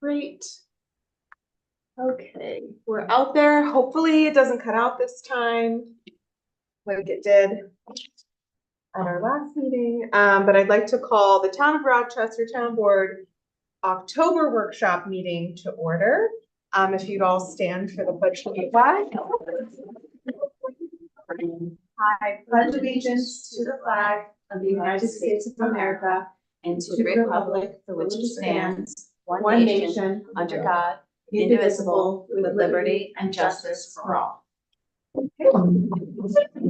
Great. Okay, we're out there. Hopefully it doesn't cut out this time like it did at our last meeting. But I'd like to call the Town of Rochester Town Board October workshop meeting to order. If you'd all stand for the pledge of the flag. I pledge allegiance to the flag of the United States of America and to the republic for which it stands, one nation, under God, indivisible, with liberty and justice for all. Okay.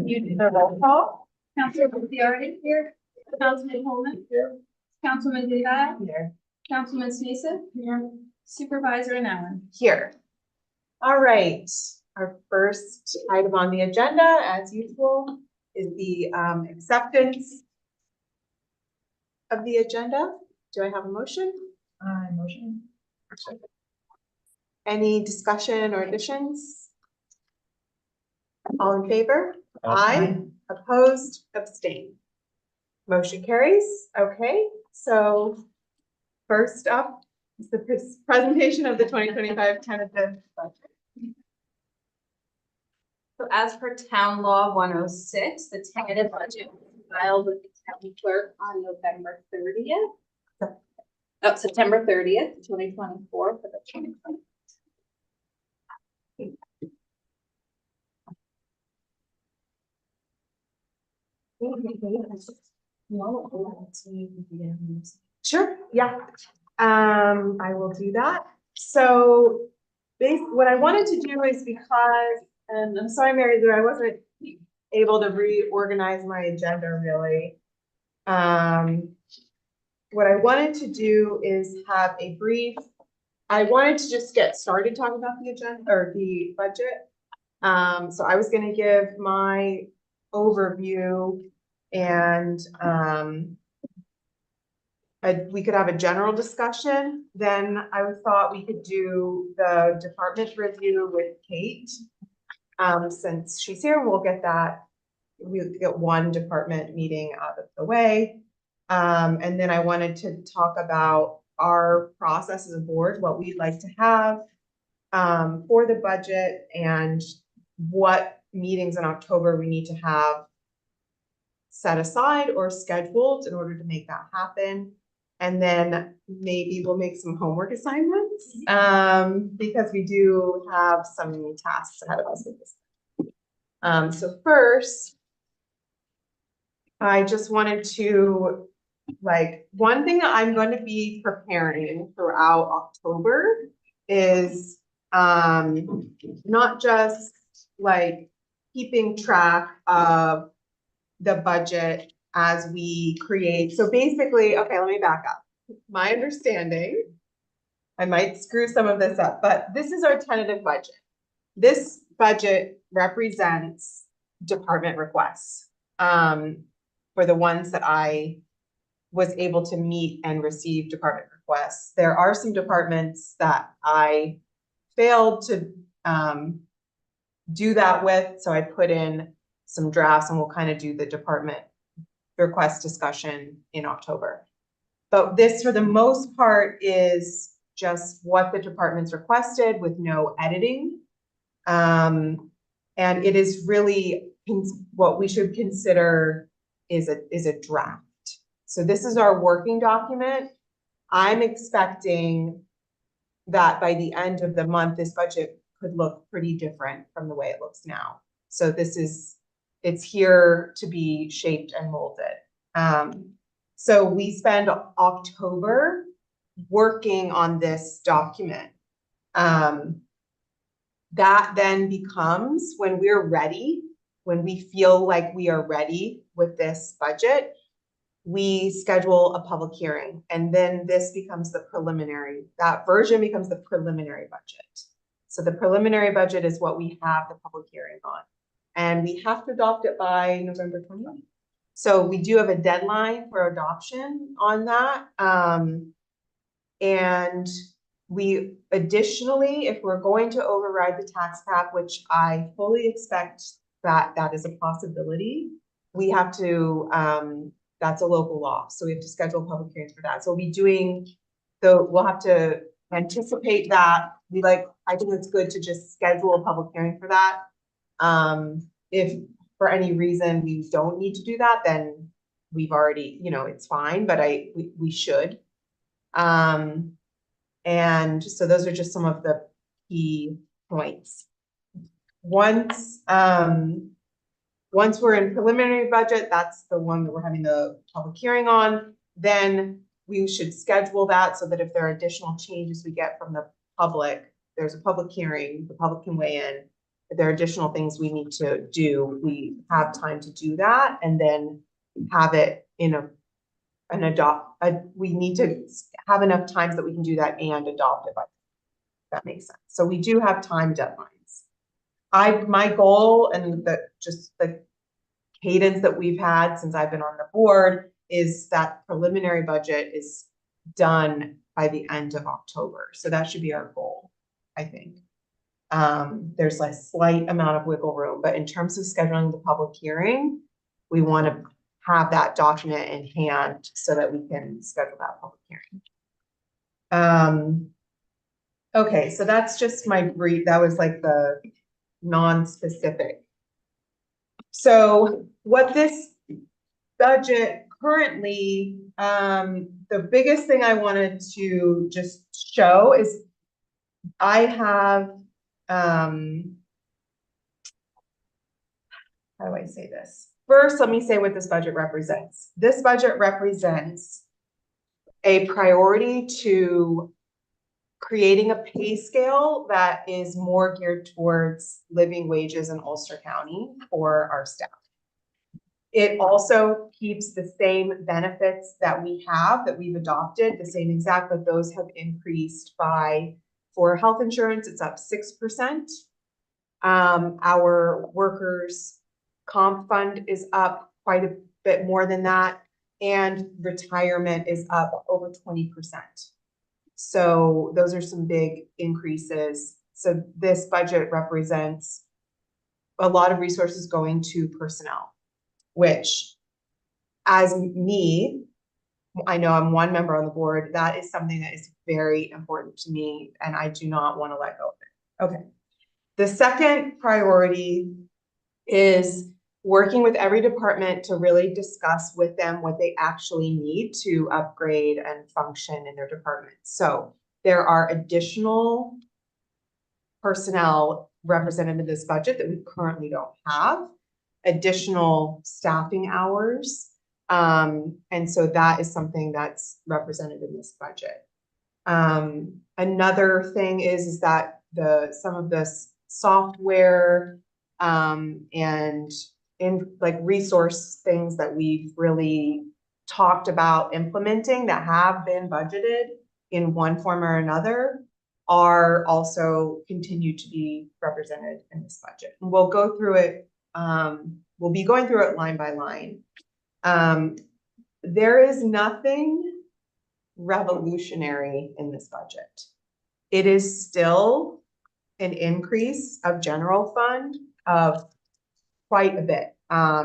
You do the roll call. Councilman Fiore here. Councilman Holman here. Councilman Digai Here. Councilman Sneeson here. Supervisor Allen Here. All right. Our first item on the agenda, as usual, is the acceptance of the agenda. Do I have a motion? motion. Any discussion or additions? All in favor? Aye. Opposed? Abstain. Motion carries. Okay, so first up is the presentation of the 2025 tentative budget. So as per Town Law 106, the tentative budget was filed with the town clerk on November 30th. Oh, September 30th, 2024 for the 2020. Sure, yeah. I will do that. So what I wanted to do is because, and I'm sorry, Mary Lou, I wasn't able to reorganize my agenda really. What I wanted to do is have a brief, I wanted to just get started talking about the agenda or the budget. So I was going to give my overview and we could have a general discussion. Then I thought we could do the department review with Kate. Since she's here, we'll get that. We'll get one department meeting out of the way. And then I wanted to talk about our process as a board, what we'd like to have for the budget and what meetings in October we need to have set aside or scheduled in order to make that happen. And then maybe we'll make some homework assignments because we do have some tasks ahead of us with this. So first, I just wanted to, one thing that I'm going to be preparing throughout October is not just keeping track of the budget as we create. So basically, okay, let me back up. My understanding, I might screw some of this up, but this is our tentative budget. This budget represents department requests for the ones that I was able to meet and receive department requests. There are some departments that I failed to do that with, so I put in some drafts and we'll kind of do the department request discussion in October. But this, for the most part, is just what the departments requested with no editing. And it is really what we should consider is a draft. So this is our working document. I'm expecting that by the end of the month, this budget could look pretty different from the way it looks now. So it's here to be shaped and molded. So we spend October working on this document. That then becomes when we're ready, when we feel like we are ready with this budget, we schedule a public hearing, and then this becomes the preliminary, that version becomes the preliminary budget. So the preliminary budget is what we have the public hearing on, and we have to adopt it by November 20th. So we do have a deadline for adoption on that. And we additionally, if we're going to override the tax cap, which I fully expect that is a possibility, we have to, that's a local law. So we have to schedule public hearings for that. So we'll be doing we'll have to anticipate that. I think it's good to just schedule a public hearing for that. If for any reason we don't need to do that, then we've already, it's fine, but we should. And so those are just some of the key points. Once we're in preliminary budget, that's the one that we're having the public hearing on, then we should schedule that so that if there are additional changes we get from the public, there's a public hearing, the public can weigh in. If there are additional things we need to do, we have time to do that and then have it in we need to have enough times that we can do that and adopt it by. That makes sense. So we do have time deadlines. My goal and just the cadence that we've had since I've been on the board is that preliminary budget is done by the end of October. So that should be our goal, I think. There's a slight amount of wiggle room, but in terms of scheduling the public hearing, we want to have that document in hand so that we can schedule that public hearing. Okay, so that's just my brief. That was like the non-specific. So what this budget currently, the biggest thing I wanted to just show is I have, how do I say this? First, let me say what this budget represents. This budget represents a priority to creating a pay scale that is more geared towards living wages in Ulster County for our staff. It also keeps the same benefits that we have, that we've adopted, the same exact, but those have increased by, for health insurance, it's up 6%. Our workers' comp fund is up quite a bit more than that, and retirement is up over 20%. So those are some big increases. So this budget represents a lot of resources going to personnel, which as me, I know I'm one member on the board, that is something that is very important to me and I do not want to let go of it. Okay. The second priority is working with every department to really discuss with them what they actually need to upgrade and function in their department. So there are additional personnel represented in this budget that we currently don't have, additional staffing hours. And so that is something that's represented in this budget. Another thing is that some of the software and in like resource things that we've really talked about implementing that have been budgeted in one form or another are also continued to be represented in this budget. And we'll go through it. We'll be going through it line by line. There is nothing revolutionary in this budget. It is still an increase of general fund of quite a bit.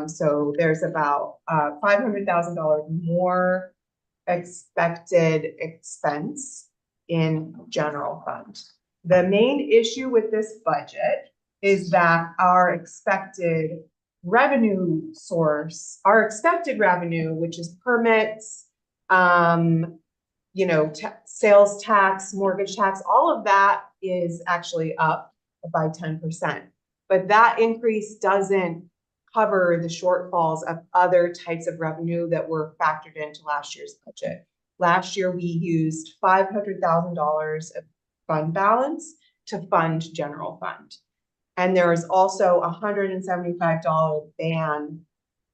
So there's about $500,000 more expected expense in general fund. The main issue with this budget is that our expected revenue source, our expected revenue, which is permits, sales tax, mortgage tax, all of that is actually up by 10%. But that increase doesn't cover the shortfalls of other types of revenue that were factored into last year's budget. Last year, we used $500,000 of fund balance to fund general fund. And there is also a $175 ban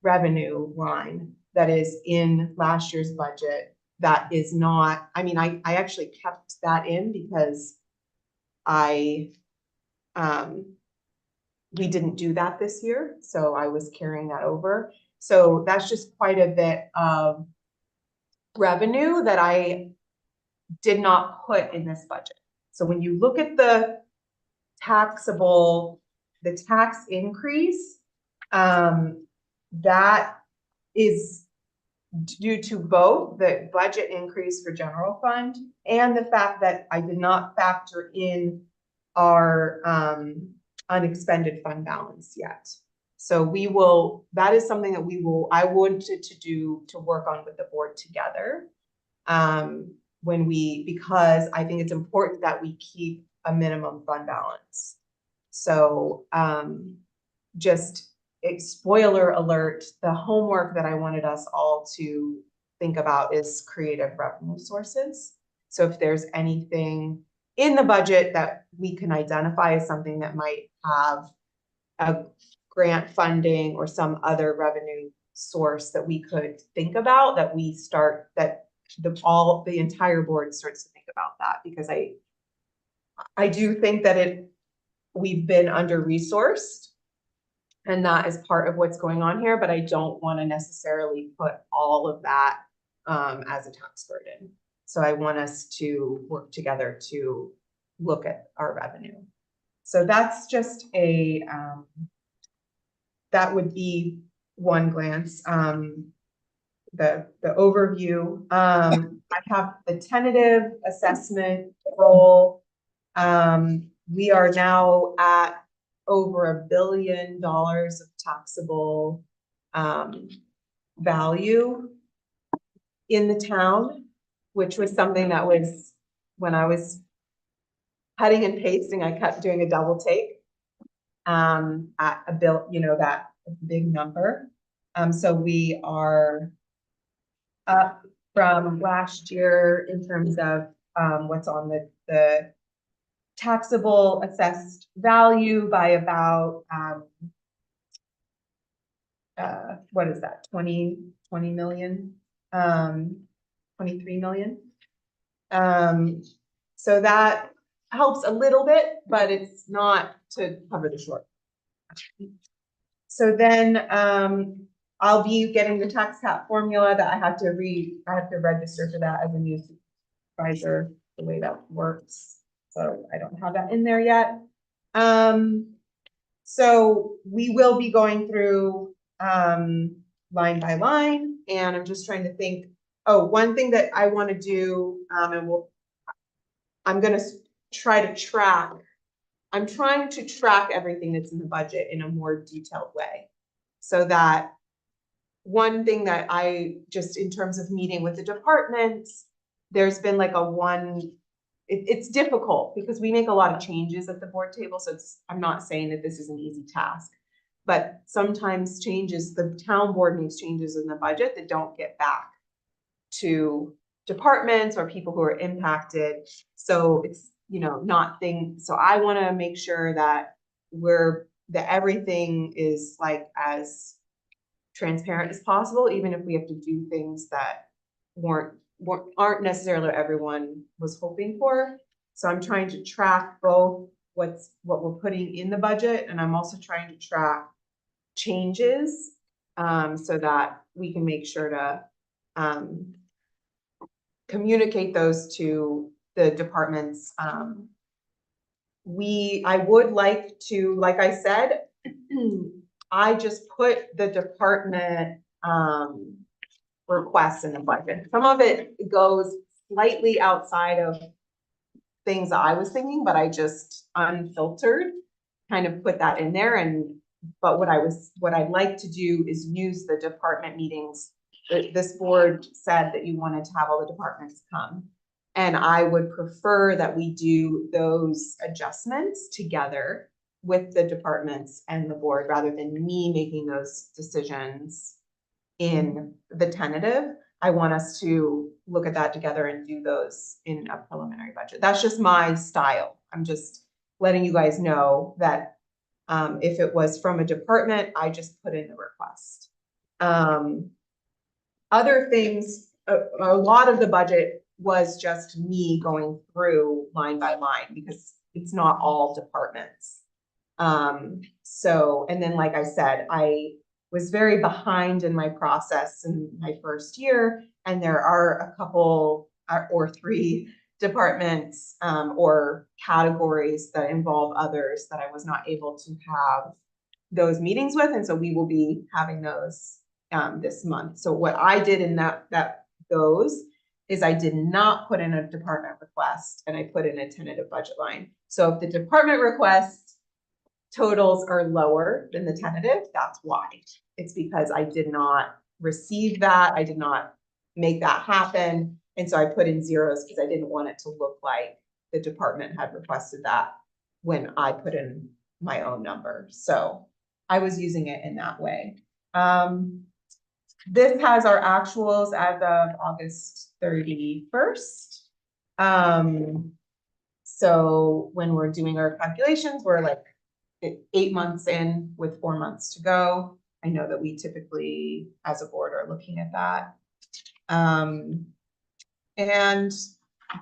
revenue line that is in last year's budget that is not, I mean, I actually kept that in because we didn't do that this year. So I was carrying that over. So that's just quite a bit of revenue that I did not put in this budget. So when you look at the tax increase, that is due to both the budget increase for general fund and the fact that I did not factor in our unexpended fund balance yet. So that is something that I wanted to do, to work on with the board together. Because I think it's important that we keep a minimum fund balance. So, just spoiler alert, the homework that I wanted us all to think about is creative revenue sources. So if there's anything in the budget that we can identify as something that might have a grant funding or some other revenue source that we could think about, that the entire board starts to think about that, because I do think that we've been under-resourced, and that is part of what's going on here, but I don't want to necessarily put all of that as a tax burden. So I want us to work together to look at our revenue. So that's just that would be one glance. The overview. I have the tentative assessment role. We are now at over $1 billion of taxable value in the town, which was something that was, when I was cutting and pasting, I kept doing a double take at a bill, that big number. So we are up from last year in terms of what's on the taxable assessed value by about what is that, 20 million, 23 million. So that helps a little bit, but it's not to cover the short. So then I'll be getting the tax cap formula that I have to register for that as a new supervisor, the way that works. So I don't have that in there yet. So we will be going through line by line, and I'm just trying to think. Oh, one thing that I want to do, I'm going to try to track. I'm trying to track everything that's in the budget in a more detailed way, so that one thing that just in terms of meeting with the departments, there's been like it's difficult because we make a lot of changes at the board table. So I'm not saying that this is an easy task, but sometimes the town board makes changes in the budget that don't get back to departments or people who are impacted. So it's, so I want to make sure that everything is like as transparent as possible, even if we have to do things that aren't necessarily what everyone was hoping for. So I'm trying to track both what we're putting in the budget, and I'm also trying to track changes so that we can make sure to communicate those to the departments. I would like to, like I said, I just put the department requests in the budget. Some of it goes slightly outside of things that I was thinking, but I just unfiltered kind of put that in there. But what I'd like to do is use the department meetings. This board said that you wanted to have all the departments come, and I would prefer that we do those adjustments together with the departments and the board, rather than me making those decisions in the tentative. I want us to look at that together and do those in a preliminary budget. That's just my style. I'm just letting you guys know that if it was from a department, I just put in the request. Other things, a lot of the budget was just me going through line by line, because it's not all departments. And then, like I said, I was very behind in my process in my first year, and there are a couple or 3 departments or categories that involve others that I was not able to have those meetings with, and so we will be having those this month. So what I did in those is I did not put in a department request and I put in a tentative budget line. So if the department request totals are lower than the tentative, that's why. It's because I did not receive that. I did not make that happen. And so I put in zeros because I didn't want it to look like the department had requested that when I put in my own number. So I was using it in that way. This has our actuals as of August 31st. So when we're doing our calculations, we're like 8 months in with 4 months to go. I know that we typically, as a board, are looking at that. And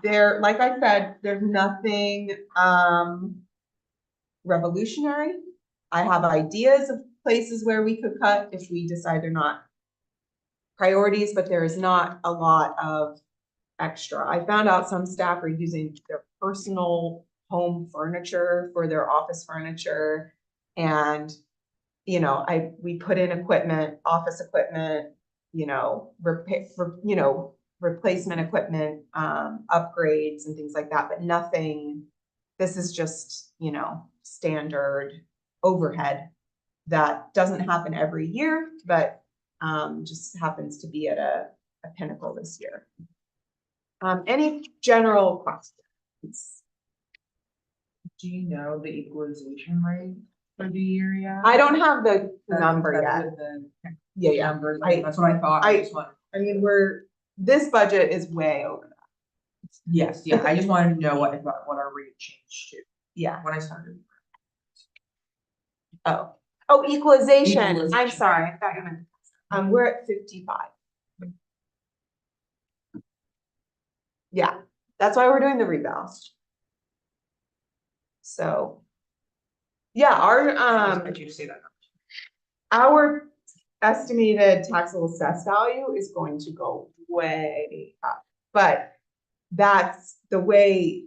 there, like I said, there's nothing revolutionary. I have ideas of places where we could cut if we decide they're not priorities, but there is not a lot of extra. I found out some staff are using their personal home furniture for their office furniture. And, you know, we put in equipment, office equipment, you know, replacement equipment, upgrades and things like that, but nothing, this is just, you know, standard overhead that doesn't happen every year, but just happens to be at a pinnacle this year. Any general questions? Do you know the equalization rate for the year yet? I don't have the That's- number that's yet. with the Yeah. numbers, I- that's what I thought. I- just want, I mean, this budget is way over that. yes, yeah, I just wanted to know what our rate changed to Yeah. when I started. Oh, equalization. I'm Equalization. sorry. I thought you meant, we're at 55. Yeah, that's why we're doing the revale. So, yeah, Did you say that? our estimated taxable assessed value is going to go way up, but that's the way,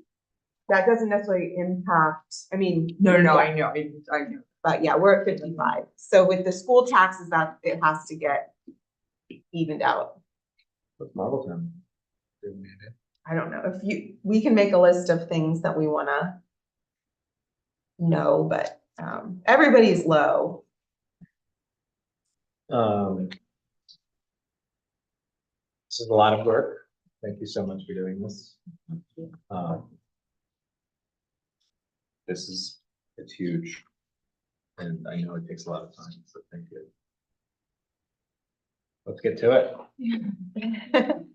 that doesn't necessarily impact, I mean. No, yeah, I know, I know. But yeah, we're at 55. So with the school taxes, that it has to get evened out. What's Marbletown? I don't know if we can make a list of things that we wanna know, but everybody's low. This is a lot of work. Thank you so much for doing this. It's huge. And I know it takes a lot of time, so thank you. Let's get to it.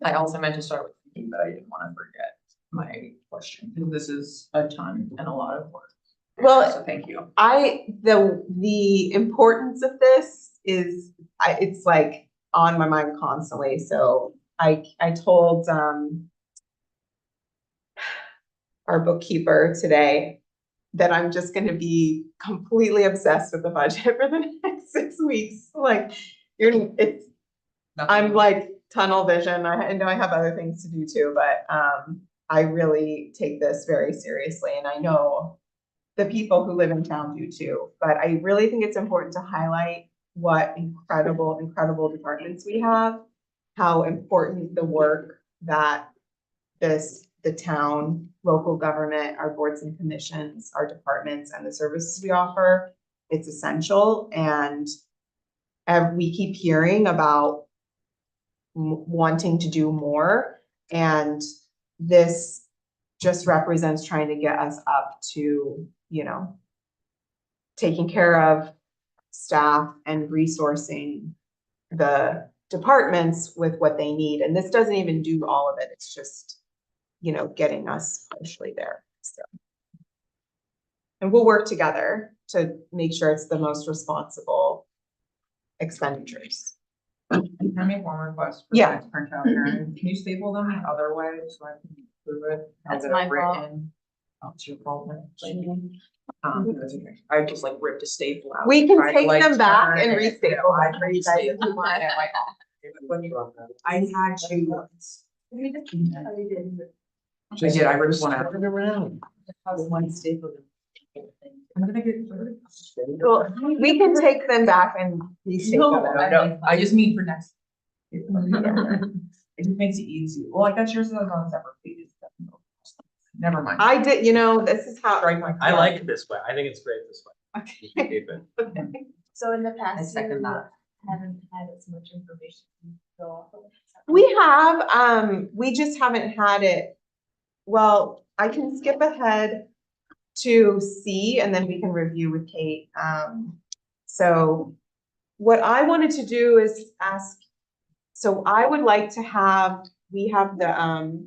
I also meant to start with thinking, but I didn't want to forget my question, because this is a ton and a lot of work. Well, So thank you. the importance of this is, it's like on my mind constantly. So I told our bookkeeper today that I'm just gonna be completely obsessed with the budget for the next 6 weeks. Like, I'm like tunnel vision. I know I have other things to do too, but I really take this very seriously, and I know the people who live in town do too. But I really think it's important to highlight what incredible departments we have, how important the work that the town, local government, our boards and commissions, our departments, and the services we offer, it's essential. And we keep hearing about wanting to do more, and this just represents trying to get us up to, you know, taking care of staff and resourcing the departments with what they need. And this doesn't even do all of it. It's just, you know, getting us partially there. So, and we'll work together to make sure it's the most responsible expenditures. Can I make one request? For Yeah. the next printout, Karen? Can you staple them the other way so I can prove it? That's Have it my fault. written? Oh, it's your fault. Then. That's okay. I just like ripped a staple out. We can Tried to, take like, them back turn and it. re-staple I them for you guys if you want. I had to once. I did. I ripped one out. Turn it around. One staple. I'm gonna get. Well, we can take them back and restate No, them. no, I just mean for next. It just makes it easy. Well, I got yours on a separate page. Never mind. I did, you know, this is how. Strike my. I like it this way. I think it's great this way. You can keep it. So in the I past, second you that. haven't had as much information to go off of. We have, we just haven't had it. Well, I can skip ahead to C and then we can review with Kate. So what I wanted to do is ask, so I would like to have, we have the,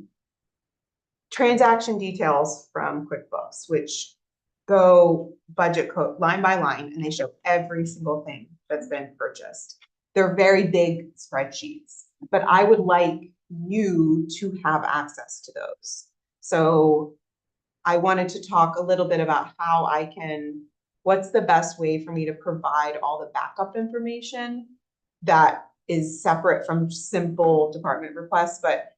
transaction details from QuickBooks, which go budget code line by line, and they show every single thing that's been purchased. They're very big spreadsheets, but I would like you to have access to those. So I wanted to talk a little bit about how I can, what's the best way for me to provide all the backup information that is separate from simple department requests, but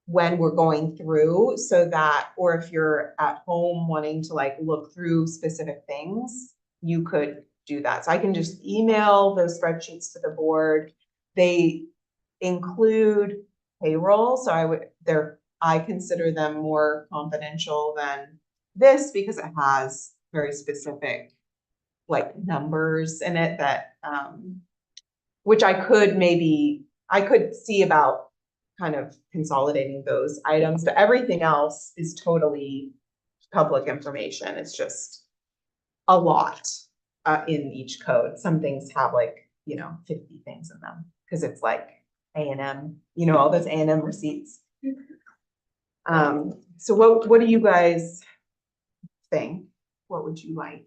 when we're going through so that, or if you're at home wanting to like look through specific things, you could do that. So I can just email those spreadsheets to the board. They include payroll, so I consider them more confidential than this because it has very specific like numbers in it that, which I could see about kind of consolidating those items, but everything else is totally public information. It's just a lot in each code. Some things have like, 50 things in them because it's like A&M, all those A&M receipts. So what do you guys think? What would you like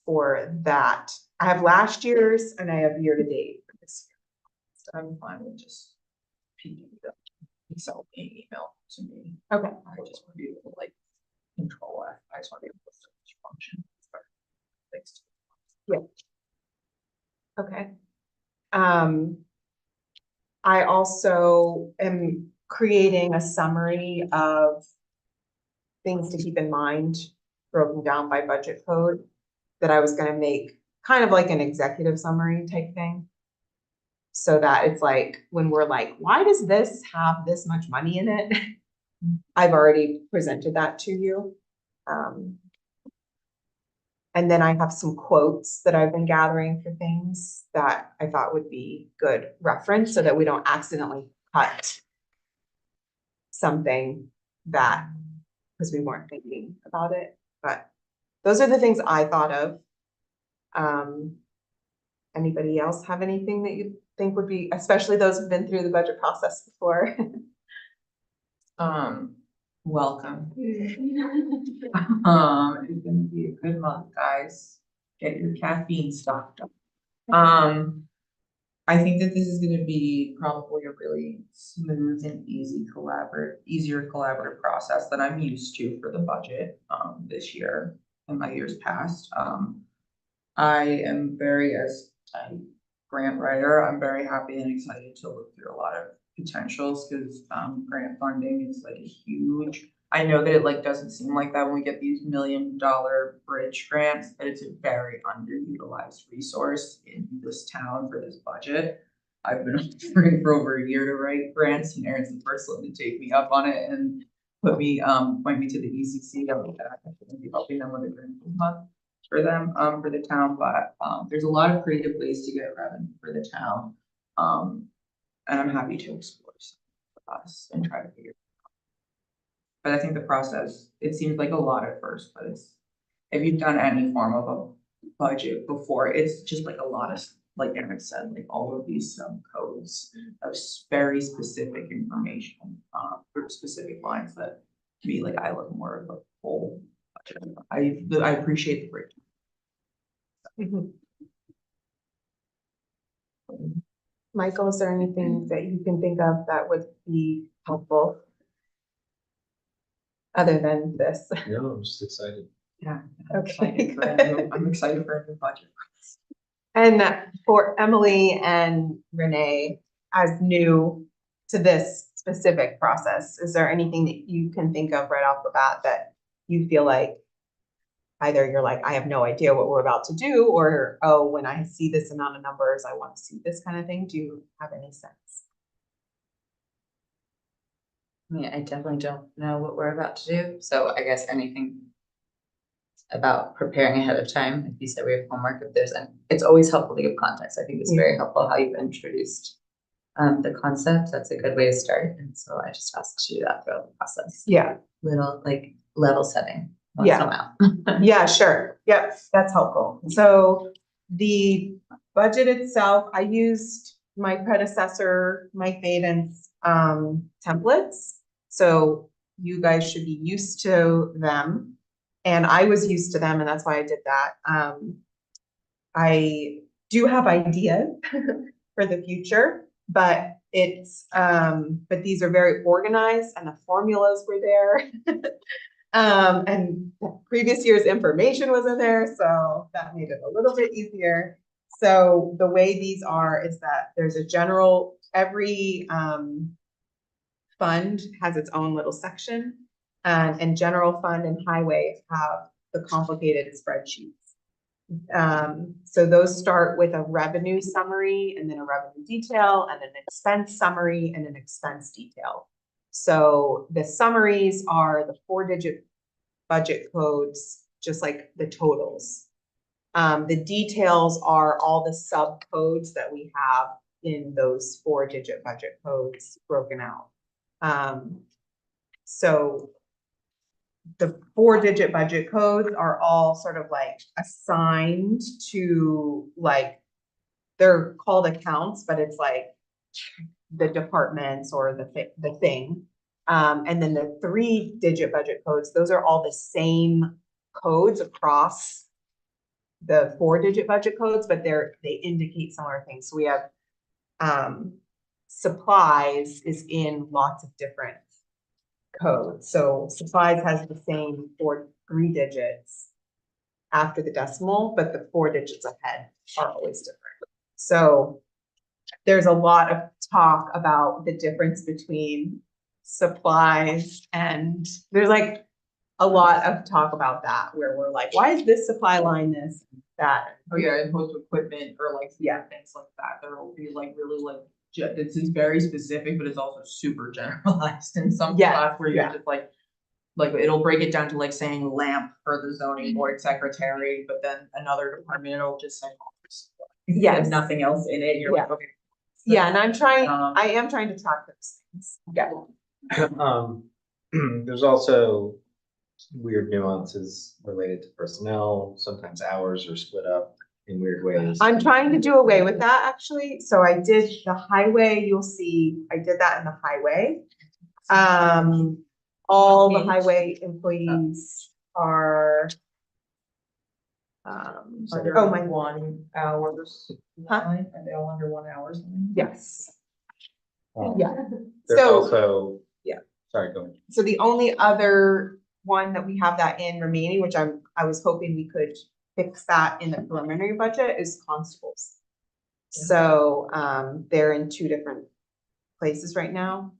for that? I have last year's and I have year to date for this year. I'm fine with just. Excel being emailed to me. Okay. I just want to be able to like control it. I just want to be able to search function. Thanks. Okay. I also am creating a summary of things to keep in mind, broken down by budget code, that I was gonna make kind of like an executive summary type thing. So that it's like, when we're like, why does this have this much money in it? I've already presented that to you. And then I have some quotes that I've been gathering for things that I thought would be good reference so that we don't accidentally cut something that, because we weren't thinking about it, but those are the things I thought of. Anybody else have anything that you think would be, especially those who've been through the budget process before? Welcome. It's gonna be a good month, guys. Get your caffeine stocked up. I think that this is gonna be probably a really smooth and easier collaborative process that I'm used to for the budget, this year and my years past. I am as a grant writer, I'm very happy and excited to look through a lot of potentials because grant funding is like a huge, I know that it like doesn't seem like that when we get these $1 million bridge grants, but it's a very underutilized resource in this town for this budget. I've been offering for over a year to write grants, and Erin's the first one to take me up on it and point me to the ECC. I'm gonna be helping them with a grant month for them, for the town, but there's a lot of creative ways to get revenue for the town. And I'm happy to explore some with us and try to figure it out. But I think the process, it seems like a lot at first, but if you've done any form of a budget before, it's just like a lot of, like Erin said, like all of these subcodes of very specific information, for specific lines that to me, like I look more of the whole budget. I appreciate the breakdown. Michael, is there anything that you can think of that would be helpful? Other than this? No, I'm just excited. Yeah. Okay, I'm excited for a new budget. And for Emily and Renee, as new to this specific process, is there anything that you can think of right off the bat that you feel like either you're like, I have no idea what we're about to do, or, oh, when I see this amount of numbers, I want to see this kind of thing. Do you have any sense? I mean, I definitely don't know what we're about to do, so I guess anything about preparing ahead of time, like you said, we have homework, if there's, and it's always helpful to give context. I think it's very helpful how you've introduced the concept. That's a good way to start, and so I just asked you that throughout the process. Yeah, Little like level setting once in a while. yeah, sure. Yep, that's helpful. So the budget itself, I used my predecessor, Mike Baden's templates. So you guys should be used to them. And I was used to them, and that's why I did that. I do have ideas for the future, but but these are very organized and the formulas were there. And previous year's information was in there, so that made it a little bit easier. So the way these are is that there's a general, every fund has its own little section. And general fund and highway have the complicated spreadsheets. So those start with a revenue summary and then a revenue detail and an expense summary and an expense detail. So the summaries are the 4-digit budget codes, just like the totals. The details are all the sub codes that we have in those 4-digit budget codes broken out. So the 4-digit budget codes are all sort of like assigned to like, they're called accounts, but it's like the departments or the thing. And then the 3-digit budget codes, those are all the same codes across the 4-digit budget codes, but they indicate similar things. So we have supplies is in lots of different codes. So supplies has the same 3 digits after the decimal, but the 4 digits ahead are always different. So there's a lot of talk about the difference between supplies, and there's like a lot of talk about that where we're like, why is this supply line this, that? Oh yeah, and most equipment or like things like that, there will be like really like, this is very specific, but it's also super generalized in some spots where you're just like it'll break it down to like saying lamp for the zoning board secretary, but then another department, it'll just say. Yes. Nothing else in it, you're like, okay. Yeah, and I am trying to track those things. Yeah. There's also weird nuances related to personnel. Sometimes hours are split up in weird ways. I'm trying to do away with that actually. So I did the highway, you'll see, I did that in the highway. All the highway employees are Under oh, my 1 hours. Huh? Are they all under 1 hours? yes. Um, Yeah. There's So also, yeah. Sorry, go ahead. So the only other one that we have that in remaining, which I was hoping we could fix that in the preliminary budget, is constables. So they're in 2 different places right now.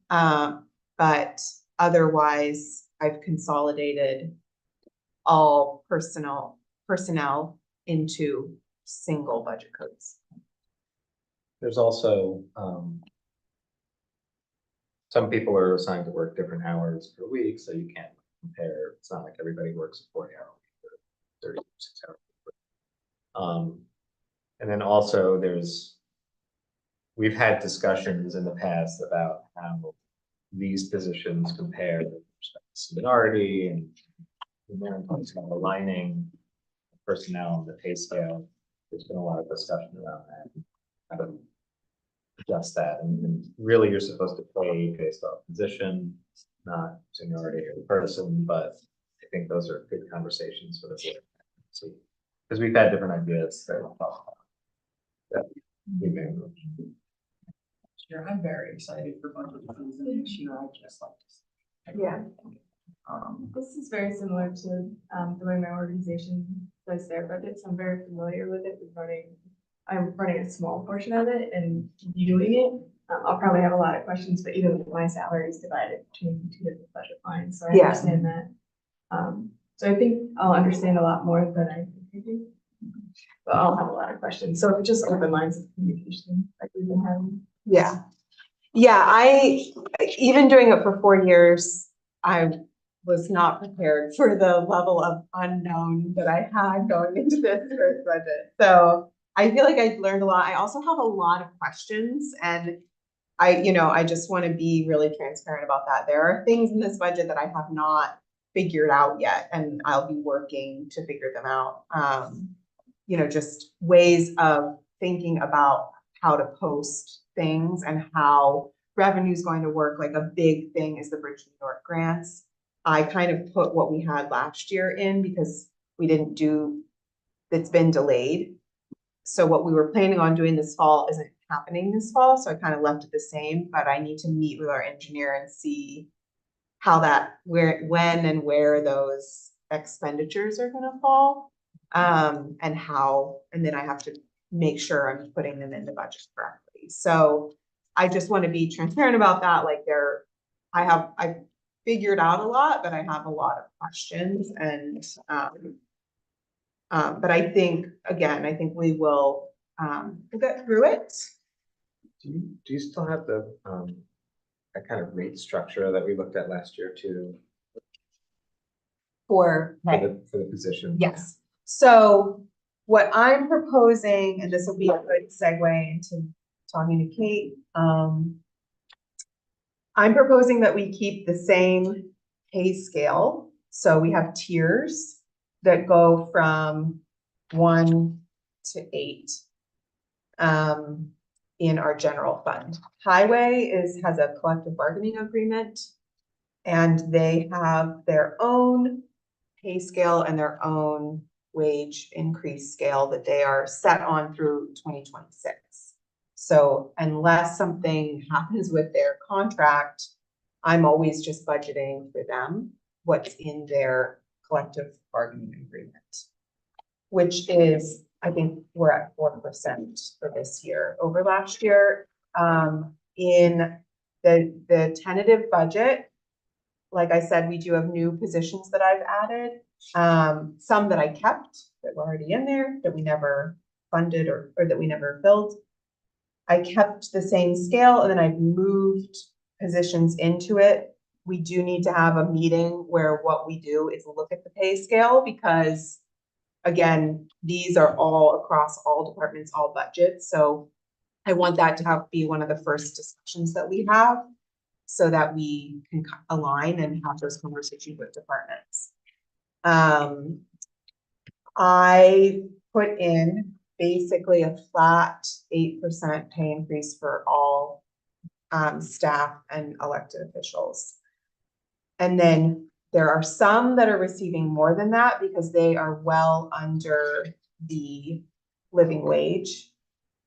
But otherwise I've consolidated all personnel into single budget codes. There's also, some people are assigned to work different hours per week, so you can't compare. It's not like everybody works a 40-hour week or 36-hour week. And then also we've had discussions in the past about how these positions compare with respect to seniority and kind of aligning personnel and the pay scale. There's been a lot of discussion around that. How to adjust that, and really you're supposed to pay based off position, not seniority of the person, but I think those are good conversations for the board. Because we've had different ideas that we'll talk about. That we may have. Sure, I'm very excited for budget season this year. I just like to. Yeah. This is very similar to the way my organization does their budgets. I'm very familiar with it. I'm running a small portion of it and viewing it. I'll probably have a lot of questions, but even with my salary is divided between 2 different budget lines, so I Yeah. understand that. So I think I'll understand a lot more than I think I do. But I'll have a lot of questions. So just open lines of communication like we've been having. Yeah. Yeah, even doing it for 4 years, I was not prepared for the level of unknown that I had going into this first budget. So I feel like I learned a lot. I also have a lot of questions and I just want to be really transparent about that. There are things in this budget that I have not figured out yet, and I'll be working to figure them out. Just ways of thinking about how to post things and how revenue is going to work. Like a big thing is the Bridge New York grants. I kind of put what we had last year in because we didn't do, it's been delayed. So what we were planning on doing this fall isn't happening this fall, so I kind of left it the same, but I need to meet with our engineer and see how when and where those expenditures are gonna fall. And then I have to make sure I'm putting them in the budget correctly. So I just want to be transparent about that, like I figured out a lot, but I have a lot of questions and, but I think we will, we'll get through it. Do you still have the, that kind of rate structure that we looked at last year too, For for the position? yes. So what I'm proposing, and this will be a good segue into talking to Kate, I'm proposing that we keep the same pay scale. So we have tiers that go from 1 to 8 in our general fund. Highway has a collective bargaining agreement, and they have their own pay scale and their own wage increase scale that they are set on through 2026. So unless something happens with their contract, I'm always just budgeting for them what's in their collective bargaining agreement, which is, I think we're at 4% for this year over last year. In the tentative budget, like I said, we do have new positions that I've added. Some that I kept that were already in there that we never funded or that we never filled. I kept the same scale and then I've moved positions into it. We do need to have a meeting where what we do is look at the pay scale because again, these are all across all departments, all budgets. So I want that to be one of the first discussions that we have so that we can align and have those conversations with departments. I put in basically a flat 8% pay increase for all staff and elected officials. And then there are some that are receiving more than that because they are well under the living wage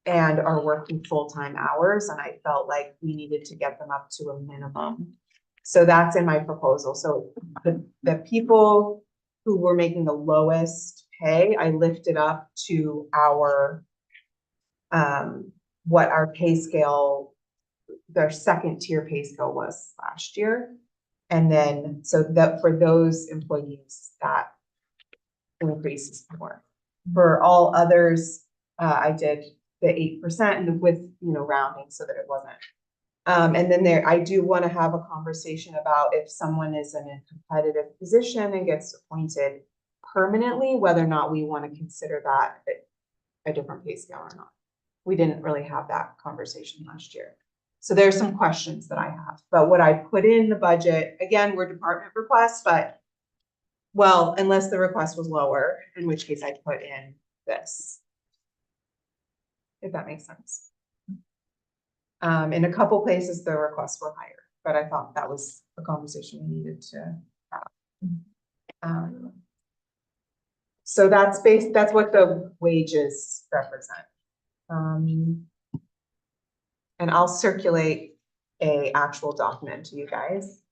and are working full-time hours. And I felt like we needed to get them up to a minimum. So that's in my proposal. So the people who were making the lowest pay, I lifted up to our, what our pay scale, their second tier pay scale was last year. And then, so that for those employees, that increases more. For all others, I did the 8% and with, rounding so that it wasn't. And then I do want to have a conversation about if someone is in a competitive position and gets appointed permanently, whether or not we want to consider that a different pay scale or not. We didn't really have that conversation last year. So there's some questions that I have, but what I put in the budget, again, were department requests, but well, unless the request was lower, in which case I put in this. If that makes sense. In a couple places, the requests were higher, but I thought that was a conversation we needed to have. So that's what the wages represent. And I'll circulate a actual document to you guys.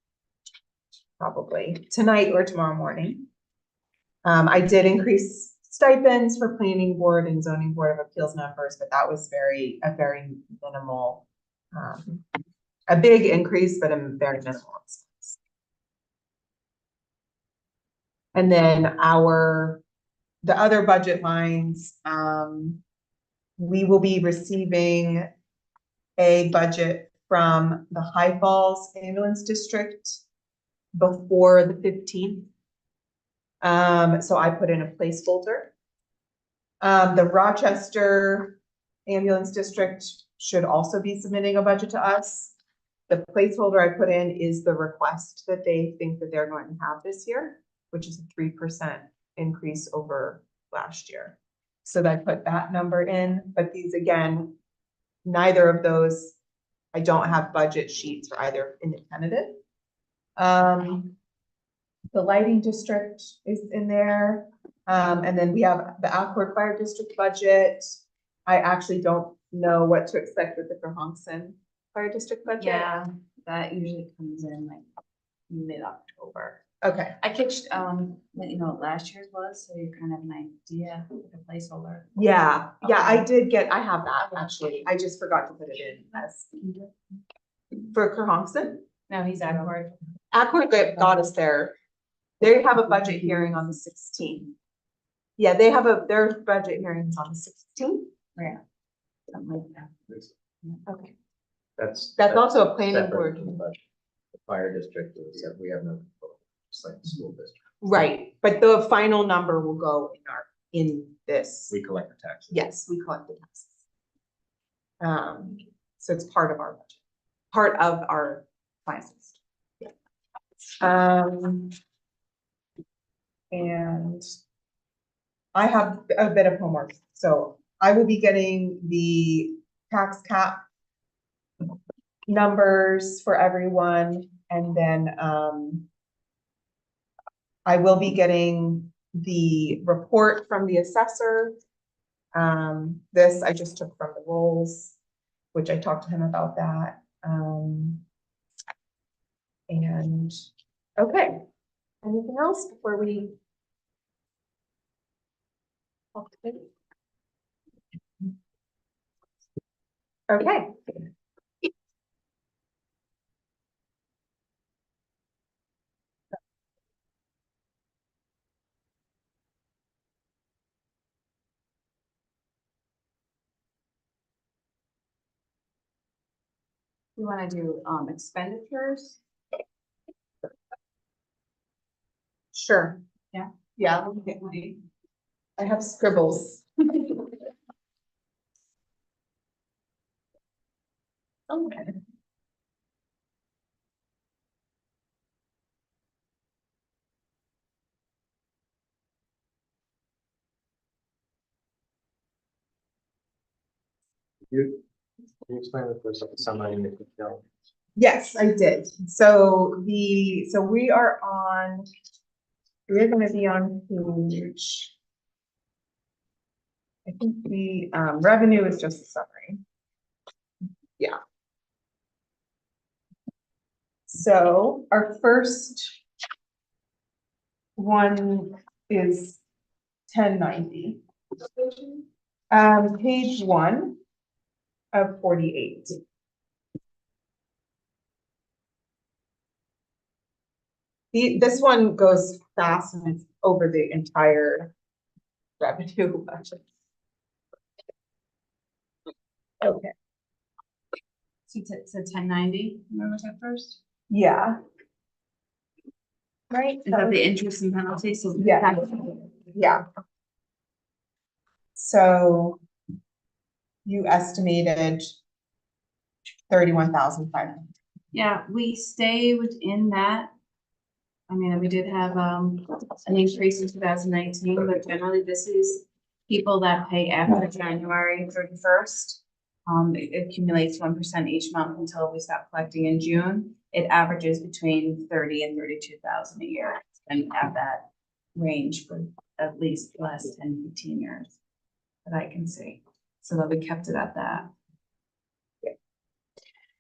Probably tonight or tomorrow morning. I did increase stipends for planning board and zoning board of appeals members, but that was a very minimal, a big increase, but a very minimal expense. And then the other budget lines, we will be receiving a budget from the High Falls Ambulance District before the 15th. So I put in a placeholder. The Rochester Ambulance District should also be submitting a budget to us. The placeholder I put in is the request that they think that they're going to have this year, which is a 3% increase over last year. So I put that number in, but these again, neither of those, I don't have budget sheets for either independent. The lighting district is in there. And then we have the Accord Fire District budget. I actually don't know what to expect with the Cohonson Fire District budget. Yeah, that usually comes in like mid-October. Okay, I could, let you know what last year's was, so you kind of have an idea of the placeholder. yeah, I have that actually. I just forgot to put it in as for Cohonson. No, he's Accord. Accord got us there. They have a budget hearing on the 16th. Yeah, they have their budget hearings on the 16th. Yeah. Something like that. Okay, That's. that's also a planning separate board. from the budget. The fire district is, we have no control, just like the school district. Right, but the final number will go in this. We collect the taxes. Yes, we collect the taxes. So it's part of our budget, part of our finances. Yeah. And I have a bit of homework, so I will be getting the tax cap numbers for everyone, and then, I will be getting the report from the assessor. This I just took from the rolls, which I talked to him about that. And, okay, anything else before we? Okay. We wanna do, expenditures? Sure. Yeah. Yeah, let me get I have scribbles. Okay. Can you explain the first summary in detail? Yes, I did. So we are gonna be on page. I think the revenue is just a summary. Yeah. So our first one is 1090. Page 1 of 48. This one goes fast and it's over the entire revenue budget. Okay, So 1090, remember that first? yeah. Right? Is that the interest and penalties? So Yeah. Yeah. So you estimated 31,500. Yeah, we stay within that. I mean, we did have, an increase in 2019, but generally this is people that pay after January 31st. It accumulates 1% each month until we stop collecting in June. It averages between 30 and 32,000 a year, and have that range for at least the last 10, 15 years that I can see. So that we kept it at that.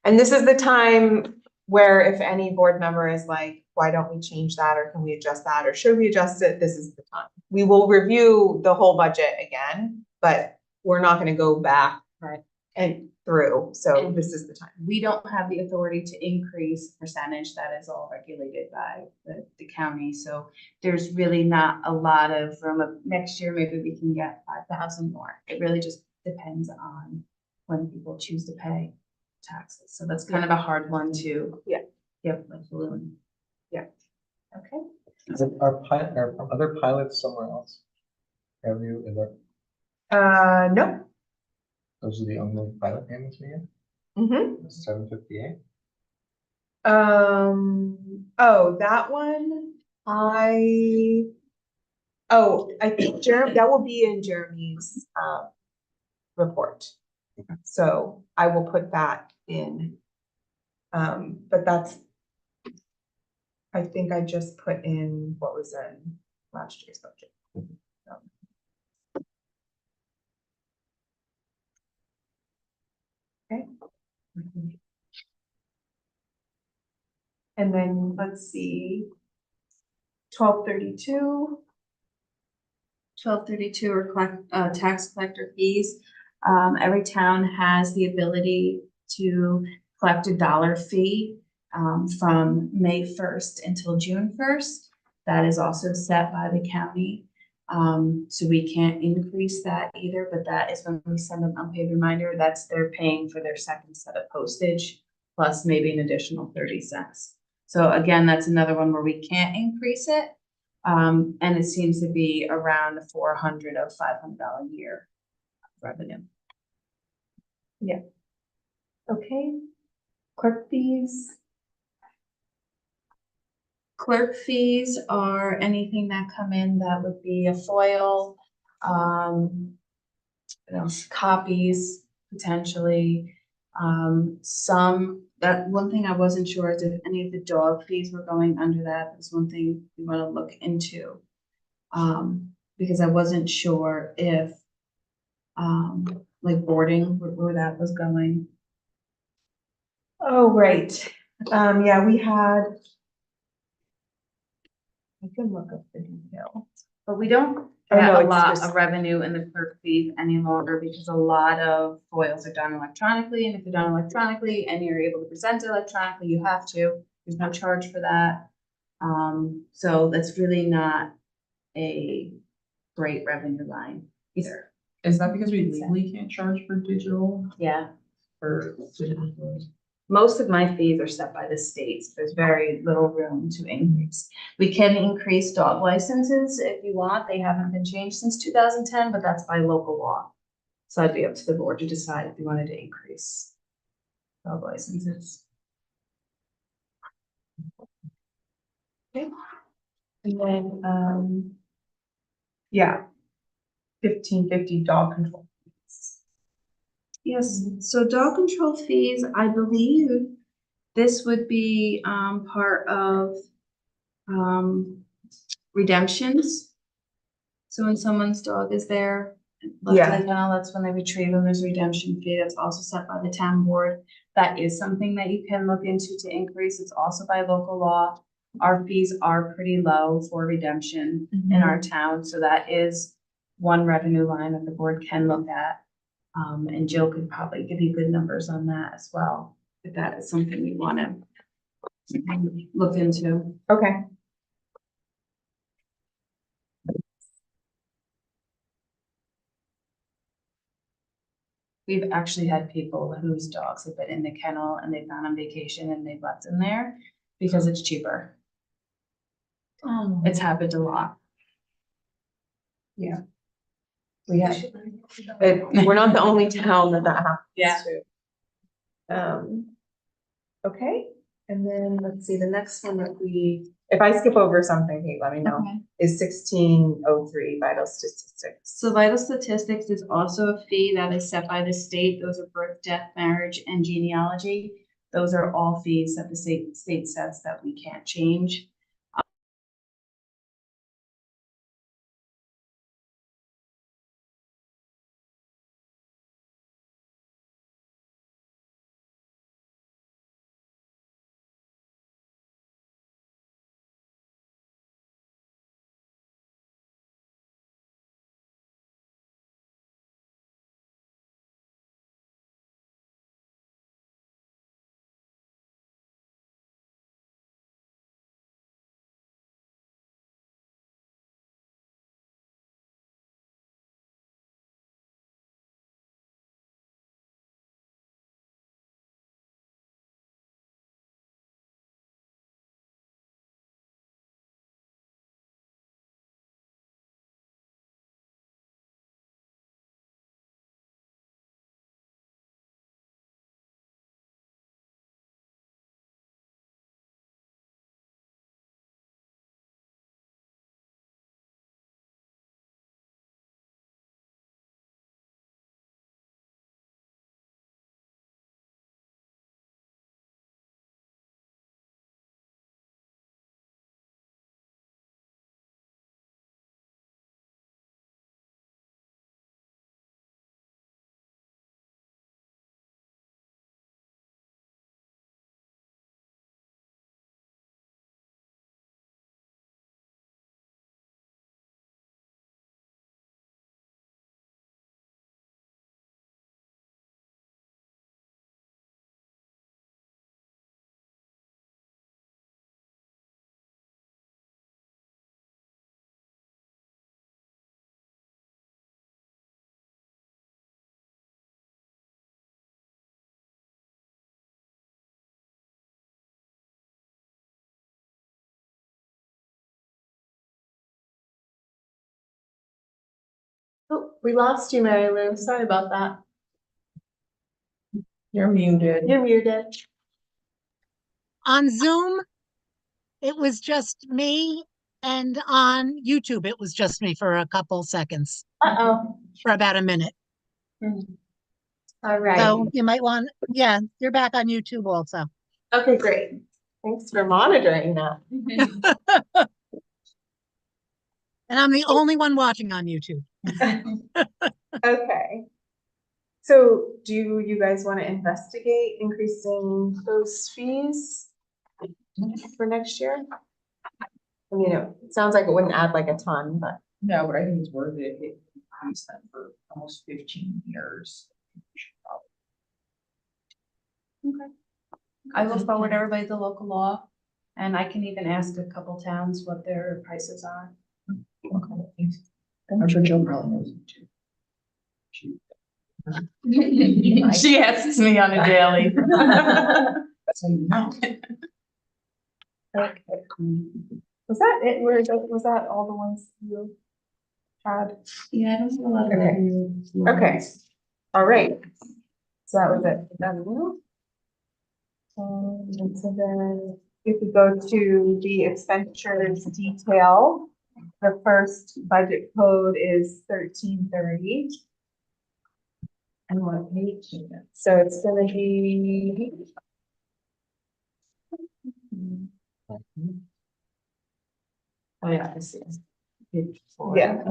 And this is the time where if any board member is like, why don't we change that, or can we adjust that, or should we adjust it? This is the time. We will review the whole budget again, but we're not gonna go back. Right. And through, so And- this is the time. We don't have the authority to increase percentage. That is all regulated by the county. So there's really not a lot of room. Next year, maybe we can get 5,000 more. It really just depends on when people choose to pay taxes. So that's kind of a hard one to. Yeah. Give like balloon. Yeah. Okay. Are other pilots somewhere else? Have you, is that, No. those are the only pilot payments we get? Mm-hmm. 758? Oh, that one, I think that will be in Jeremy's, report. So I will put that in. But that's, I think I just put in what was in last year's budget. Okay. And then let's see. 1232. 1232 are tax collector fees. Every town has the ability to collect a dollar fee from May 1st until June 1st. That is also set by the county. So we can't increase that either, but that is when we send an unpaid reminder, that's they're paying for their second set of postage, plus maybe an additional 30 cents. So again, that's another one where we can't increase it. And it seems to be around the $400 to $500 a year revenue. Okay. Clerk fees. Clerk fees are anything that come in that would be a foil, what else? Copies potentially. That one thing I wasn't sure is if any of the dog fees were going under that. That's one thing we want to look into. Because I wasn't sure if like boarding where that was going. Oh, right. Yeah, we had. I can look up the detail. But we don't Oh, get no, a it's lot just- of revenue in the clerk fees any longer because a lot of foils are done electronically. And if they're done electronically and you're able to present it electronically, you have to. There's no charge for that. So that's really not a great revenue line either. Is that because we legally can't charge for digital, Yeah, for digital? most of my fees are set by the states. There's very little room to increase. We can increase dog licenses if you want. They haven't been changed since 2010, but that's by local law. So I'd be up to the board to decide if you wanted to increase dog licenses. And then, yeah. 1550 dog control. Yes, so dog control fees, I believe this would be part of redemptions. So when someone's dog is there, left Yeah. in the kennel, that's when they retrieve them, there's a redemption fee that's also set by the town board. That is something that you can look into to increase, it's also by local law. Our fees are pretty low for redemption in our town, so that is one revenue line that the board can look at. And Jill could probably give you good numbers on that as well, if that is something you wanna look into. Okay. We've actually had people whose dogs have been in the kennel and they've gone on vacation and they've left them there because it's cheaper. It's happened a lot. We have, we're not the only town that happens Yeah. to. Okay, and then let's see, the next one that if I skip over something, Kate, let me know, is 1603 vital statistics. So vital statistics is also a fee that is set by the state. Those are birth, death, marriage, and genealogy. Those are all fees that the state sets that we can't change. Oh, we lost you, Mary Lou. Sorry about that. You're muted. You're muted. On Zoom, it was just me, and on YouTube, it was just me for a couple seconds, Uh-oh. for about a minute. All right. So you might want, yeah, you're back on YouTube also. Okay, great. Thanks for monitoring that. And I'm the only one watching on YouTube. Okay. So do you guys want to investigate increasing those fees for next year? I mean, it sounds like it wouldn't add like a ton, but. No, but I think it's worth it. It pays them for almost 15 years. I will forward everybody the local law, and I can even ask a couple towns what their prices are. I'm sure Jill probably knows it too. She asks me on a daily. That's how you know. Okay. Was that it? Was that all the ones you had? Yeah, I don't see a lot of Okay. Okay. All right. So that was it. Done. And so then if we go to the expenditures detail, the first budget code is 1330. And what page? So it's gonna be. Oh, yeah, I see. Yeah.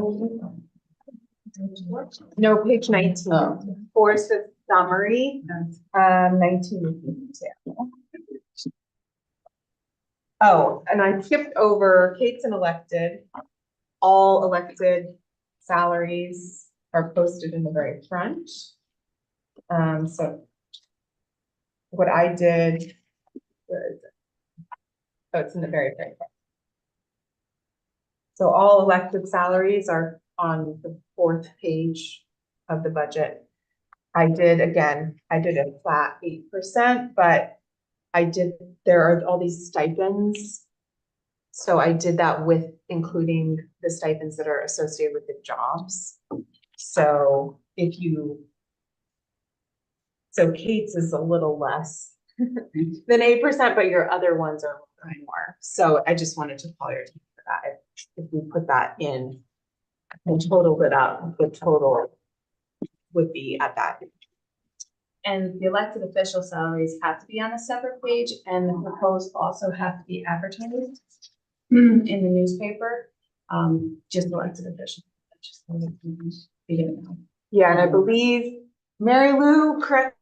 No, page 19. Oh. 4 is the summary, 19 is the detail. Oh, and I skipped over Kate's an elected. All elected salaries are posted in the very front. So what I did, where is it? Oh, it's in the very front. So all elected salaries are on the 4th page of the budget. I did a flat 8%, but there are all these stipends. So I did that with including the stipends that are associated with the jobs. So Kate's is a little less than 8%, but your other ones are more. So I just wanted to call your attention to that. If we put that in and totaled it up, the total would be at that. And the elected official salaries have to be on a separate page, and the proposed also have to be advertised in the newspaper, just elected officials. Just wanted to be it now. Yeah, and I believe Mary Lou, correct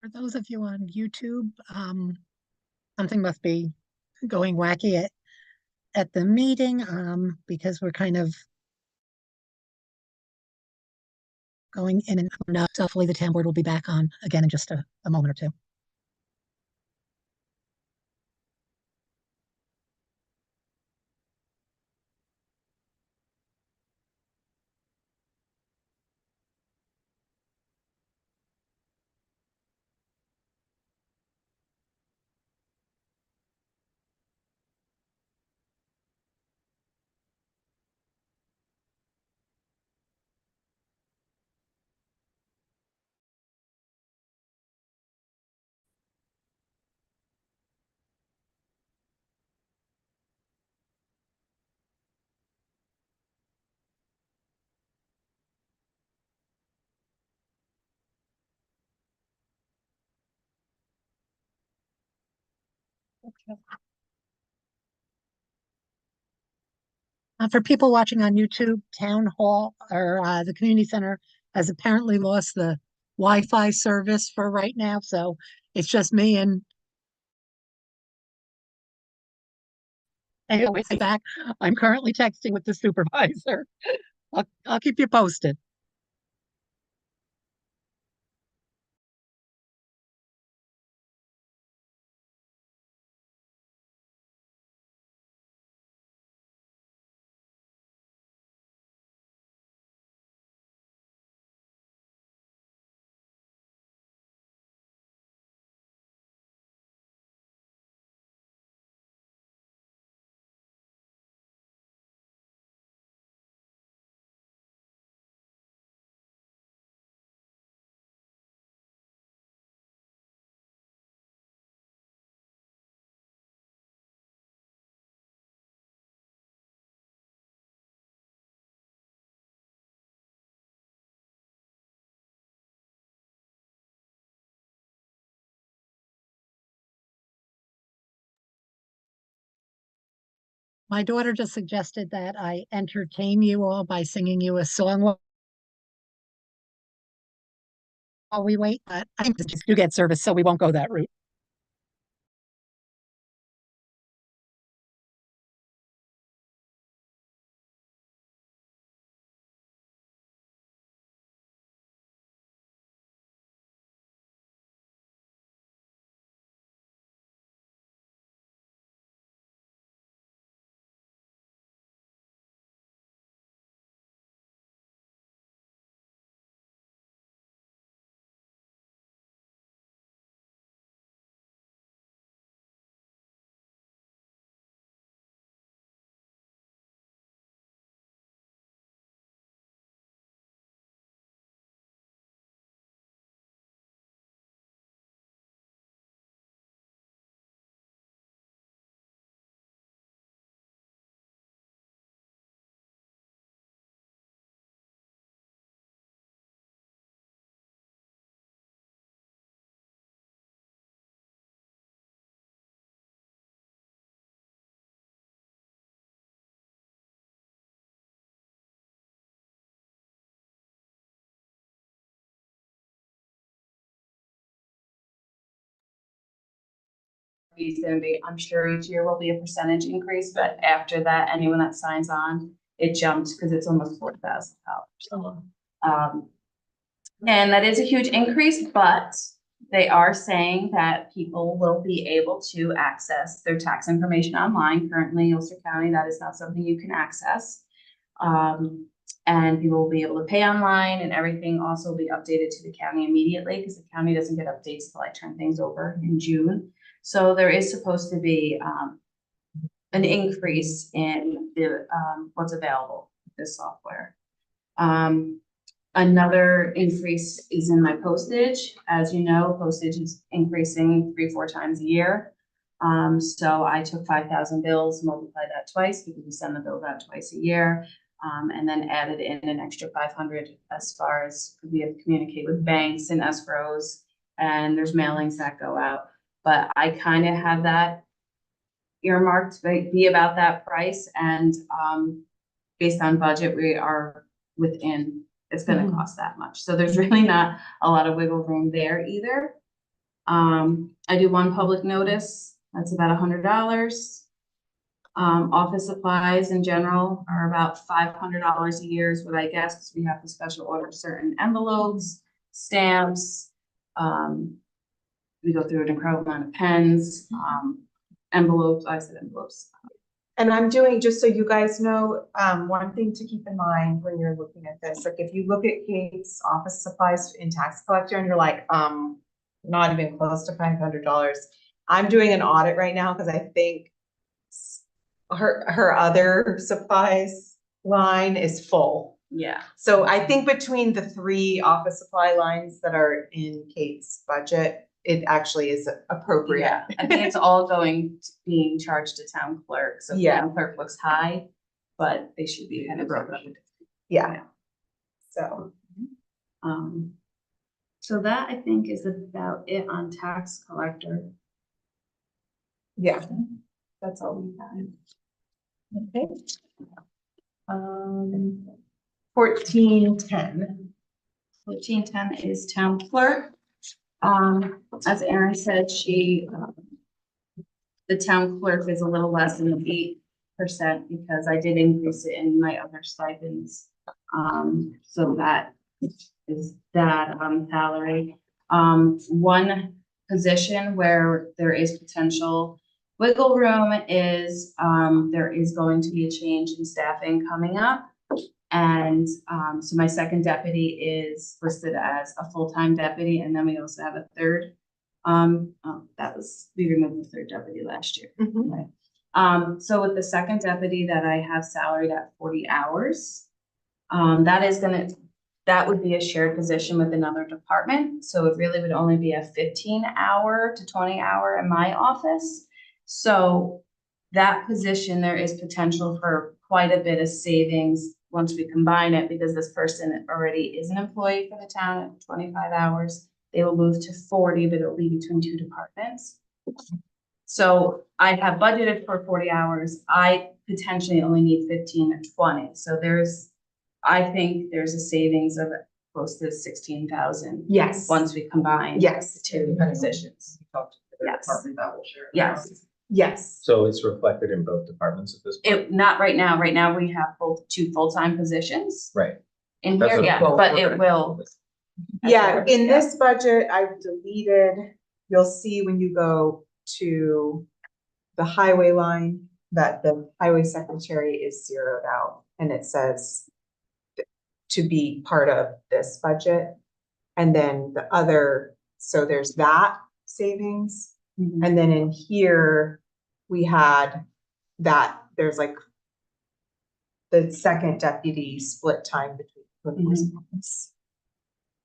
For those of you on YouTube, something must be going wacky at the meeting, because we're kind of going in and out. So hopefully the town board will be back on again in just a moment or two. For people watching on YouTube, Town Hall or the community center has apparently lost the Wi-Fi service for right now. So it's just me and anyways, back. I'm currently texting with the supervisor. I'll keep you posted. My daughter just suggested that I entertain you all by singing you a song while we wait, but I think you get service, so we won't go that route. Fees gonna be, I'm sure each year will be a percentage increase, but after that, anyone that signs on, it jumps because it's almost $4,000. And that is a huge increase, but they are saying that people will be able to access their tax information online. Currently, Ulster County, that is not something you can access. And people will be able to pay online, and everything also will be updated to the county immediately because the county doesn't get updates till I turn things over in June. So there is supposed to be an increase in the what's available with this software. Another increase is in my postage. As you know, postage is increasing 3-4 times a year. So I took 5,000 bills, multiplied that twice because we send the bills out twice a year. And then added in an extra 500 as far as we have to communicate with banks and escrows, and there's mailings that go out. But I kind of have that earmarked to be about that price, and based on budget, we are within, it's gonna cost that much. So there's really not a lot of wiggle room there either. I do one public notice, that's about $100. Office supplies in general are about $500 a year is what I guess, because we have to special order certain envelopes, stamps. We go through an incredible amount of pens, envelopes, I said envelopes. And I'm doing, just so you guys know, one thing to keep in mind when you're looking at this, like if you look at Kate's office supplies in tax collector and you're like, not even close to $500. I'm doing an audit right now because I think her other supplies line is full. Yeah. So I think between the 3 office supply lines that are in Kate's budget, it actually is appropriate. Yeah, I think it's all being charged to town clerk, so Yeah. town clerk looks high, but they should be kind of broken up. Yeah. So, So that I think is about it on tax collector. yeah. That's all we have. Okay. 1410. 1410 is town clerk. As Erin said, the town clerk is a little less than the 8% because I did increase it in my other stipends. So that is that salary. One position where there is potential wiggle room is there is going to be a change in staffing coming up. And so my second deputy is listed as a full-time deputy, and then we also have a third. We removed the third deputy last year. Mhm. So with the second deputy that I have salaried at 40 hours, that would be a shared position with another department. So it really would only be a 15-hour to 20-hour in my office. So that position, there is potential for quite a bit of savings once we combine it, because this person already is an employee for the town at 25 hours. They will move to 40, but it'll be between 2 departments. So I have budgeted for 40 hours. I potentially only need 15 or 20. So I think there's a savings of close to 16,000 Yes. once we combine Yes. the 2 positions. We talked to the Yes. department that will share. Yes. Yes. So it's reflected in both departments at this point? Not right now. Right now, we have 2 full-time positions Right. in That's here, what- yeah, Well, but we're it will. Yeah, in this budget, I've deleted, you'll see when you go to the highway line, that the highway secretary is zeroed out, and it says to be part of this budget. And then the other, so there's that savings. And then in here, we had that, there's like the second deputy split time between. departments.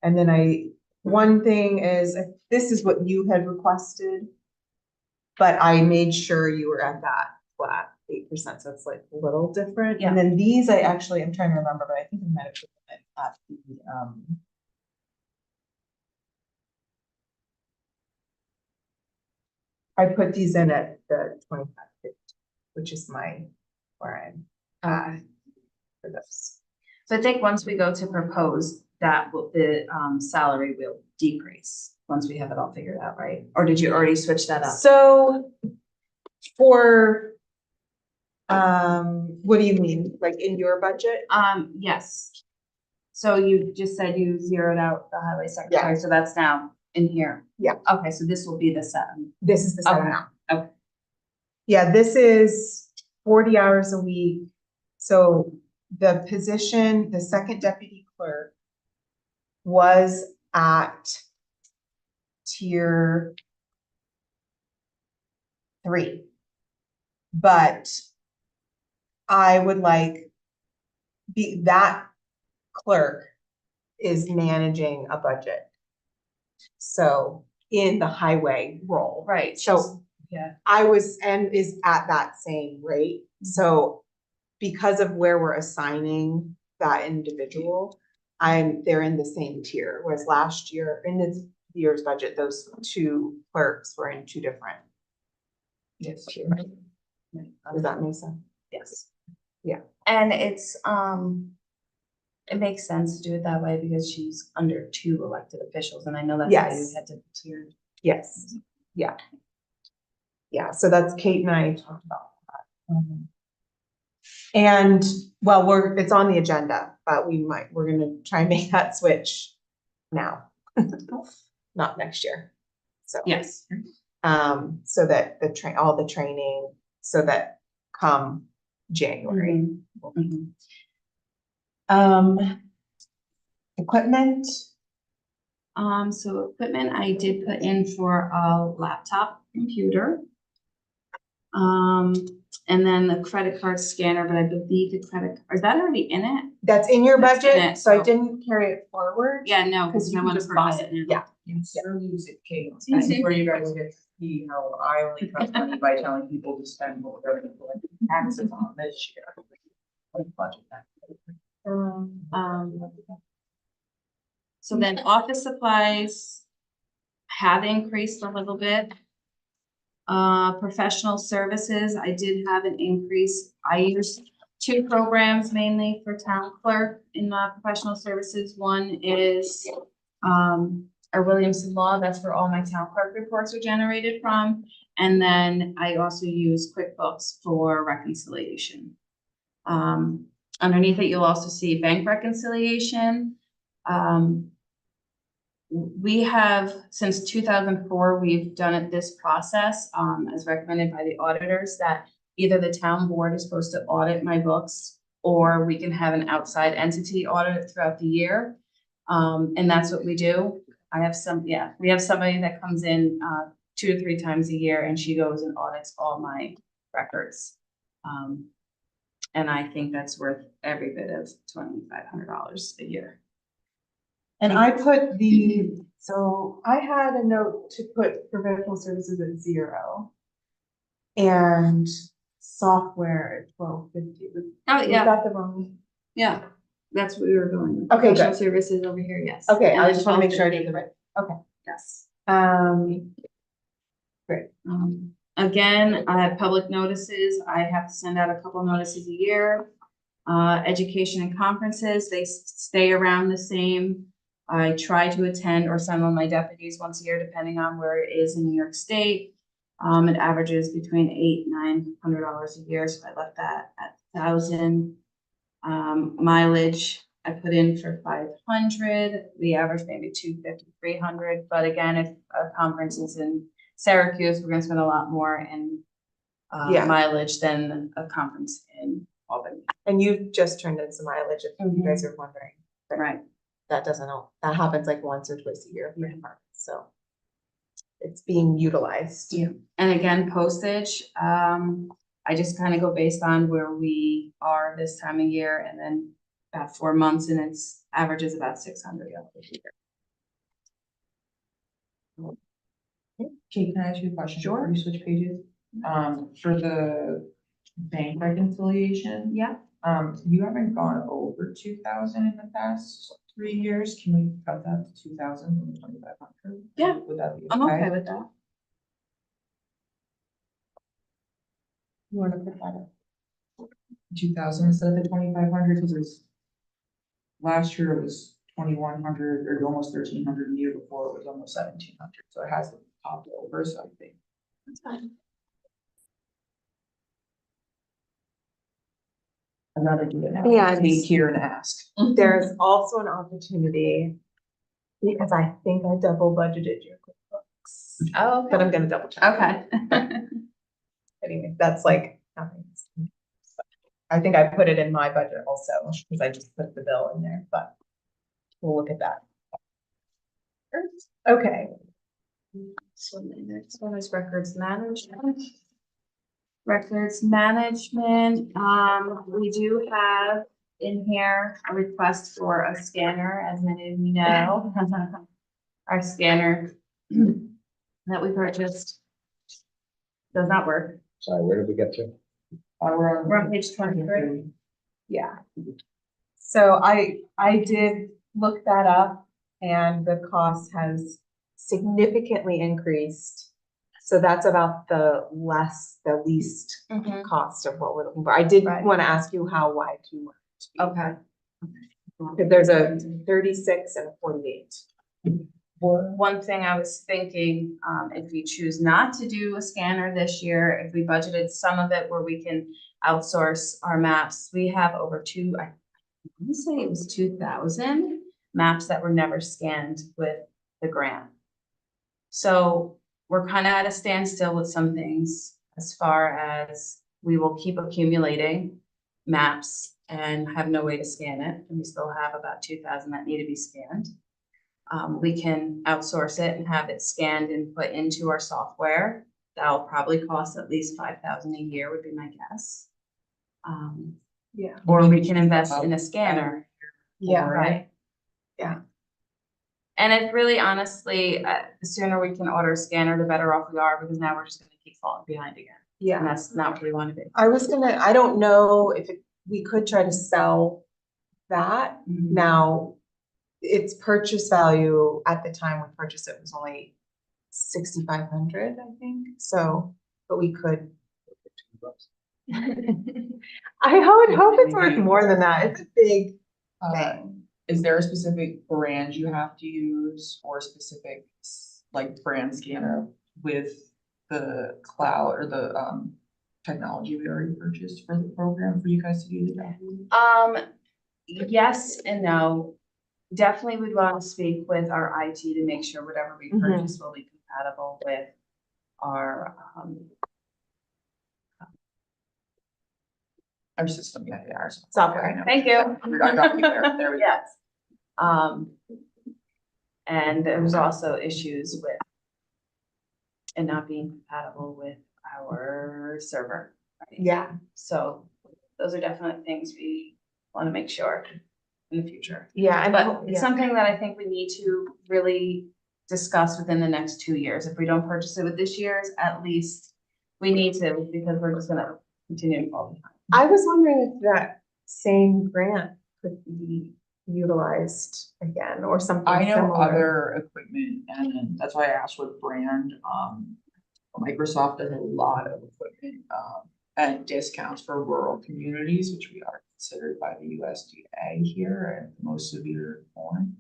And then one thing is, this is what you had requested, but I made sure you were at that flat 8%, so it's like a little different. Yeah. And then these, I'm trying to remember, but I think I might have put them at the, I put these in at the 2550, which is where I'm at for those. So I think once we go to propose, the salary will decrease once we have it all figured out, right? Or did you already switch that up? So for, what do you mean, like in your budget? Yes. So you just said you zeroed out the highway secretary, so that's now in here. Yeah. Okay, so this will be the 7. This is the set Okay, amount. okay. Yeah, this is 40 hours a week. So the position, the second deputy clerk was at tier 3. But I would like that clerk is managing a budget. So in the highway role. Right. So Yeah. is at that same rate. So because of where we're assigning that individual, they're in the same tier. Whereas last year, in this year's budget, those 2 clerks were in 2 different. Yes. Does that make sense? Yes. Yeah. And it's, it makes sense to do it that way because she's under 2 elected officials, and I know that's why you Yes. had to tier. Yes, yeah. Yeah, so that's Kate and I talked about that. And, well, it's on the agenda, but we're gonna try and make that switch now. Not next year. So. Yes. So that all the training, so that come January. Equipment, So equipment, I did put in for a laptop computer. And then the credit card scanner, but I believe the is that already in it? that's in your That's in budget, it, so I so- didn't carry it forward. Yeah, no, Because because you I can want to just buy purchase it, it. yeah. You still use it, Kate. This is where you guys get to see how I only cut money by telling people to spend what they're going to collect taxes on this year. Like budget that. So then office supplies have increased a little bit. Professional services, I did have an increase. I use two programs mainly for town clerk in professional services. One is our Williamson Law, that's where all my town clerk reports are generated from. And then I also use QuickBooks for reconciliation. Underneath it, you'll also see bank reconciliation. We have, since 2004, we've done it this process, as recommended by the auditors, that either the town board is supposed to audit my books, or we can have an outside entity audit it throughout the year. And that's what we do. We have somebody that comes in, 2 to 3 times a year, and she goes and audits all my records. And I think that's worth every bit of $2,500 a year. And I put so I had a note to put professional services at 0. And software at 1,250. Was that the wrong? Yeah, that's what we were going with. Okay, good. Professional services over here, yes. Okay, And I then just wanna make sure I did 1250. the right, okay. Yes. Again, I have public notices. I have to send out a couple notices a year. Education and conferences, they stay around the same. I try to attend or send one of my deputies once a year, depending on where it is in New York State. It averages between $800 and $900 a year, so I left that at 1,000. Mileage, I put in for 500. The average maybe 250, 300. But again, if a conference is in Syracuse, we're gonna spend a lot more in Yeah. mileage than a conference in Albany. And you've just turned in some mileage, if you guys are wondering. But Right. that that happens like once or twice a year for departments, so. It's being utilized. Yeah. And again, postage, I just kind of go based on where we are this time of year, and then about 4 months, and it's averages about $600 a year. Kate, can I ask you a question? Sure. Before you switch pages? For the bank reconciliation, Yeah. you haven't gone over 2,000 in the past 3 years. Can we cut that to 2,000 from 2,500? Yeah. Would that be okay? I'm okay with that. You wanna put that up? 2,000 instead of the 2,500, because it was, last year it was 2,100 or almost 1,300, the year before it was almost 1,700, so it has popped over, so I think. That's fine. I'd rather do it now. And- Be here and ask. There's also an opportunity, because I think I double budgeted your QuickBooks, Oh, but I'm gonna double check. okay. Anyway, that's like nothing. I think I put it in my budget also, because I just put the bill in there, but we'll look at that. Okay, So the next one is records management. Records management, we do have in here a request for a scanner, as many of you know. Our scanner that we purchased does not work. Sorry, where did we get to? We're on page 23. yeah. So I did look that up, and the cost has significantly increased. So that's about the least cost of what we're looking for. I did Right. want to ask you how wide you want it to be. Okay. Because there's a 36 and a 48. One thing I was thinking, if we choose not to do a scanner this year, if we budgeted some of it where we can outsource our maps, we have over I want to say it was 2,000 maps that were never scanned with the grant. So we're kind of at a standstill with some things as far as we will keep accumulating maps and have no way to scan it. And we still have about 2,000 that need to be scanned. We can outsource it and have it scanned and put into our software. That'll probably cost at least 5,000 a year would be my guess. Yeah. Or we can invest in a scanner. Yeah. Right. Yeah. And it's really honestly, the sooner we can order a scanner, the better off we are, because now we're just gonna keep falling behind again. And Yeah. that's not what we wanna be. I don't know if we could try to sell that. Now, its purchase value at the time we purchased it was only 6,500, I think. So, but we could. I would hope it's worth more than that. It's a big thing. Is there a specific brand you have to use or specific like brand scanner with the cloud or the technology we already purchased for the program for you guys to do the Yes and no. Definitely would want to speak with our IT to make sure whatever we Mhm. purchase will be compatible with our, our system? Yeah, our Software. I know. Thank you. I got you there. There we go. Yes. And there was also issues with it not being compatible with our server. Right? Yeah. So those are definitely things we want to make sure in the future. Yeah. And But it's something that I think we need to really discuss within the next 2 years. If we don't purchase it with this year's, at least we need to, because we're just gonna continue to fall behind. I was wondering if that same grant could be utilized again or something I know similar. other equipment, and that's why I asked what brand. Microsoft does a lot of equipment and discounts for rural communities, which we are considered by the USDA here at the most severe form.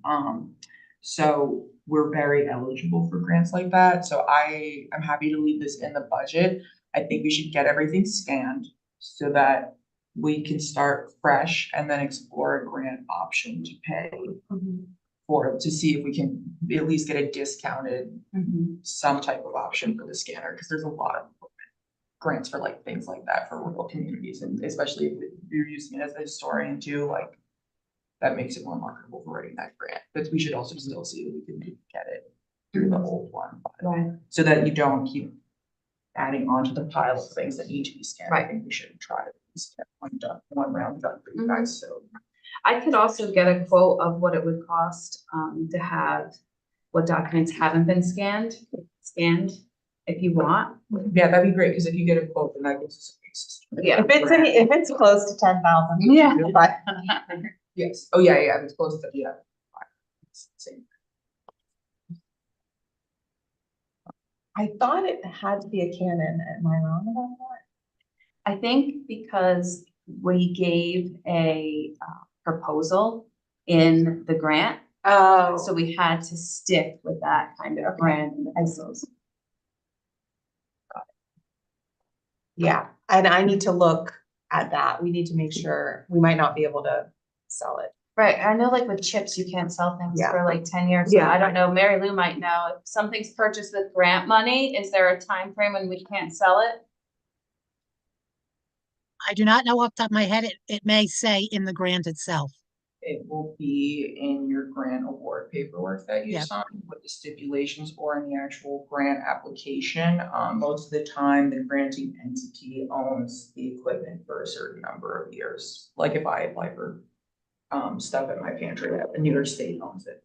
So we're very eligible for grants like that. So I'm happy to leave this in the budget. I think we should get everything scanned so that we can start fresh and then explore a grant option to pay for it, to see if we can at least get a discounted some type of option for the scanner, because there's a lot of grants for like things like that for rural communities, and especially if you're using it as a historian too, like that makes it more marketable for writing that grant. But we should also still see if we can get it through the old one, Right. so that you don't keep adding on to the pile of things that need to be scanned. I Right. think we should try to get one round done for you guys, so. I could also get a quote of what it would cost to have what documents haven't been scanned, if you want. Yeah, that'd be great, because if you get a quote, then that gives us a basis. Yeah. If it's close to 10,000. Yeah. But Yes, oh, yeah, yeah, it's close to, yeah. Same. I thought it had to be a Canon. Am I wrong about that? I think because we gave a proposal in the grant, Oh, so we had to stick with that kind of brand in the proposal. yeah. And I need to look at that. We need to make sure we might not be able to sell it. Right, I know like with chips, you can't sell things Yeah. for like 10 years. Yeah. I don't know, Mary Lou might know, if something's purchased with grant money, is there a time frame when we can't sell it? I do not know off the top of my head. It may say in the grant itself. It will be in your grant award paperwork that you Yeah. sign with the stipulations, or in the actual grant application. Most of the time, the granting entity owns the equipment for a certain number of years. Like if I apply for stuff at my pantry, New York State owns it.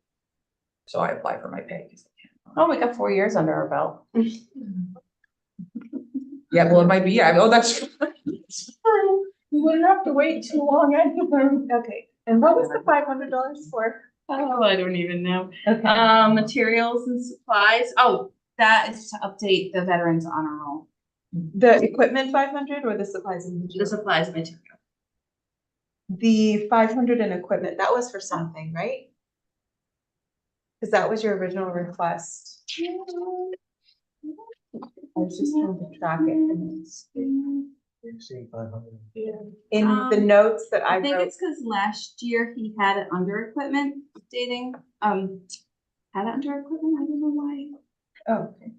So I apply for my pay because they can't. Oh, we got 4 years under our belt. Yeah, well, it might be, yeah, oh, that's fine. We wouldn't have to wait too long anyway. Okay. And what was the $500 for? Oh, I don't even know. Okay. Materials and supplies, oh, that is to update the veterans honor roll, The equipment 500 or the supplies and the materials? supplies and material. The 500 in equipment, that was for something, right? Cause that was your original request. I was just trying to track it. In the notes that I I think wrote, it's because last year he had it under equipment dating, had it under equipment, I don't know why. oh, okay.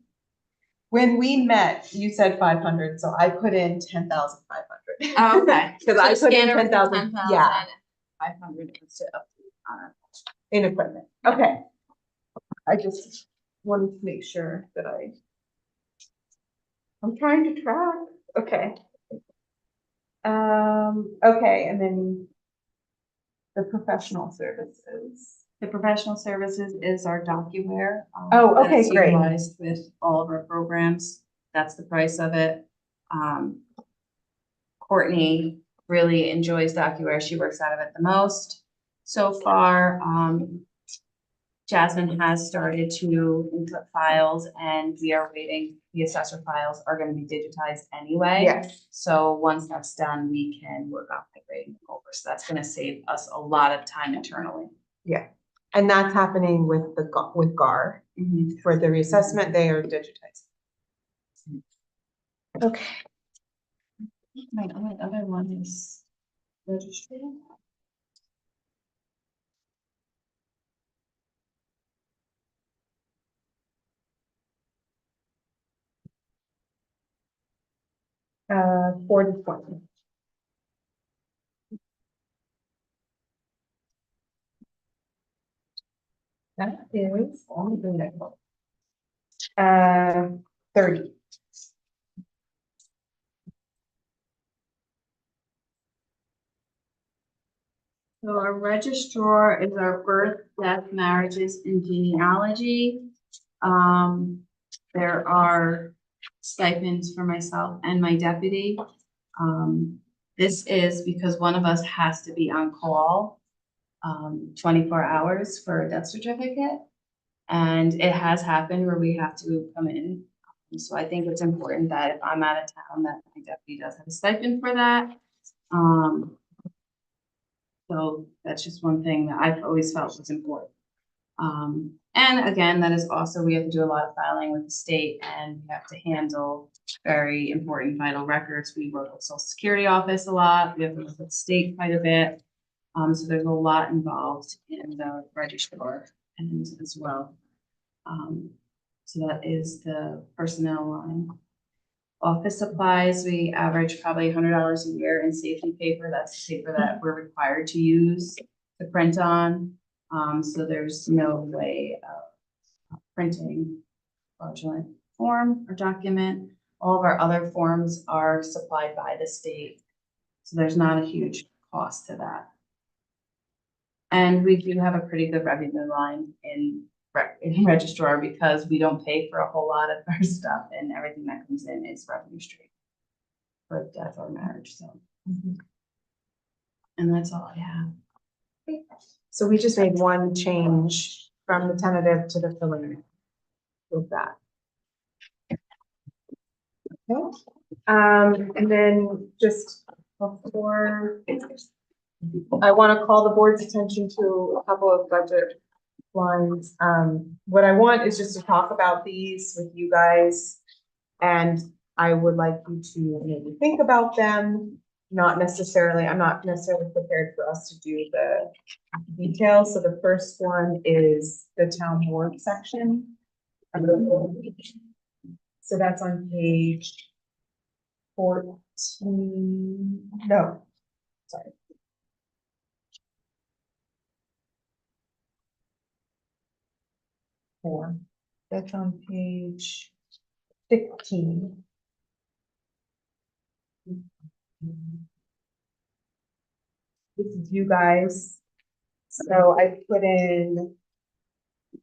When we met, you said 500, so I put in 10,500. Oh, okay. Cause I put in 10,000, yeah, 500 instead of, in equipment, okay. I just wanted to make sure that I'm trying to track, okay. Okay, and then the professional services. The professional services is our DocuWare. Oh, okay, that's great. utilized with all of our programs. That's the price of it. Courtney really enjoys DocuWare. She works out of it the most. So far, Jasmine has started to input files and we are waiting. The assessor files are gonna be digitized anyway. Yes, So once that's done, we can work on migrating them over. So that's gonna save us a lot of time internally. yeah, and that's happening with with GAR. For the reassessment, they are digitized. Okay. My only other one is registry. For the 20. That is only the next one. 30. So our registrar is our birth, death, marriages, and genealogy. There are stipends for myself and my deputy. This is because one of us has to be on call 24 hours for a death certificate. And it has happened where we have to come in. So I think it's important that if I'm out of town, that my deputy does have a stipend for that. So that's just one thing that I've always felt was important. And again, that is also, we have to do a lot of filing with the state and we have to handle very important vital records. We work with Social Security Office a lot. We have to work with the state quite a bit. So there's a lot involved in the registrar and as well. So that is the personnel line. Office supplies, we average probably $100 a year in safety paper. That's the paper that we're required to use to print on. So there's no way of printing fraudulent form or document. All of our other forms are supplied by the state. So there's not a huge cost to that. And we do have a pretty good revenue line in registrar because we don't pay for a whole lot of our stuff and everything that comes in is revenue stream for death or marriage, so. And that's all I have. So we just made one change from the tentative to the preliminary with that. Okay. And then just before, I want to call the board's attention to a couple of budget lines. What I want is just to talk about these with you guys. And I would like you to maybe think about them. I'm not necessarily prepared for us to do the details. So the first one is the town board section. So that's on page 14, no, sorry. That's on page 15. This is you guys. So I put in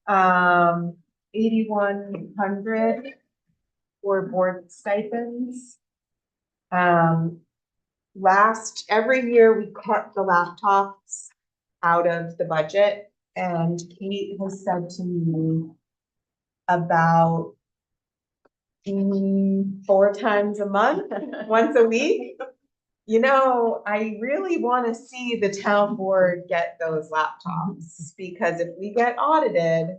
8,100 for board stipends. Every year we cut the laptops out of the budget, and Kate has said to me about 4 times a month, once a week. You know, I really want to see the town board get those laptops because if we get audited,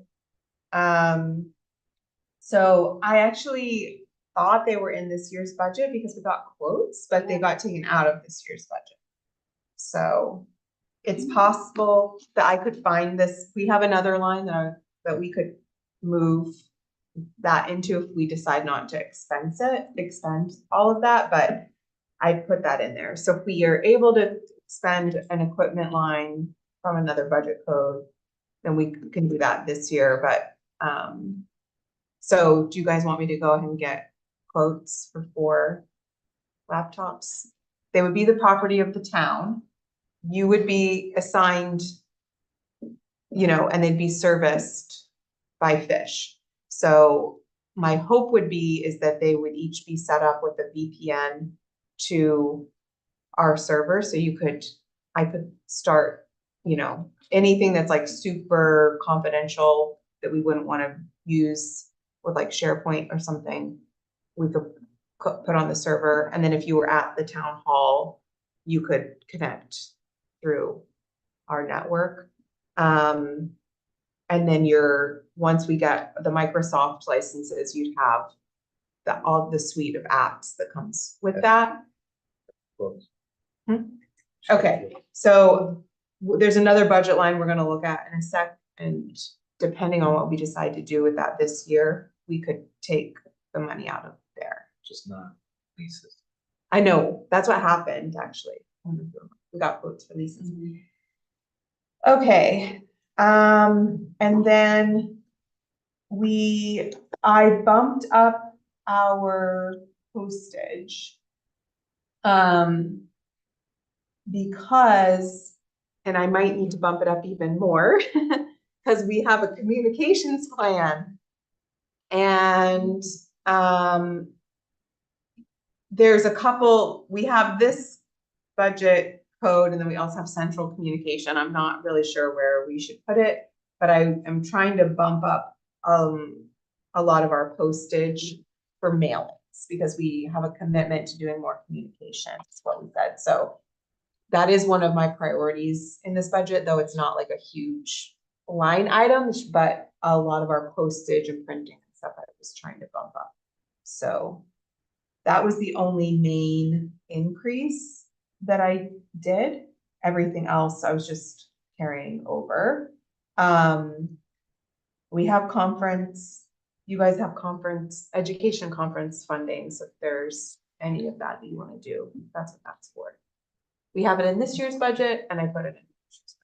So I actually thought they were in this year's budget because we got quotes, but they got taken out of this year's budget. So it's possible that I could find this, we have another line that we could move that into if we decide not to expend all of that, but I put that in there. So if we are able to spend an equipment line from another budget code, then we can do that this year, but, so do you guys want me to go ahead and get quotes for 4 laptops? They would be the property of the town. You would be assigned, and they'd be serviced by Fish. So my hope would be is that they would each be set up with a VPN to our server. So I could start, anything that's like super confidential that we wouldn't want to use with like SharePoint or something, we could put on the server. And then if you were at the town hall, you could connect through our network. And then once we get the Microsoft licenses, you'd have all the suite of apps that comes with that. Okay, so there's another budget line we're gonna look at in a sec, and depending on what we decide to do with that this year, we could take the money out of there. Just not leases. I know, that's what happened, actually. We got quotes for leases. Okay, and then I bumped up our postage. Because, and I might need to bump it up even more, because we have a communications plan. And, there's a couple, we have this budget code, and then we also have central communication. I'm not really sure where we should put it, but I am trying to bump up, a lot of our postage for mailings, because we have a commitment to doing more communication, is what we said. So that is one of my priorities in this budget, though it's not like a huge line item, but a lot of our postage and printing and stuff I was trying to bump up. So that was the only main increase that I did. Everything else I was just carrying over. We have you guys have education conference funding. So if there's any of that you want to do, that's what that's for. We have it in this year's budget, and I put it in this year's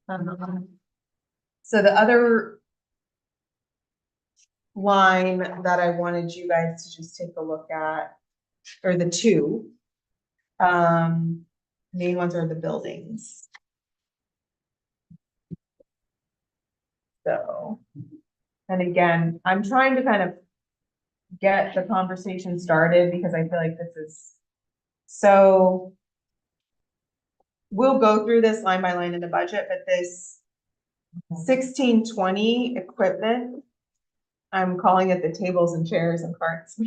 budget. So the other line that I wanted you guys to just take a look at, or the two, main ones are the buildings. So, and again, I'm trying to kind of get the conversation started, because I feel like this is so. We'll go through this line by line in the budget, but this 1620 equipment, I'm calling it the tables and chairs and carts.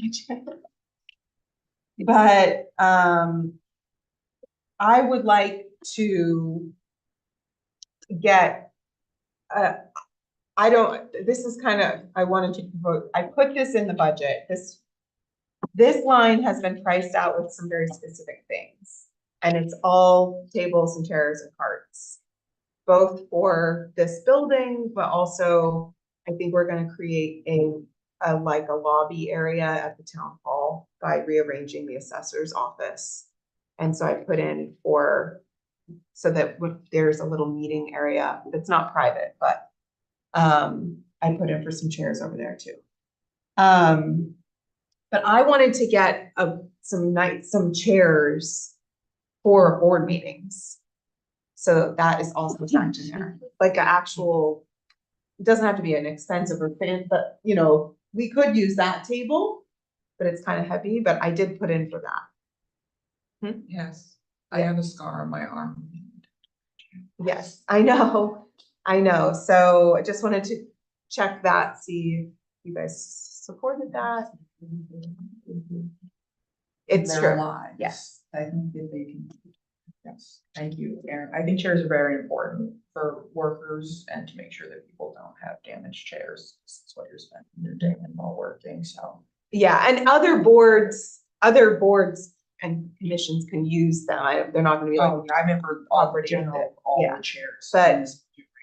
But I would like to get, this is kind of, I wanted to vote, I put this in the budget. This line has been priced out with some very specific things, and it's all tables and chairs and carts, both for this building, but also I think we're going to create a lobby area at the town hall by rearranging the assessor's office. And so I put in so that there's a little meeting area that's not private, but I put in for some chairs over there too. But I wanted to get some chairs for board meetings. So that is also tracked in there, like an actual, it doesn't have to be an expensive or fan, but we could use that table, but it's kind of heavy, but I did put in for that. Yes, I have a scar on my arm. Yes, I know. So I just wanted to check that, see if you guys supported that. It's They're true. lives. Yes. I think that they can. Yes, thank you, Aaron. I think chairs are very important for workers and to make sure that people don't have damaged chairs. This is what you're spending your day in while working, so. Yeah, and other boards and commissions can use them. They're not gonna be like, Oh, yeah, I remember all the Operating general, it, all yeah. the chairs. But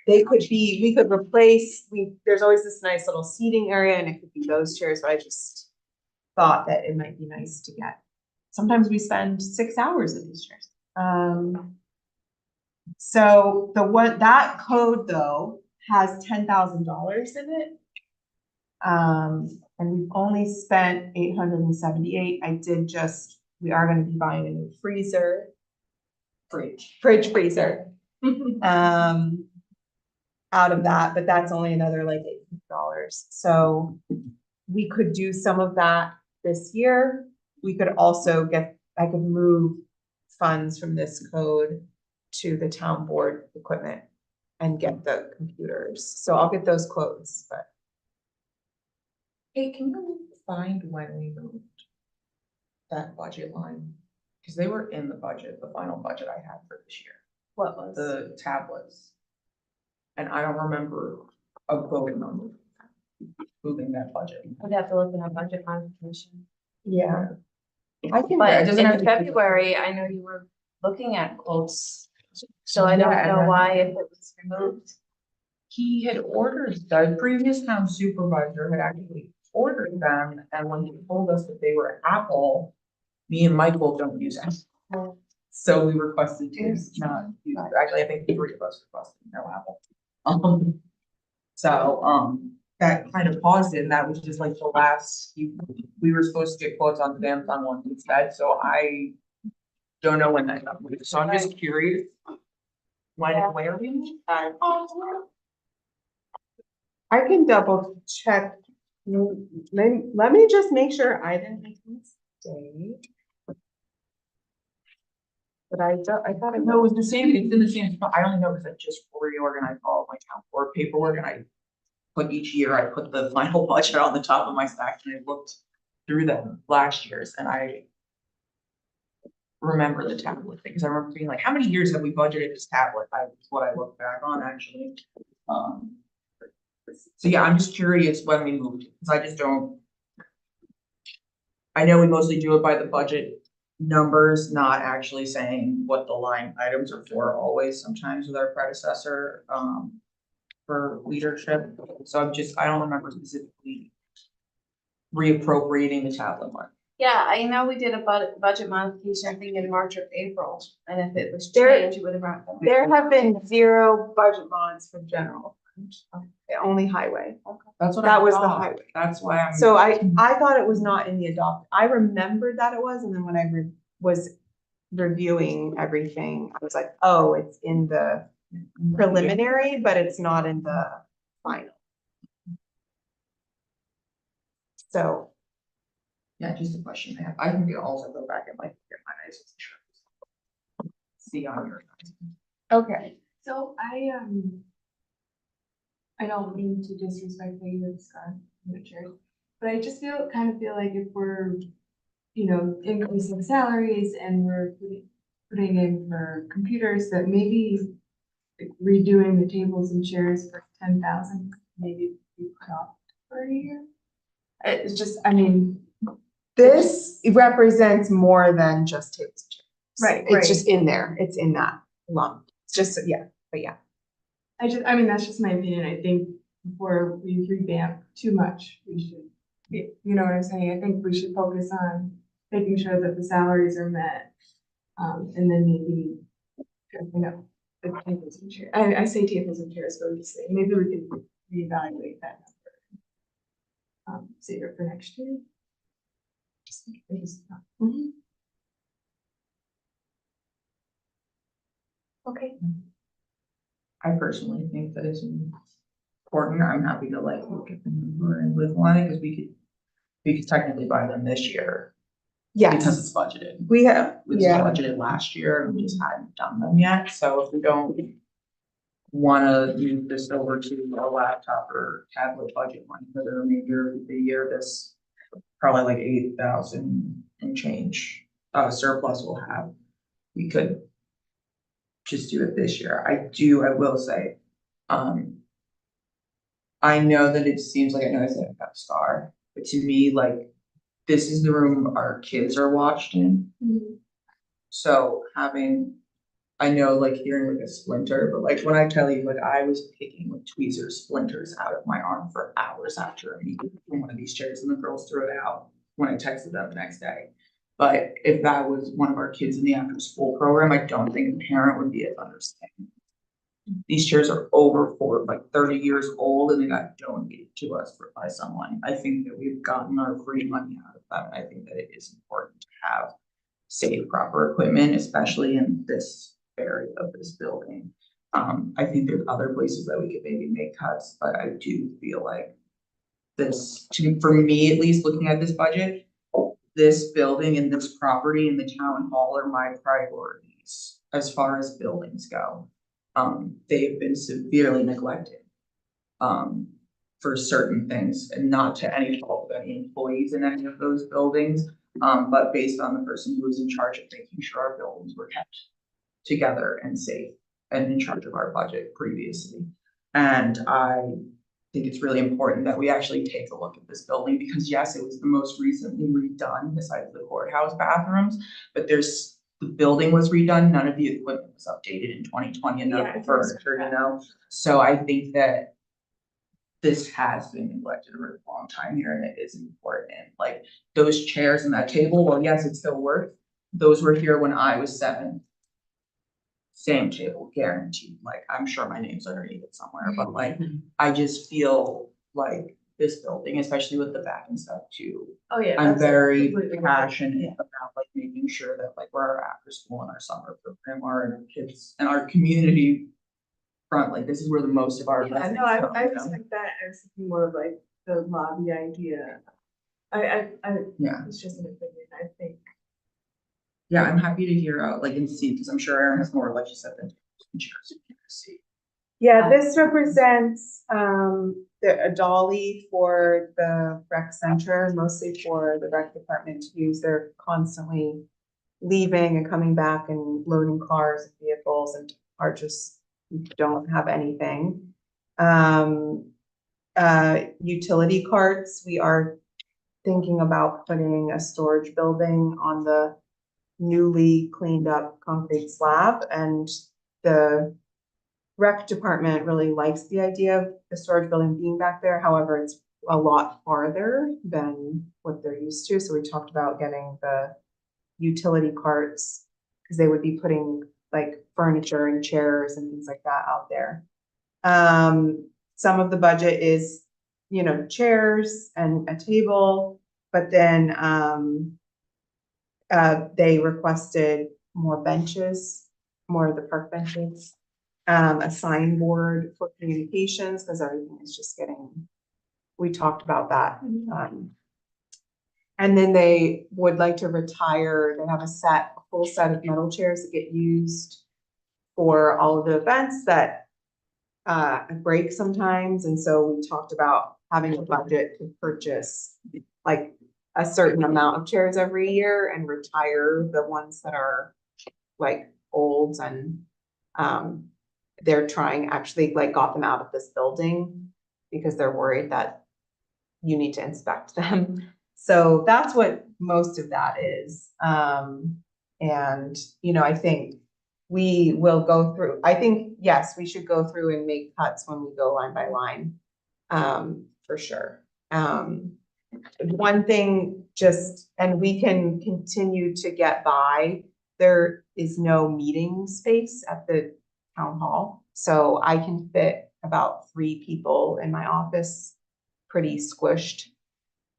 they could be, we could replace, there's always this nice little seating area and it could be those chairs, but I just thought that it might be nice to get. Sometimes we spend 6 hours in these chairs. So that code though has $10,000 in it. And we've only spent 878. We are gonna be buying a new freezer. Fridge freezer. Out of that, but that's only another like $8. So we could do some of that this year. We could also I could move funds from this code to the town board equipment and get the computers. So I'll get those quotes, but. Hey, can you find when we moved that budget line? Because they were in the budget, the final budget I had for this year, What was? the tablets. And I don't remember a voting on moving that budget. We'd have to look in our budget modification. Yeah. I can, it But doesn't have in to be- February, I know you were looking at quotes. So I Yeah, don't and know then- why if it was removed. He had ordered, the previous town supervisor had actually ordered them, and when he told us that they were Apple, me and Michael don't use Apple. So we requested to not use, actually, I think the three of us requested no Apple. That kind of paused it, and that was just like the last, we were supposed to get quotes on the Amazon one instead, so I don't know when that got moved, so I'm just curious. When and where we moved that. I can double check. Let me just make sure I didn't make a mistake. But I thought it No, it was the same, it's in the same spot, I only know because I just reorganized all of my town board paperwork, and I put each year, I put the final budget on the top of my stack, and I looked through them last year's, and I remember the tablet thing, because I remember being like, how many years have we budgeted this tablet? That's what I look back on, actually. So yeah, I'm just curious when we moved, because I just don't. I know we mostly do it by the budget numbers, not actually saying what the line items are for always, sometimes with our predecessor, for leadership. So I don't remember specifically reappropriating the tablet one. Yeah, I know we did a budget modification, I think in March or April, and if it was There- changed, it would have brought them. There have been 0 budget bonds for general, fund, only highway. That's what That I was the thought. highway. That's why I'm. So I thought it was not in the adopt, I remembered that it was, and then when I was reviewing everything, I was like, oh, it's in the preliminary, but it's not in the final. So, Yeah, just a question I have. I can also go back and like get my eyes. See on your. okay. So I don't mean to disrespect the youth scar, but I just kind of feel like if we're, increasing salaries and we're putting in for computers, that maybe redoing the tables and chairs for 10,000, maybe be put off for a year. It's just, This represents more than just tables and chairs. Right, It's right. just in there, it's in that lump, it's just, yeah, but yeah. that's just my opinion. I think before we revamp too much, we should, you know what I'm saying? I think we should focus on making sure that the salaries are met. And then maybe, the tables and chairs. I say tables and chairs, but maybe we can reevaluate that number. Save it for next year. Mhm. Okay. I personally think that it's important. I'm happy to like look at the number and with one, because we could technically buy them this year because Yes, it's budgeted. we have, It was yeah, budgeted last year and we just hadn't done them yet. So if we don't wanna move this over to a laptop or tablet budget money for the remainder of the year, this probably like 8,000 and change surplus we'll have. We could just do it this year. I will say, I know that it seems like, I know I said I got a scar, but to me, like, this is the room our kids are watched in. So having, I know like hearing like a splinter, but like when I tell you, like I was picking like tweezers, splinters out of my arm for hours after a meeting from one of these chairs, and the girls threw it out when I texted them the next day. But if that was one of our kids in the after school program, I don't think a parent would be as understanding. These chairs are like 30 years old, and they got donated to us by someone. I think that we've gotten our free money out of them. I think that it is important to have safe, proper equipment, especially in this area of this building. I think there's other places that we could maybe make cuts, but I do feel like for me at least, looking at this budget, this building and this property and the town hall are my priorities as far as buildings go. They've been severely neglected for certain things, and not to any fault of any employees in any of those buildings. But based on the person who was in charge of making sure our buildings were kept together and safe and in charge of our budget previously. And I think it's really important that we actually take a look at this building, because yes, it was the most recently redone besides the courthouse bathrooms, but the building was redone, none of the equipment was updated in 2020, and none of the furniture, you know? So I think that this has been neglected for a long time here, and it is important. Like those chairs and that table, well, yes, it still works. Those were here when I was 7. Same table, guaranteed. Like, I'm sure my name's underneath it somewhere, but like, I just feel like this building, especially with the back and stuff too. Oh, yeah. I'm that's very completely- passionate about like making sure that like where our after school and our summer program are, and our kids and our community front, like this is where the most of our. Yeah, no, residents I come, you know? respect that. I was thinking more of like the lobby idea. Yeah. It's just an opinion, I think. Yeah, I'm happy to hear out, like, and see, because I'm sure Erin has more, like you said, than chairs you can see. Yeah, this represents a dolly for the rec center, mostly for the rec department to use. They're constantly leaving and coming back and loading cars and vehicles, and are just don't have anything. Utility carts, we are thinking about putting a storage building on the newly cleaned up concrete slab, and the rec department really likes the idea of the storage building being back there. However, it's a lot farther than what they're used to. So we talked about getting the utility carts, because they would be putting like furniture and chairs and things like that out there. Some of the budget is, you know, chairs and a table, but then they requested more benches, more of the park benches, a signboard for communications, because everything is just we talked about that. And then they would like to retire, they have a full set of metal chairs that get used for all of the events that break sometimes. And so we talked about having a budget to purchase like a certain amount of chairs every year and retire the ones that are like old, and they're actually like got them out of this building because they're worried that you need to inspect them. So that's what most of that is. And, you know, I think we will go through, I think, yes, we should go through and make cuts when we go line by line, for sure. One thing and we can continue to get by, there is no meeting space at the town hall. So I can fit about 3 people in my office, pretty squished.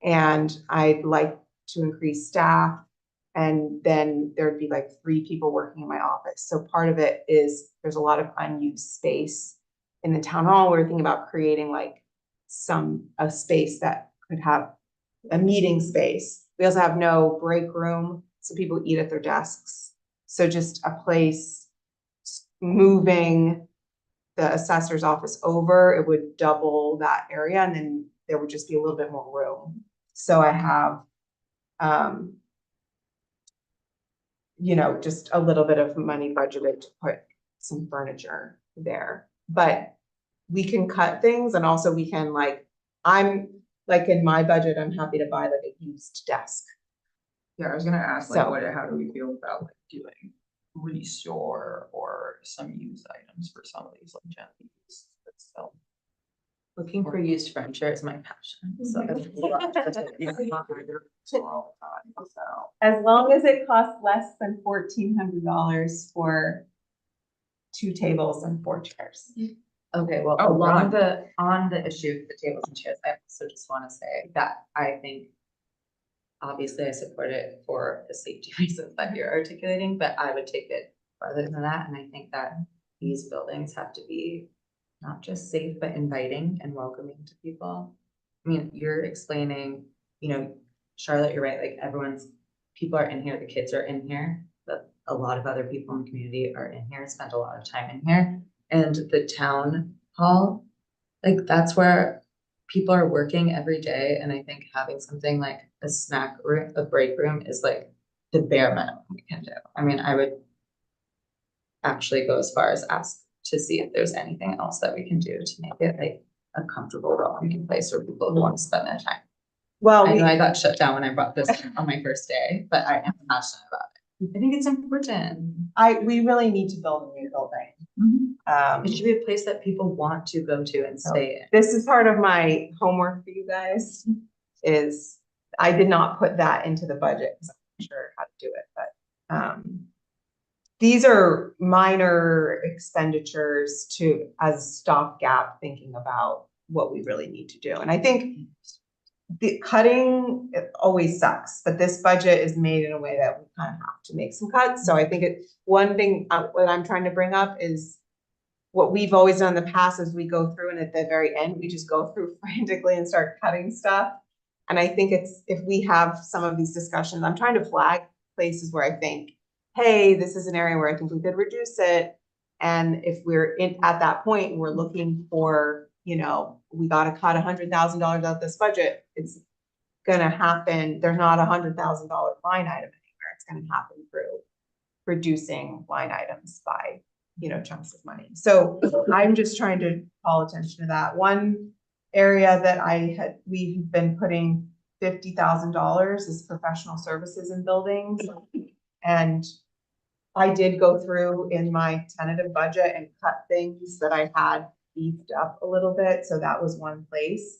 And I'd like to increase staff, and then there'd be like 3 people working in my office. So part of it is there's a lot of unused space in the town hall. We're thinking about creating like a space that could have a meeting space. We also have no break room, so people eat at their desks. So just a place, moving the assessor's office over, it would double that area, and then there would just be a little bit more room. So I have, you know, just a little bit of money budgeted to put some furniture there, but we can cut things and also we can I'm like in my budget, I'm happy to buy like a used desk. Yeah, I was gonna ask, like, So- how do we feel about like doing restore or some used items for some of these like gently used that still. Looking for used furniture is my passion, so. As long as it costs less than $1,400 for 2 tables and 4 chairs. Okay, well, Oh, along God. on the issue of the tables and chairs, I also just wanna say that I think. Obviously, I support it for the safety reasons that you're articulating, but I would take it farther than that, and I think that these buildings have to be. Not just safe, but inviting and welcoming to people. I mean, you're explaining, Charlotte, you're right, like people are in here, the kids are in here, but a lot of other people in the community are in here, spend a lot of time in here. And the town hall, like that's where people are working every day, and I think having something like a snack room, a break room is like the bare minimum we can do. I mean, I would actually go as far as ask to see if there's anything else that we can do to make it like a comfortable, welcoming place where people want to spend their time. Well, I know I got shut down when I brought this on my first day, but I am passionate about it. I think it's important. we really need to build a new building. It should be a place that people want to go to and stay in. This is part of my homework for you guys, is I did not put that into the budget because I'm not sure how to do it, but these are minor expenditures as a stopgap, thinking about what we really need to do. And I think the cutting, it always sucks, but this budget is made in a way that we kind of have to make some cuts. So I think one thing what I'm trying to bring up is what we've always done in the past is we go through and at the very end, we just go through frantically and start cutting stuff. And I think if we have some of these discussions, I'm trying to flag places where I think, hey, this is an area where I think we could reduce it. And if we're at that point and we're looking for, we got to cut $100,000 out of this budget, it's going to happen. There's not $100,000 line item anywhere. It's going to happen through reducing line items by, chunks of money. So I'm just trying to call attention to that. One area that we've been putting $50,000 is professional services in buildings. And I did go through in my tentative budget and cut things that I had beefed up a little bit. So that was one place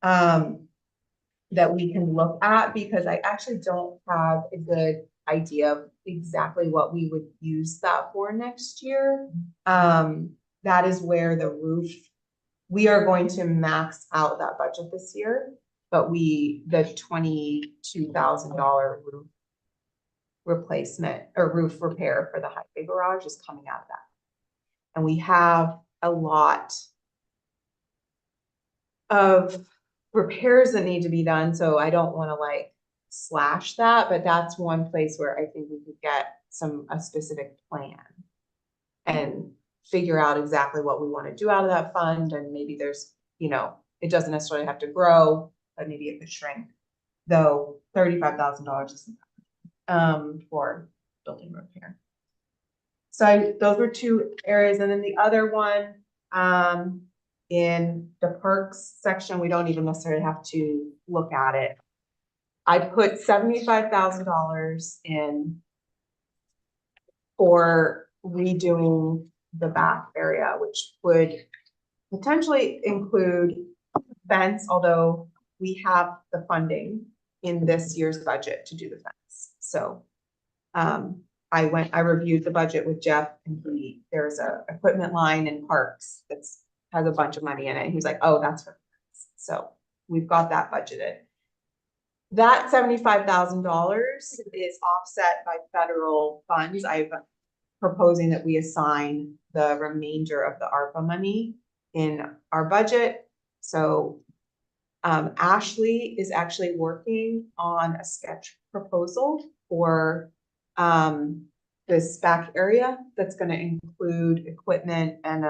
that we can look at, because I actually don't have a good idea of exactly what we would use that for next year. That is where the roof, we are going to max out that budget this year, but the $22,000 roof replacement or roof repair for the highway garage is coming out of that. And we have a lot of repairs that need to be done. So I don't want to slash that, but that's one place where I think we could get a specific plan and figure out exactly what we want to do out of that fund. And maybe there's, it doesn't necessarily have to grow, but maybe it could shrink, though $35,000 isn't for building repair. So those were 2 areas. And then the other one, in the parks section, we don't even necessarily have to look at it. I put $75,000 in for redoing the back area, which would potentially include fence, although we have the funding in this year's budget to do the fence. So I reviewed the budget with Jeff, and there's a equipment line in parks has a bunch of money in it. He was like, oh, that's for fence. So we've got that budgeted. That $75,000 is offset by federal funds. I'm proposing that we assign the remainder of the ARPA money in our budget. So Ashley is actually working on a sketch proposal for this back area that's going to include equipment and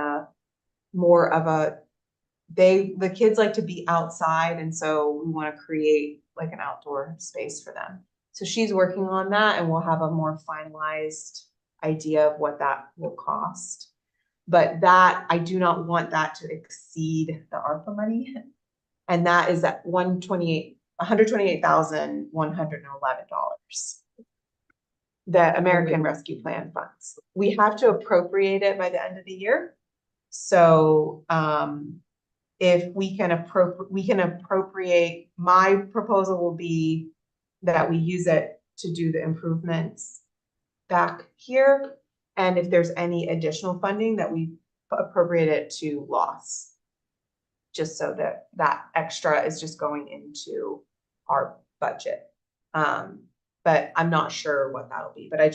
the kids like to be outside, and so we want to create like an outdoor space for them. So she's working on that, and we'll have a more finalized idea of what that will cost. But that, I do not want that to exceed the ARPA money. And that is at $128,111. The American Rescue Plan funds. We have to appropriate it by the end of the year. So, if we can appropriate, my proposal will be that we use it to do the improvements back here. And if there's any additional funding, that we appropriate it to loss. Just so that that extra is just going into our budget. But I'm not sure what that'll be, but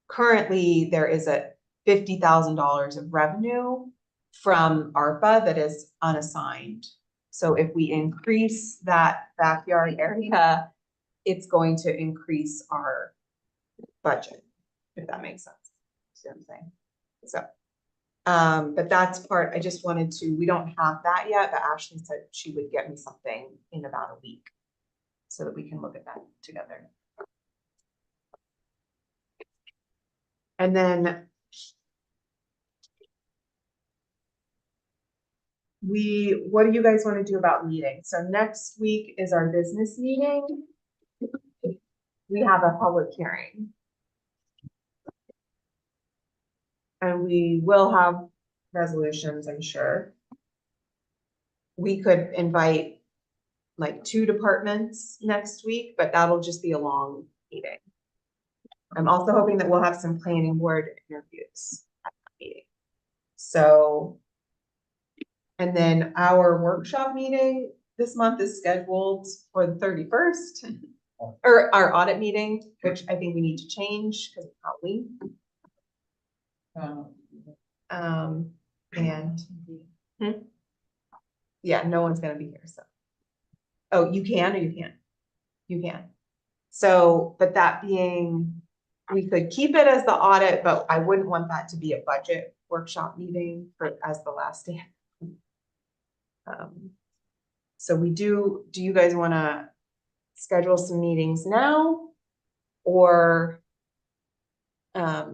currently there is a $50,000 of revenue from ARPA that is unassigned. So if we increase that backyard area, it's going to increase our budget, if that makes sense. See what I'm saying? So, but that's part, I just wanted to, we don't have that yet, but Ashley said she would get me something in about a week so that we can look at that together. And then what do you guys want to do about meetings? So next week is our business meeting. We have a public hearing. And we will have resolutions, I'm sure. We could invite like 2 departments next week, but that'll just be a long meeting. I'm also hoping that we'll have some planning board interviews at that meeting. So, and then our workshop meeting this month is scheduled for the 31st, or our audit meeting, which I think we need to change because of Halloween. Yeah, no one's gonna be here, so. Oh, you can or you can't? You can. So, but that being, we could keep it as the audit, but I wouldn't want that to be a budget workshop meeting as the last day. So do you guys wanna schedule some meetings now? Or, Yeah,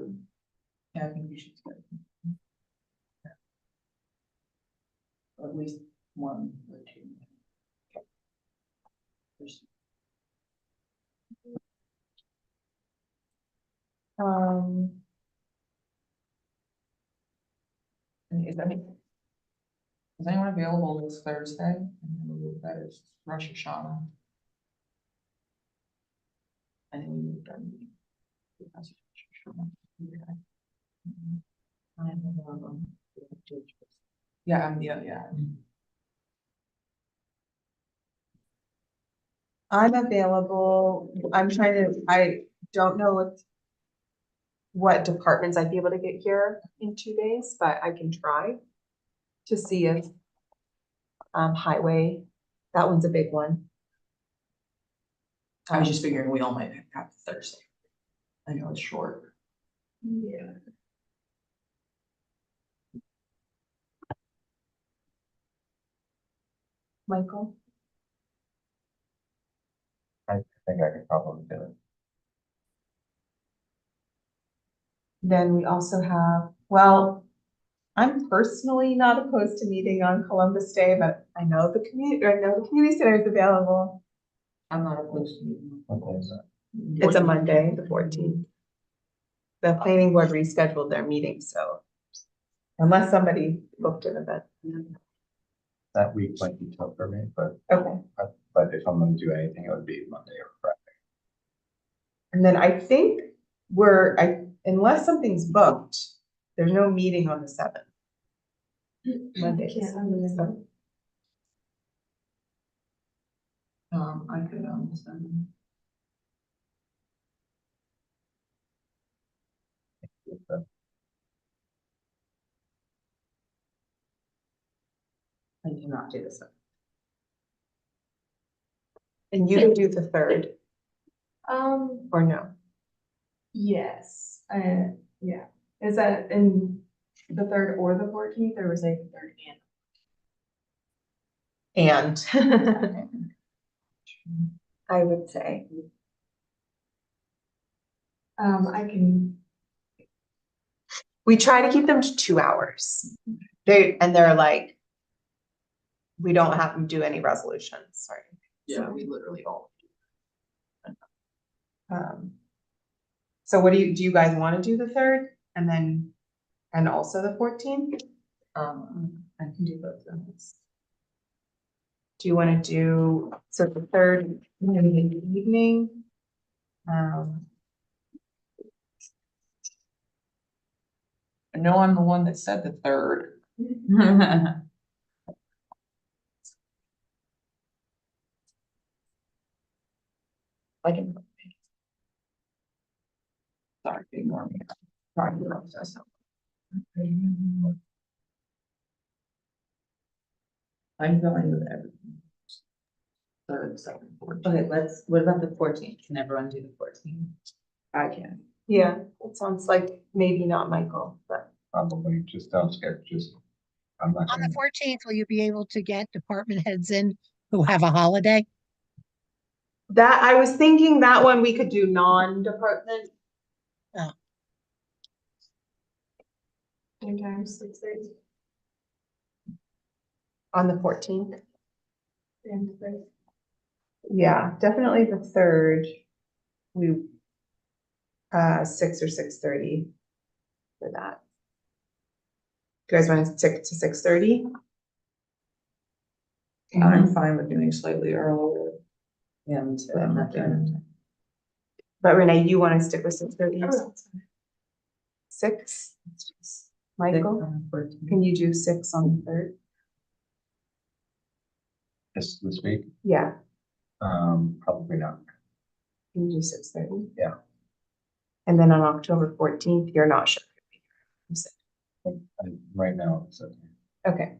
I think we should. At least 1 or 2. Is anyone available this Thursday? That is Rosh Hashanah. And then we moved our meeting. Yeah, yeah. I'm available. I don't know what departments I'd be able to get here in 2 days, but I can try to see if highway, that one's a big one. I was just figuring we all might have Thursday. I know it's short. Yeah. Michael? I think I could probably do it. Then we also have, well, I'm personally not opposed to meeting on Columbus Day, but I know the community center is available. I'm not opposed to meeting. What is that? It's a Monday, the 14th. The planning board rescheduled their meeting, so unless somebody booked an event. That week might be tough for me, but Okay. if I'm gonna do anything, it would be Monday or Friday. And then I think unless something's booked, there's no meeting on the 7th. Monday. Can't remember. I could understand. I do not do this. And you can do the 3rd, or no? Yes, yeah. Is that in the 3rd or the 14th, or was it the 3rd And I would say, I can We try to keep them to 2 hours. They're like, we don't have them do any resolutions, sorry. Yeah, we literally all. So what do you guys want to do the 3rd and also the 14th? I can do both of those. Do you want to do, so the 3rd in the evening? I know I'm the one that said the 3rd. I can. Sorry, ignore me. Sorry, you're obsessed. I'm going with everything. 3rd, 2nd, 14th. Okay, what about the 14th? Can everyone do the 14th? I can. Yeah, it sounds like maybe not Michael, but. Probably just don't skip, I'm not On the gonna, 14th, will you be able to get department heads in who have a holiday? That, I was thinking that one we could do non-department. Same time, 6:30. On the 14th. And the Yeah, definitely the 3rd. We, 6 or 6:30 for that. You guys want to stick to 6:30? I'm fine with doing slightly earlier. Yeah, me too. But I'm not okay. doing But Renee, you want to stick with 6:30? 6? Michael, can you do 6 on the 3rd? this week, Yeah, probably not. can you do 6:30? Yeah. And then on October 14th, you're not sure. Right now, it's okay. Okay.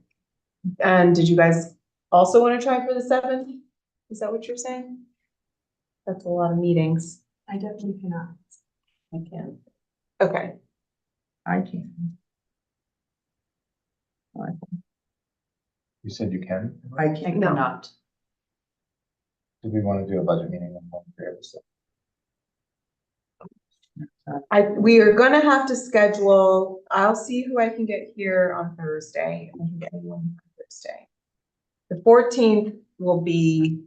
And did you guys also want to try for the 7th? Is that what you're saying? That's a lot of meetings. I definitely cannot. I can. Okay, I can. You said you can? I can. No. Cannot. Do we want to do a budget meeting on one day or so? we are gonna have to schedule, I'll see who I can get here on Thursday. I can get anyone on Thursday. The 14th will be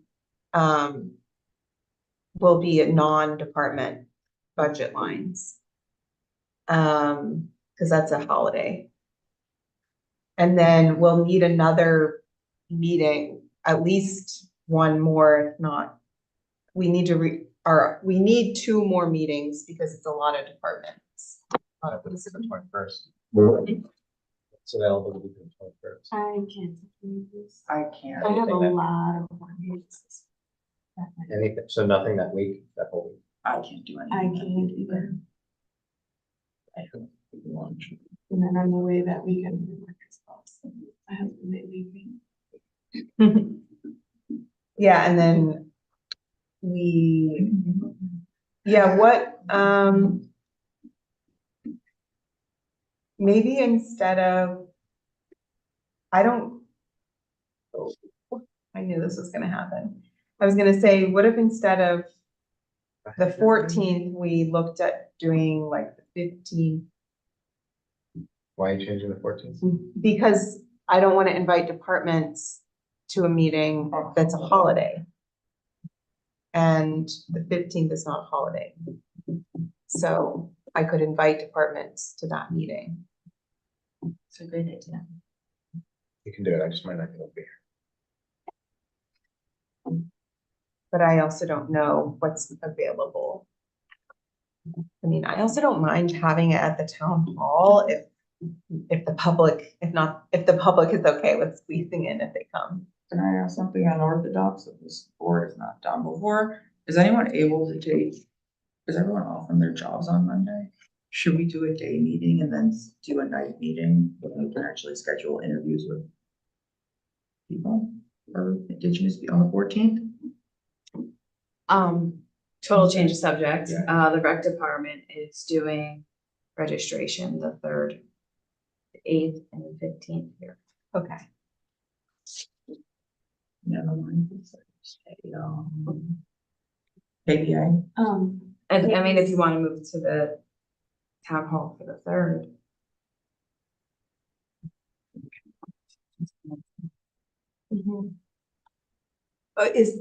a non-department budget lines. Because that's a holiday. And then we'll need another meeting, at least one more, if not. We need to we need 2 more meetings because it's a lot of departments. This is the 21st. It's available to be the 21st. I can't. do this. I can't. I have a Anything that- lot of appointments. Anything, so nothing that week, that whole week. I can't do anything. I that can't week either. I have lunch. And then I'm away that weekend. for work as well, so I have to make leaving. Yeah, and then maybe instead of, I knew this was gonna happen. I was gonna say, what if instead of the 14th, we looked at doing like the 15th? Why are you changing the 14th? Because I don't want to invite departments to a meeting that's a holiday. And the 15th is not a holiday. So I could invite departments to that meeting. It's a great idea. You can do it, I just might not be able to be here. But I also don't know what's available. I mean, I also don't mind having it at the town hall if the public is okay with squeezing in if they come. Can I ask something unorthodox that this board has not done before? Is anyone able to is everyone off from their jobs on Monday? Should we do a day meeting and then do a night meeting where we can actually schedule interviews with people or Indigenous on the 14th? Total change of subject. Yeah. The rec department is doing registration the 3rd, the 8th and the 15th here. Okay. Never mind. KPI. And I mean, if you want to move to the town hall for the 3rd,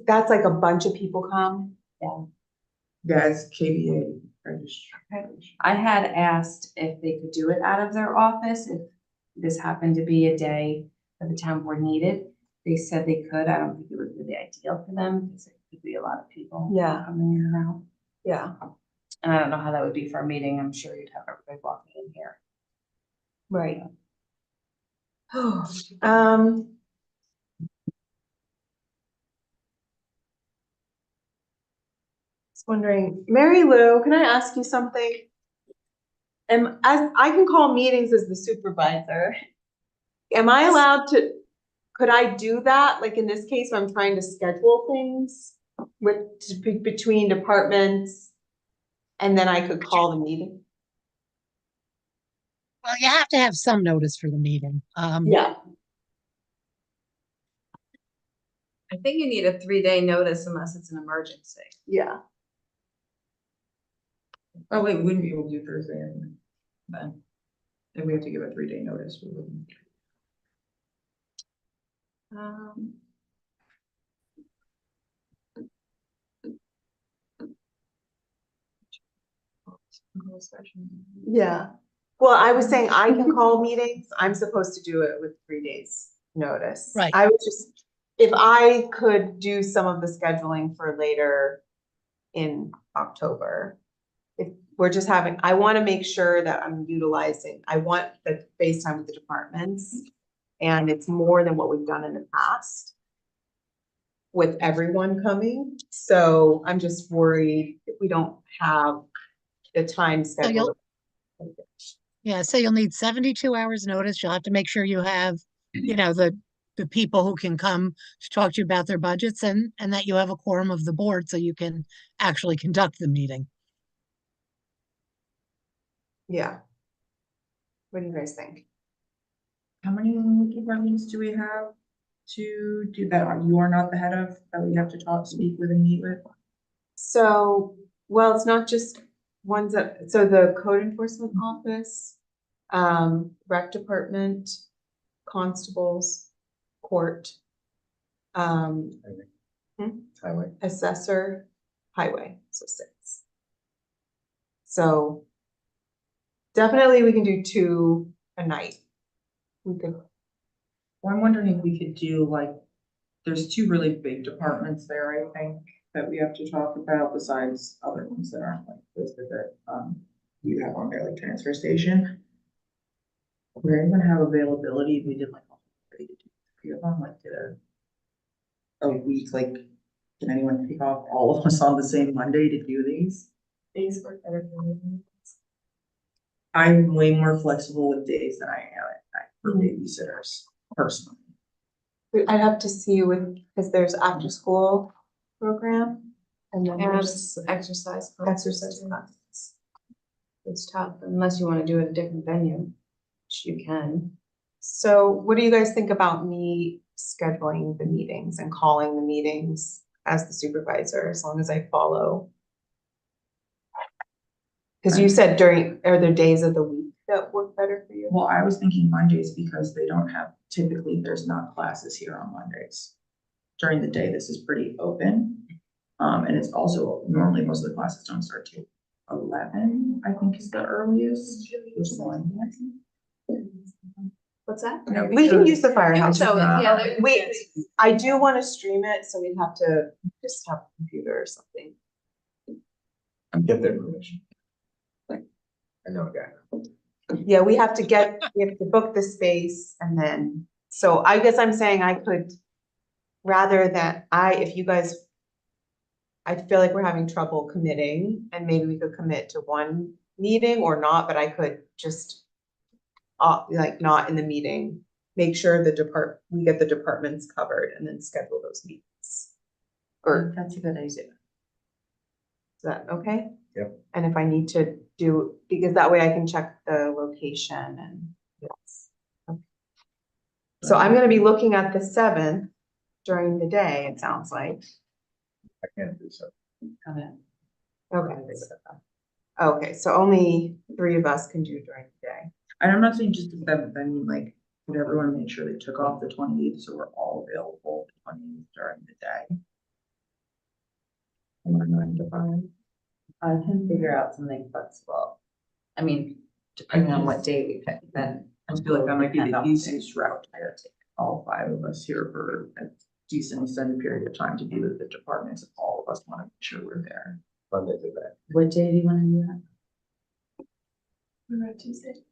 That's like a bunch of people come? Guys, KBA registration. I had asked if they could do it out of their office, if this happened to be a day that the town board needed. They said they could. I don't think it would be the ideal for them because it could be a lot of people. Yeah. Coming in and out. Yeah, And I don't know how that would be for a meeting. I'm sure you'd have everybody walking in here. right. Just wondering, Mary Lou, can I ask you something? As I can call meetings as the supervisor. Am I allowed to, could I do that? Like in this case, I'm trying to schedule things between departments. And then I could call the meeting? Well, you have to have some notice for the meeting. Yeah. I think you need a 3-day notice unless it's an emergency. Yeah. Oh, wait, we wouldn't be able to do Thursday anyway. Then. If we have to give a 3-day notice, we wouldn't. Yeah. Well, I was saying I can call meetings. I'm supposed to do it with 3 days notice. Right. I was just, if I could do some of the scheduling for later in October. If we're just having, I want to make sure that I'm utilizing, I want the FaceTime with the departments. And it's more than what we've done in the past with everyone coming. So I'm just worried if we don't have the time scheduled. Yeah, so you'll need 72 hours notice. You'll have to make sure you have, you know, the people who can come to talk to you about their budgets and that you have a quorum of the board so you can actually conduct the meeting. Yeah. What do you guys think? How many departments do we have to do that? You are not the head of, that we have to speak with and meet with? So, well, it's not just ones that, so the code enforcement office, rec department, constables, court, Highway. assessor, highway, so 6. So definitely we can do 2 a night. We could, Well, I'm wondering if we could do like, there's 2 really big departments there, I think, that we have to talk about besides other ones that aren't like listed that, you have on there, like transfer station. We're gonna have availability if we did like, 3 of them, like did a week, like, can anyone pick off all of us on the same Monday to do these? Days work better for me. I'm way more flexible with days than I am at night for babysitters, personally. I'd have to see with, because there's after school program and then there's exercise. exercise classes. It's tough unless you want to do it at a different venue, which you can. So what do you guys think about me scheduling the meetings and calling the meetings as the supervisor, as long as I follow? Because you said are there days of the week that work better for you? Well, I was thinking Mondays because they don't have, typically, there's not classes here on Mondays. During the day, this is pretty open. And it's also, normally most of the classes don't start till 11, I think is the earliest. Which one? What's that? No, We can because- use the firehouse. show it, yeah. Wait, I do want to stream it, so we'd have to just have a computer or something. Get their permission. I know a guy. Yeah, we have to book the space and then, so I guess I'm saying I could, rather than if you guys, I feel like we're having trouble committing and maybe we could commit to 1 meeting or not, but I could just like not in the meeting, make sure we get the departments covered and then schedule those meetings. Or That's a good idea. is that okay? Yep. And if I need to do, because that way I can check the location and yes. Okay. So I'm gonna be looking at the 7th during the day, it sounds like. I can't do so. Okay. Okay, so only 3 of us can do during the day. And I'm not saying just the 7th, I mean like Would everyone make sure they took off the 28th so we're all available the 28th during the day? From our 9 to 5. I can figure out something flexible. I mean, depending on what day we pick, then. I feel like that might be Depend the on- easiest route to take all 5 of us here for a decent extended period of time to be with the departments. If all of us want to make sure we're there. Monday to that. What day do you wanna do that? What about Tuesday?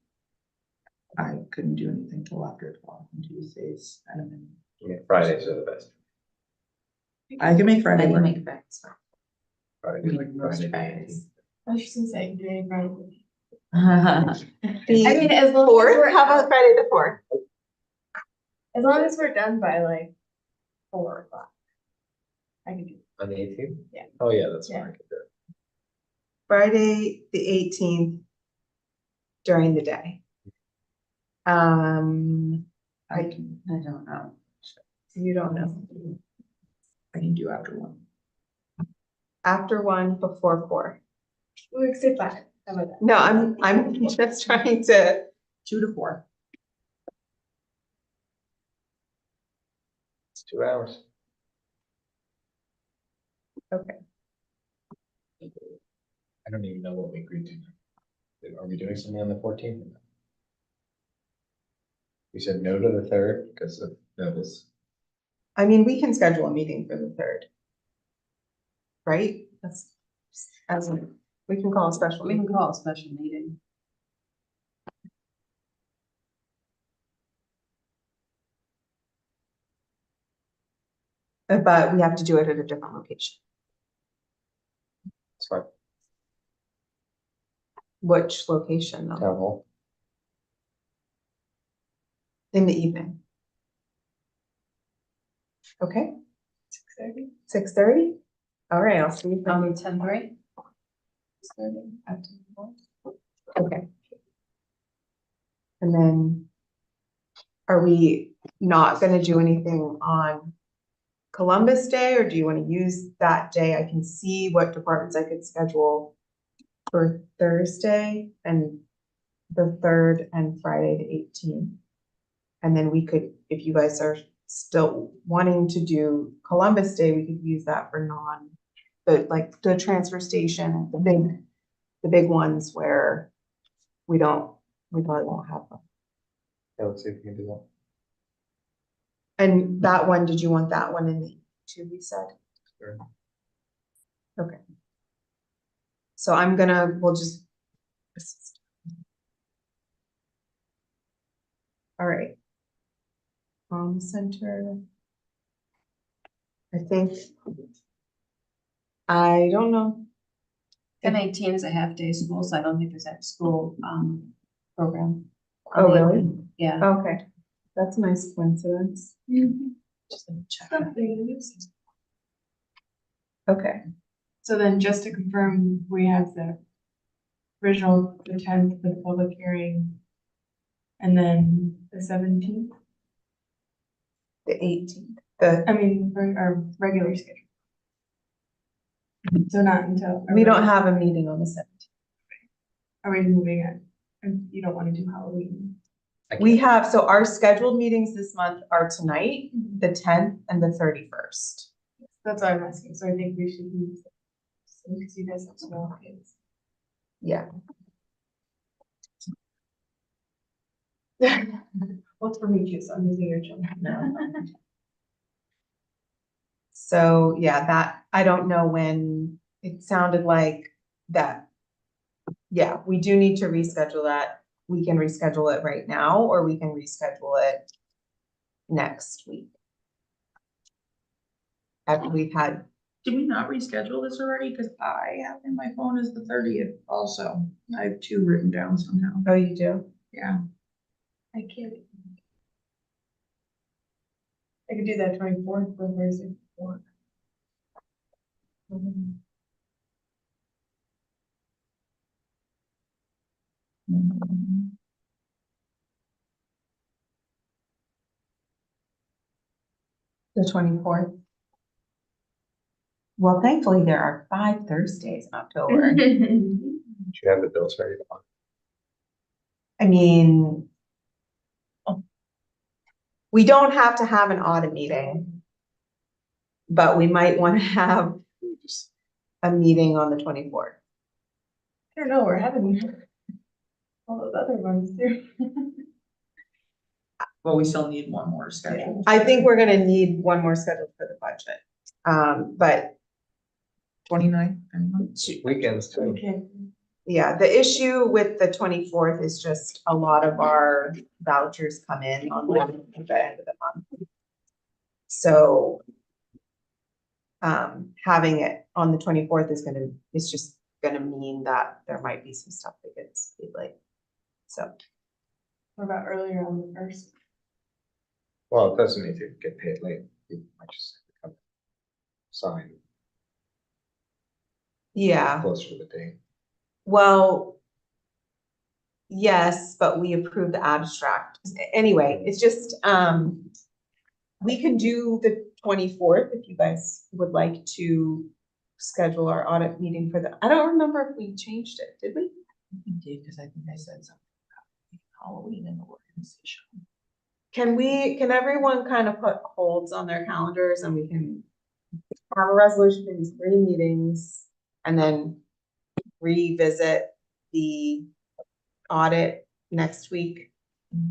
I couldn't do anything till after 12 on Tuesdays. And then Yeah, Fridays are the best. I can make I Friday can work. make friends. Fridays, Like most Friday. Fridays. I was just gonna say, today, Friday. The I mean, as long as fourth, we're, how about Friday the fourth? as long as we're done by like 4 o'clock. I can do. On the 18th? Yeah. Oh, yeah, that's fine. Yeah. I can do it. Friday, the 18th during the day. I can, I don't know. You don't know. I can do after 1. After 1, before 4. We'll say 5. How about that? No, I'm just trying to, 2 to 4. It's 2 hours. okay. I don't even know what we agreed to. Are we doing something on the 14th? We said no to the 3rd because of notice. I mean, we can schedule a meeting for the 3rd. Right? That's, we can call a special We can meeting. call a special meeting. But we have to do it at a different location. It's fine. Which location though? Town hall. In the evening. Okay, 6:30. 6:30? All right, I'll see you. then. 10:03? Okay. And then are we not gonna do anything on Columbus Day, or do you wanna use that day? I can see what departments I could schedule for Thursday and the 3rd and Friday the 18th. And then we could, if you guys are still wanting to do Columbus Day, we could use that for the transfer station, the big ones where we probably won't have them. Yeah, let's see if we can do that. And that one, did you want that one in the 2 we said? Sure. Okay. So we'll just. All right. Center. I think. I don't know. 10:18 is a half-day school, so I don't think there's that school, program. Oh, really? Yeah. Okay, that's a nice coincidence. Just gonna check. Okay, So then just to confirm, we have the original, the 10th for the public hearing. And then the 17th, the 18th, I mean, for our regular schedule. So not until. we don't have a meeting on the 17th. Are we moving it? And you don't want to do Halloween? We have, so our scheduled meetings this month are tonight, the 10th and the 31st. That's what I'm asking, so I think we should use. Because you guys have small kids. Yeah. What's for me, kids, I'm using your children now. So, yeah, that, I don't know when, it sounded like that. Yeah, we do need to reschedule that. We can reschedule it right now, or we can reschedule it next week. After we've had, Did we not reschedule this already? Because I have in my phone as the 30th also. I have 2 written down somehow. oh, you do? Yeah. I can't. I could do that 24th for Thursday. before. The 24th. Well, thankfully, there are 5 Thursdays in October. You should have the bills ready to. I mean, we don't have to have an audit meeting. But we might want to have a meeting on the 24th. I don't know, we're having all those other ones too. But we still need one more schedule. I think we're gonna need one more scheduled for the budget. But 29th, anyone? Weekends too. Okay. yeah, the issue with the 24th is just a lot of our vouchers come in on the end of the month. So having it on the 24th is just gonna mean that there might be some stuff that gets paid late. So, What about earlier on the first? Well, it doesn't need to get paid late. You might just have to come sign yeah, closer to the date. well, yes, but we approved the abstract. Anyway, it's just, we can do the 24th if you guys would like to schedule our audit meeting for I don't remember if we changed it, did we? We did, because I think I said something about Halloween in the organization. Can everyone kind of put holds on their calendars and we can have a resolution for these 3 meetings and then revisit the audit next week?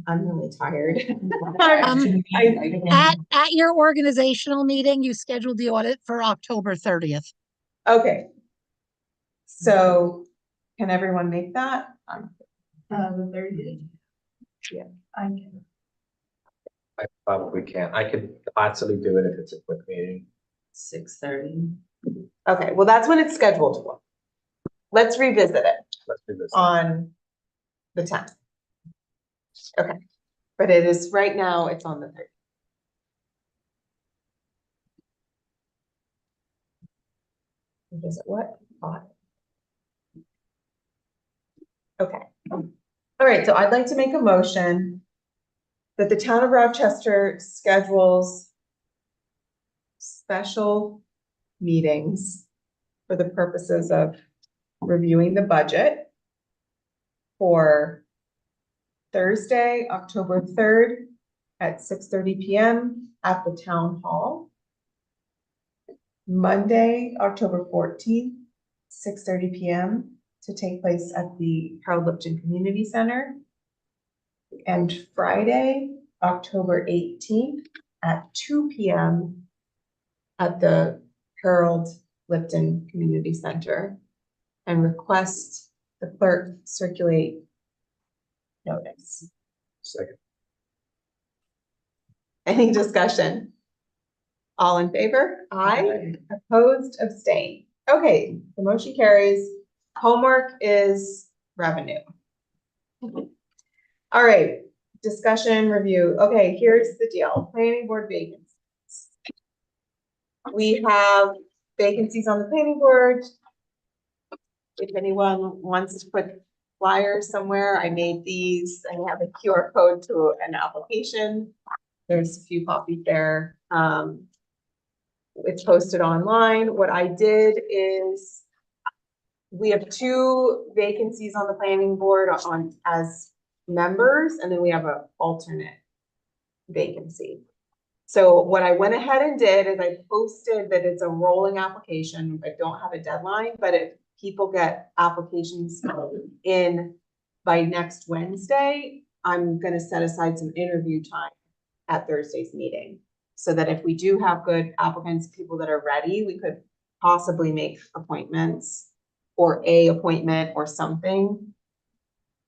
I'm really tired. At your organizational meeting, you scheduled the audit for October 30th. Okay. So can everyone make that? The 30th. Yeah. I can. I probably can't. I could possibly do it if it's a quick meeting. 6:30. Okay, well, that's when it's scheduled for. Let's revisit it Let's do this. on the 10th. Okay, but it is, right now, it's on the 30th. Visit what? Audit. Okay, all right, so I'd like to make a motion that the town of Rochester schedules special meetings for the purposes of reviewing the budget for Thursday, October 3rd at 6:30 PM at the town hall. Monday, October 14th, 6:30 PM to take place at the Harold Lipton Community Center. And Friday, October 18th at 2 PM at the Harold Lipton Community Center. And request the clerk circulate notice. Second. Any discussion? All in favor? Aye. Opposed, abstain. Okay, the motion carries. Homework is revenue. All right, discussion review. Okay, here's the deal. Planning board vacancies. We have vacancies on the planning board. If anyone wants to put flyers somewhere, I made these. I have a QR code to an application. There's a few copies there. It's posted online. What I did is we have 2 vacancies on the planning board as members, and then we have an alternate vacancy. So what I went ahead and did is I posted that it's a rolling application. I don't have a deadline, but if people get applications in by next Wednesday, I'm gonna set aside some interview time at Thursday's meeting. So that if we do have good applicants, people that are ready, we could possibly make appointments or a appointment or something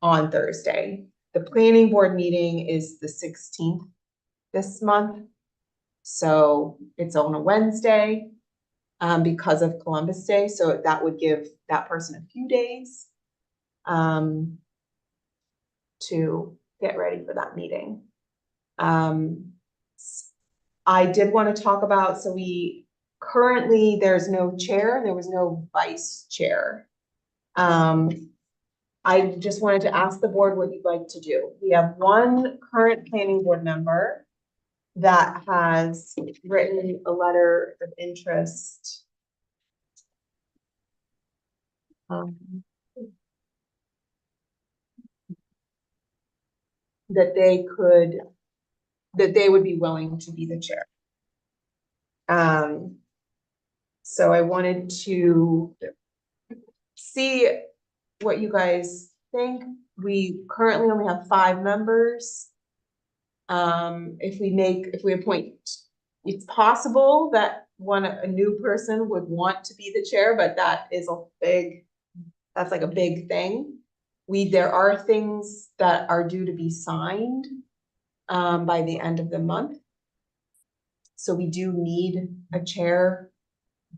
on Thursday. The planning board meeting is the 16th this month. So it's on a Wednesday because of Columbus Day. So that would give that person a few days to get ready for that meeting. I did want to talk about, so currently there's no chair, there was no vice chair. I just wanted to ask the board what you'd like to do. We have 1 current planning board member that has written a letter of interest. That they could that they would be willing to be the chair. So I wanted to see what you guys think. We currently only have 5 members. If we appoint, it's possible that a new person would want to be the chair, but that's like a big thing. There are things that are due to be signed by the end of the month. So we do need a chair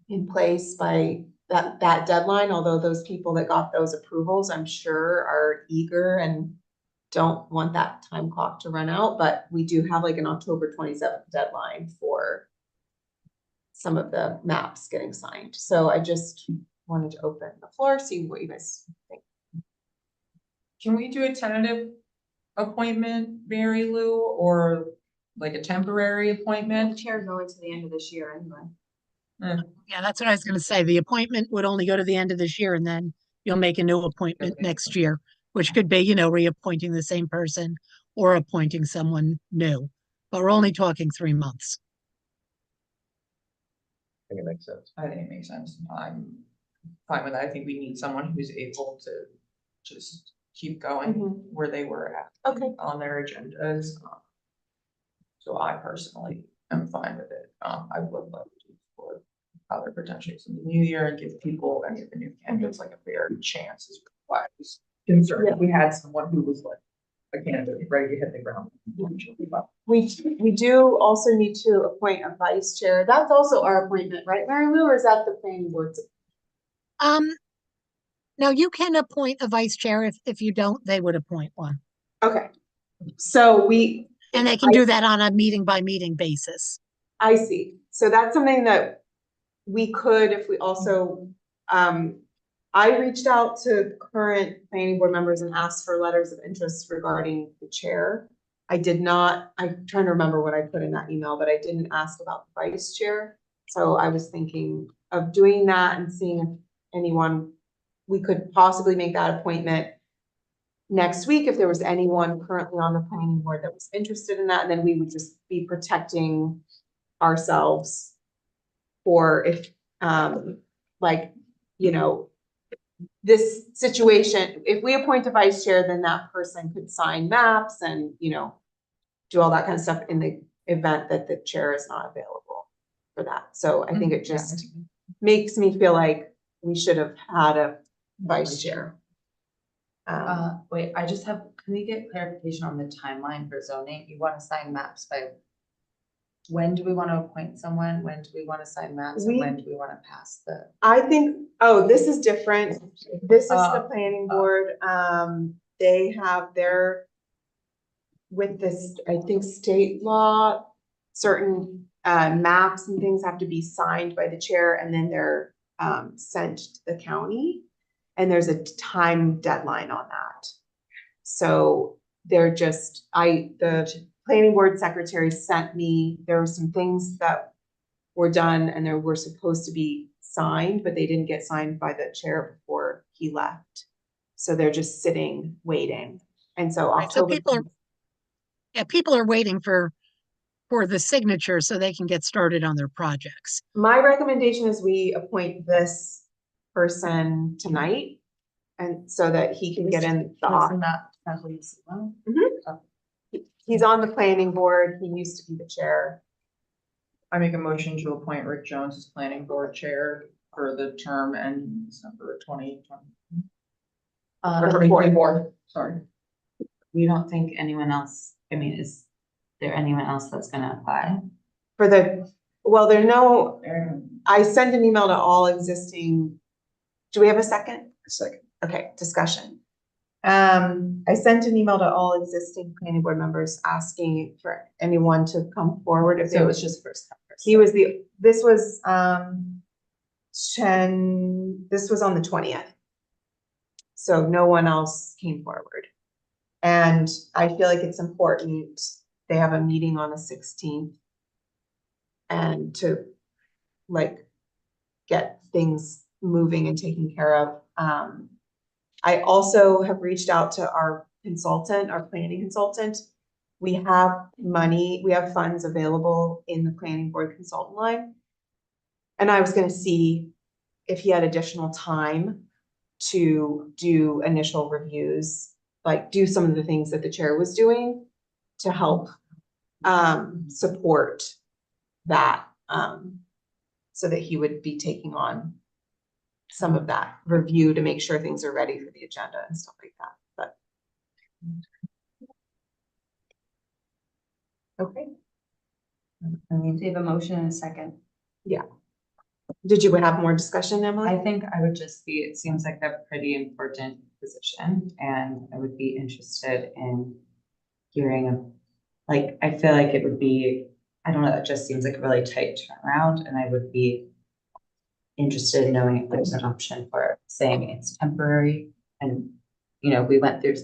in place by that deadline, although those people that got those approvals, I'm sure, are eager and don't want that time clock to run out, but we do have like an October 27th deadline for some of the maps getting signed. So I just wanted to open the floor, see what you guys think. Can we do a tentative appointment, Mary Lou, or like a temporary The appointment? chair going to the end of this year anyway. Yeah, that's what I was gonna say. The appointment would only go to the end of this year and then you'll make a new appointment Okay. next year, which could be, reappointing the same person or appointing someone new. But we're only talking 3 months. I think it makes sense. I think it makes sense. I'm fine with that. I think we need someone who's able to just keep going Mhm. where they were at Okay. on their agendas. So I personally am fine with it. I would love to for other potentials in the new year and give people, any of the new candidates, like a fair chance is why I was concerned. If we had someone who was like a candidate ready to hit the ground. We do also need to appoint a vice chair. That's also our appointment, right, Mary Lou, or is that the planning board's? Now you can appoint a vice chair. If you don't, they would appoint one. Okay, so And they can do that on a meeting by meeting basis. I see. So that's something that we could, if we also, I reached out to current planning board members and asked for letters of interest regarding the chair. I'm trying to remember what I put in that email, but I didn't ask about the vice chair. So I was thinking of doing that and seeing if anyone, we could possibly make that appointment next week if there was anyone currently on the planning board that was interested in that, and then we would just be protecting ourselves for if, this situation, if we appoint a vice chair, then that person could sign maps and, do all that kind of stuff in the event that the chair is not available for that. So I think it just makes me feel like we should have had a vice chair. Wait, can we get clarification on the timeline for zoning? You want to sign maps by when do we want to appoint someone? When do we want to sign maps? And when do we want to pass the? I think, this is different. This is the planning board. They have with this, I think, state law, certain maps and things have to be signed by the chair and then they're sent to the county. And there's a time deadline on that. So the planning board secretary sent me, there were some things that were done and they were supposed to be signed, but they didn't get signed by the chair before he left. So they're just sitting, waiting. And so Right, so October. people are waiting for the signature so they can get started on their projects. My recommendation is we appoint this person tonight. And so that he can get in the office. He's on the planning board. He used to be the chair. I make a motion to appoint Rick Jones as planning board chair for the term ending December 2020. Or 2024, sorry. We don't think anyone else, is there anyone else that's gonna apply? I sent an email to all existing. Do we have a second? Second. Okay, discussion. I sent an email to all existing planning board members asking for anyone to come forward if So it was just first come, first served. This was on the 20th. So no one else came forward. And I feel like it's important, they have a meeting on the 16th. And to get things moving and taken care of. I also have reached out to our consultant, our planning consultant, we have money, we have funds available in the planning board consultant line. And I was gonna see if he had additional time to do initial reviews, like do some of the things that the chair was doing to help support that, so that he would be taking on some of that review to make sure things are ready for the agenda and stuff like that, but. Okay, I mean, we have a motion and a second. did you have more discussion, Emily? I think I would just be, it seems like a pretty important position, and I would be interested in hearing like, I feel like it would be, I don't know, it just seems like a really tight turnaround, and I would be interested in knowing if there's an option for saying it's temporary, and, you know, we went through,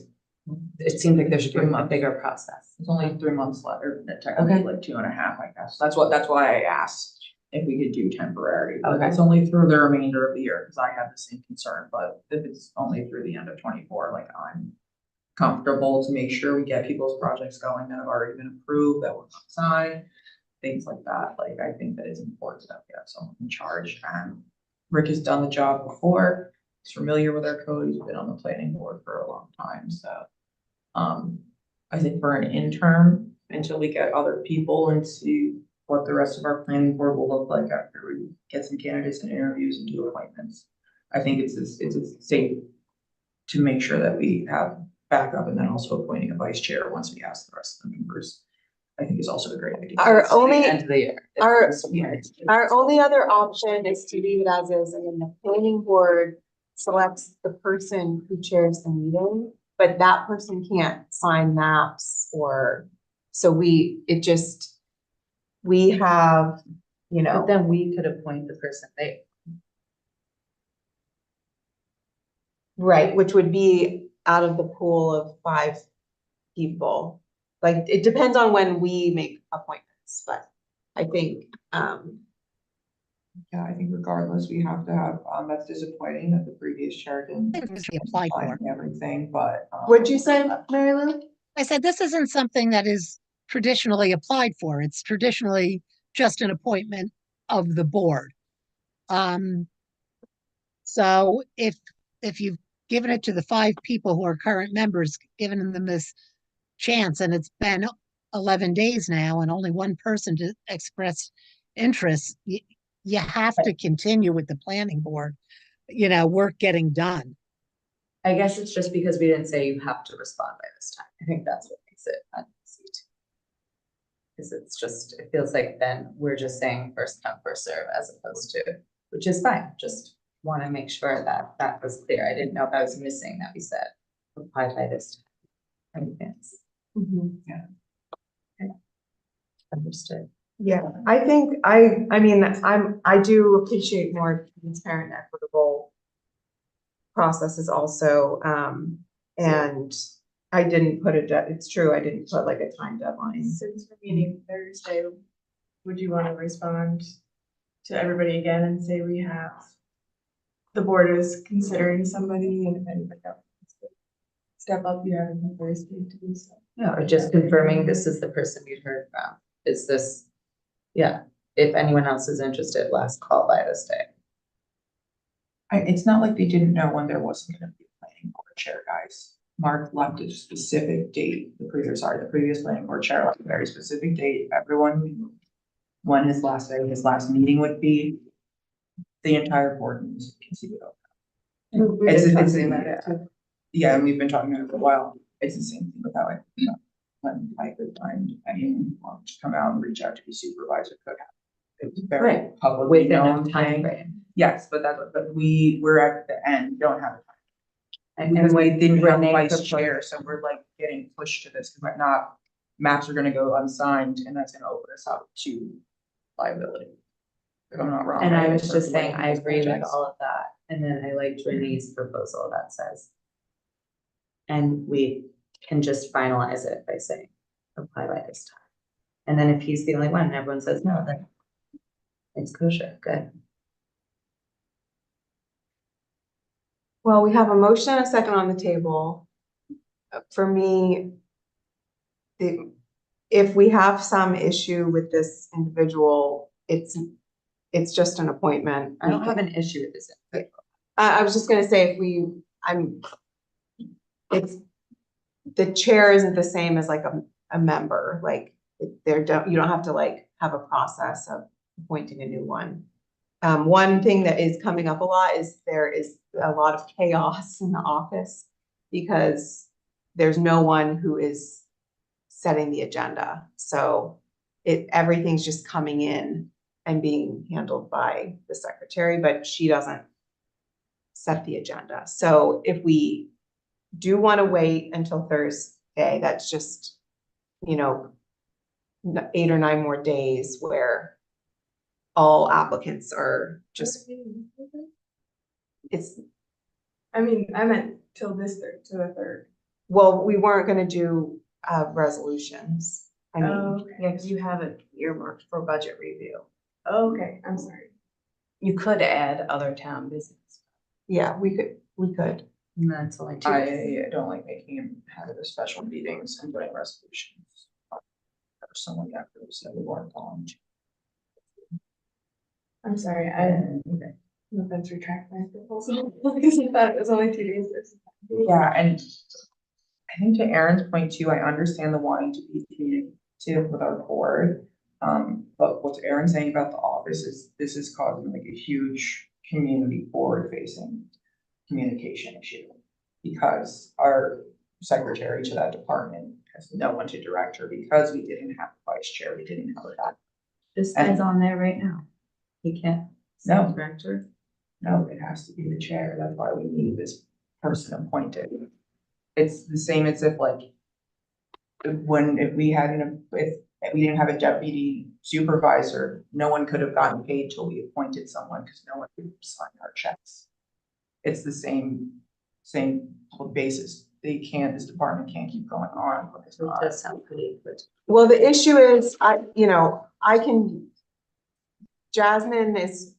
it seemed like there should be a bigger process. It's only 3 months left, or technically like 2.5, I guess. That's why I asked if we could do temporary. But Okay. it's only through the remainder of the year, because I had the same concern, but if it's only through the end of 24, like I'm comfortable to make sure we get people's projects going that have already been approved, that were signed, things like that. Like, I think that it's important that we have someone in charge, and Rick has done the job before. He's familiar with our code. He's been on the planning board for a long time, so. I think for an interim, until we get other people and see what the rest of our planning board will look like after we get some candidates and interviews and do appointments. I think it's safe to make sure that we have backup, and then also appointing a vice chair once we ask the rest of the members, I think is also a great idea. Our It's the only- End of the year. our- Yeah. Our only other option is to leave it as is, and then the planning board selects the person who chairs the meeting, but that person can't sign maps or, so we have, you know. But then we could appoint the person they, Right, which would be out of the pool of 5 people. Like, it depends on when we make appointments, but I think, Yeah, I think regardless, we have to have, that's disappointing that the previous chair didn't. I think this is applied for. sign Everything, but. what'd you say, Mary Lou? I said, this isn't something that is traditionally applied for. It's traditionally just an appointment of the board. So if you've given it to the 5 people who are current members, given them this chance, and it's been 11 days now, and only one person to express interest, you have to continue with the planning board, you know, work getting done. I guess it's just because we didn't say you have to respond by this time. I think that's what makes it uneasy. Because it's just, it feels like then we're just saying first come, first serve, as opposed to, which is fine, just want to make sure that that was clear. I didn't know if I was missing that we said apply by this time. in advance. Understood. Yeah, I think, I mean, I do appreciate more transparent, equitable processes also, and I didn't put it's true, I didn't put like a time deadline. Since we're meeting Thursday, would you want to respond to everybody again and say we have, the board is considering somebody, and if anybody else wants to step up, you have until Thursday to do so. Yeah, or just confirming this is the person we'd heard from. Is this, yeah, if anyone else is interested, last call by this day. It's not like they didn't know when there wasn't gonna be a planning board chair, guys. Mark left a specific date, the previous planning board chair left a very specific date, everyone knew when his last meeting would be. The entire board needs to conceive it over. Yeah, and we've been talking about it for a while, it's the same thing with how I, when I could find anyone who wanted to come out and reach out to the supervisor could have. It was very Right. publicly Within known a thing. time frame. Yes, but we're at the end, don't have a time. And Because we when didn't have a Renee vice proposed- chair, so we're like getting pushed to this, because not, maps are gonna go unsigned, and that's gonna open us up to liability. If I'm not wrong. And I right? was For just saying, I planning agree with projects. all of that, and then I liked Renee's proposal that says. And we can just finalize it by saying, apply by this time. And then if he's the only one and everyone says no, then. It's kosher, good. Well, we have a motion and a second on the table. For me, if we have some issue with this individual, it's just an appointment. I don't have an issue with this. I was just gonna say, it's, the chair isn't the same as like a member, like, you don't have to like have a process of appointing a new one. One thing that is coming up a lot is there is a lot of chaos in the office because there's no one who is setting the agenda. So everything's just coming in and being handled by the secretary, but she doesn't set the agenda. So if we do want to wait until Thursday, that's just, 8 or 9 more days where all applicants are just, it's, I mean, I meant till this third, to the third. well, we weren't gonna do resolutions. I mean, Okay. Yeah, because you have it earmarked for budget review. Okay, I'm sorry. You could add other town business. yeah, we could. That's only 2 days. I don't like making him have the special meetings and doing resolutions. Personally, after we said we weren't on. I'm sorry, I, no offense, retract my proposal, because I thought it was only 2 days. versus 5 days. Yeah, and I think to Erin's point too, I understand the wanting to be communicative with our board. But what Erin's saying about the office is this is causing like a huge community forward facing communication issue. Because our secretary to that department has no one to direct her because we didn't have a vice chair, we didn't have a. This guy's on there right now. He can't. No. Director. No, it has to be the chair. That's why we need this person appointed. It's the same as if like, if we didn't have a deputy supervisor, no one could have gotten paid till we appointed someone because no one could sign our checks. It's the same basis. This department can't keep going on. But it's It not. does sound pretty, but Well, the issue is, Jasmine is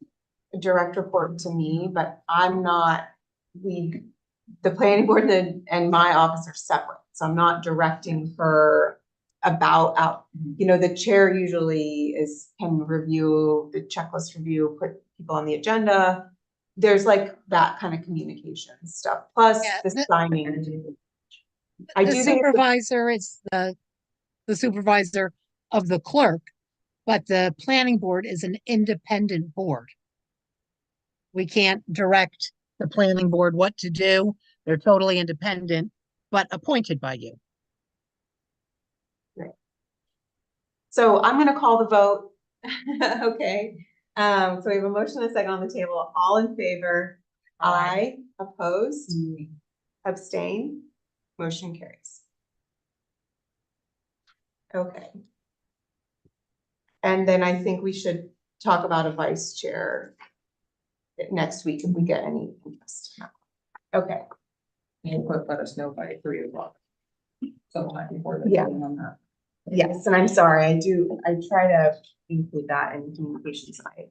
a direct report to me, but I'm not, the planning board and my office are separate, so I'm not directing her about, the chair usually can review the checklist review, put people on the agenda. There's like that kind of communication stuff, plus Yeah, the signing. I The do think it's supervisor is the supervisor of the clerk, but the planning board is an independent board. We can't direct the planning board what to do. They're totally independent, but appointed by you. So I'm gonna call the vote. Okay, so we have a motion and a second on the table. All in favor? Aye. Opposed? Abstain? Motion carries. Okay. And then I think we should talk about a vice chair next week if we get any interest. Okay, Let us know by 3:00. Sometime before the Yeah. meeting on that. yes, and I'm sorry, I try to include that in the communication side.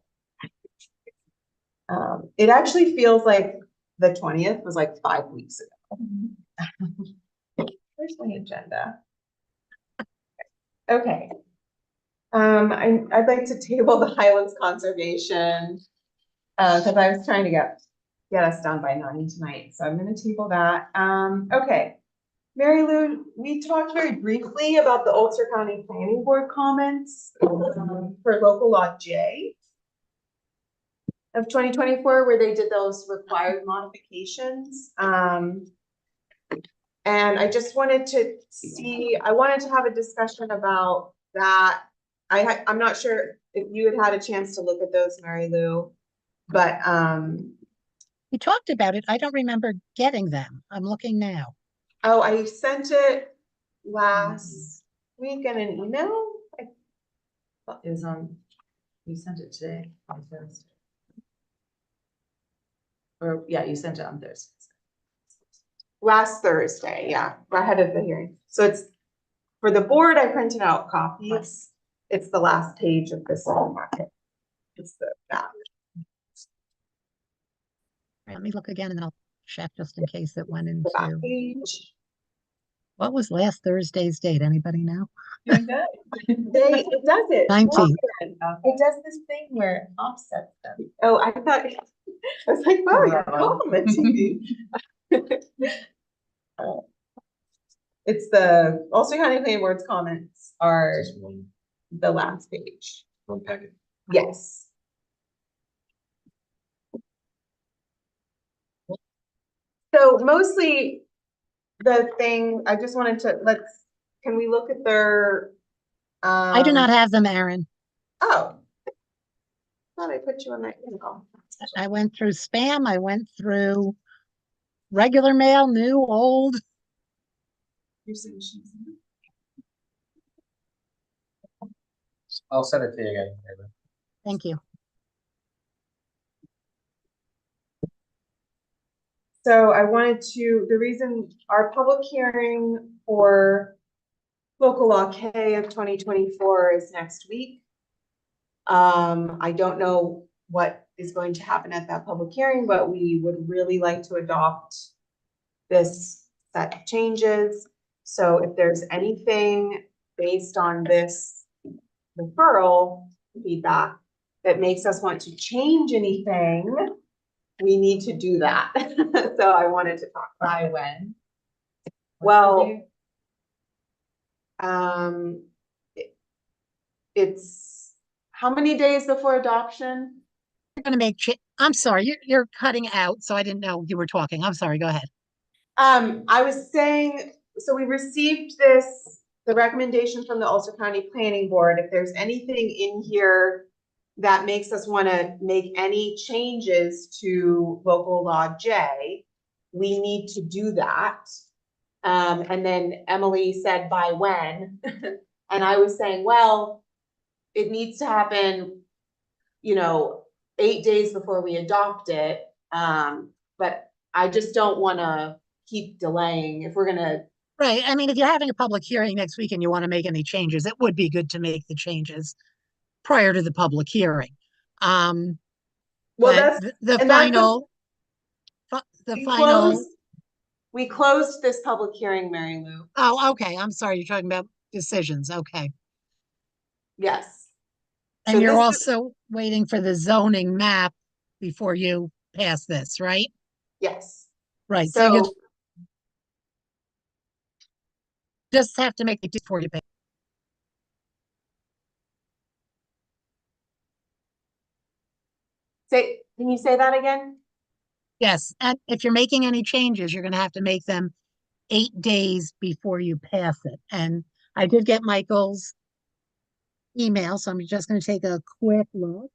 It actually feels like the 20th was like 5 weeks ago. Where's my agenda? Okay. I'd like to table the Highlands Conservation, because I was trying to get us done by 9 tonight, so I'm gonna table that. Okay. Mary Lou, we talked very briefly about the Ulster County Planning Board comments for local law J of 2024, where they did those required modifications. And I just wanted to I wanted to have a discussion about that. I'm not sure if you had a chance to look at those, Mary Lou, but We talked about it. I don't remember getting them. I'm looking now. oh, I sent it last week in an email. it was on, you sent it today on Thursday. Or, yeah, you sent it on Thursday. Last Thursday, yeah, ahead of the hearing. So it's, for the board, I printed out copies. It's the last page of this whole packet. It's that. Let me look again and I'll check just in case it went The back into. page. What was last Thursday's date? Anybody know? Doing good. It does it. 19th. It does this thing where it offsets them. Oh, I thought, I was like, wow, you're complimenting me. It's the Ulster County Planning Board's comments are Just the last page. one packet. Yes. So mostly the thing, I just wanted to, can we look at their, I do not have them, Aaron. Oh. Thought I put you on that email. I went through spam, I went through regular mail, new, old. I'll send it to you again. Ava. Thank you. So I wanted to, the reason our public hearing for local law K of 2024 is next week. I don't know what is going to happen at that public hearing, but we would really like to adopt this set of changes. So if there's anything based on this referral feedback that makes us want to change anything, we need to do that. So I wanted to talk about By when? Well, it's how many days before adoption? You're gonna make, I'm sorry, you're cutting out, so I didn't know you were talking. I'm sorry, go ahead. I was saying, so we received this, the recommendation from the Ulster County Planning Board. If there's anything in here that makes us want to make any changes to local law J, we need to do that. And then Emily said, by when? And I was saying, well, it needs to happen, 8 days before we adopt it. But I just don't want to keep delaying if we're gonna. Right, I mean, if you're having a public hearing next week and you want to make any changes, it would be good to make the changes prior to the public hearing. Well, But that's, the and that's final, the we final, closed, we closed this public hearing, Mary Lou. oh, okay, I'm sorry, you're talking about decisions, okay. Yes. And So you're this is- also waiting for the zoning map before you pass this, right? Yes. Right, so you So, just have to make it before you pay. can you say that again? Yes, and if you're making any changes, you're gonna have to make them 8 days before you pass it. And I did get Michael's email, so I'm just gonna take a quick look.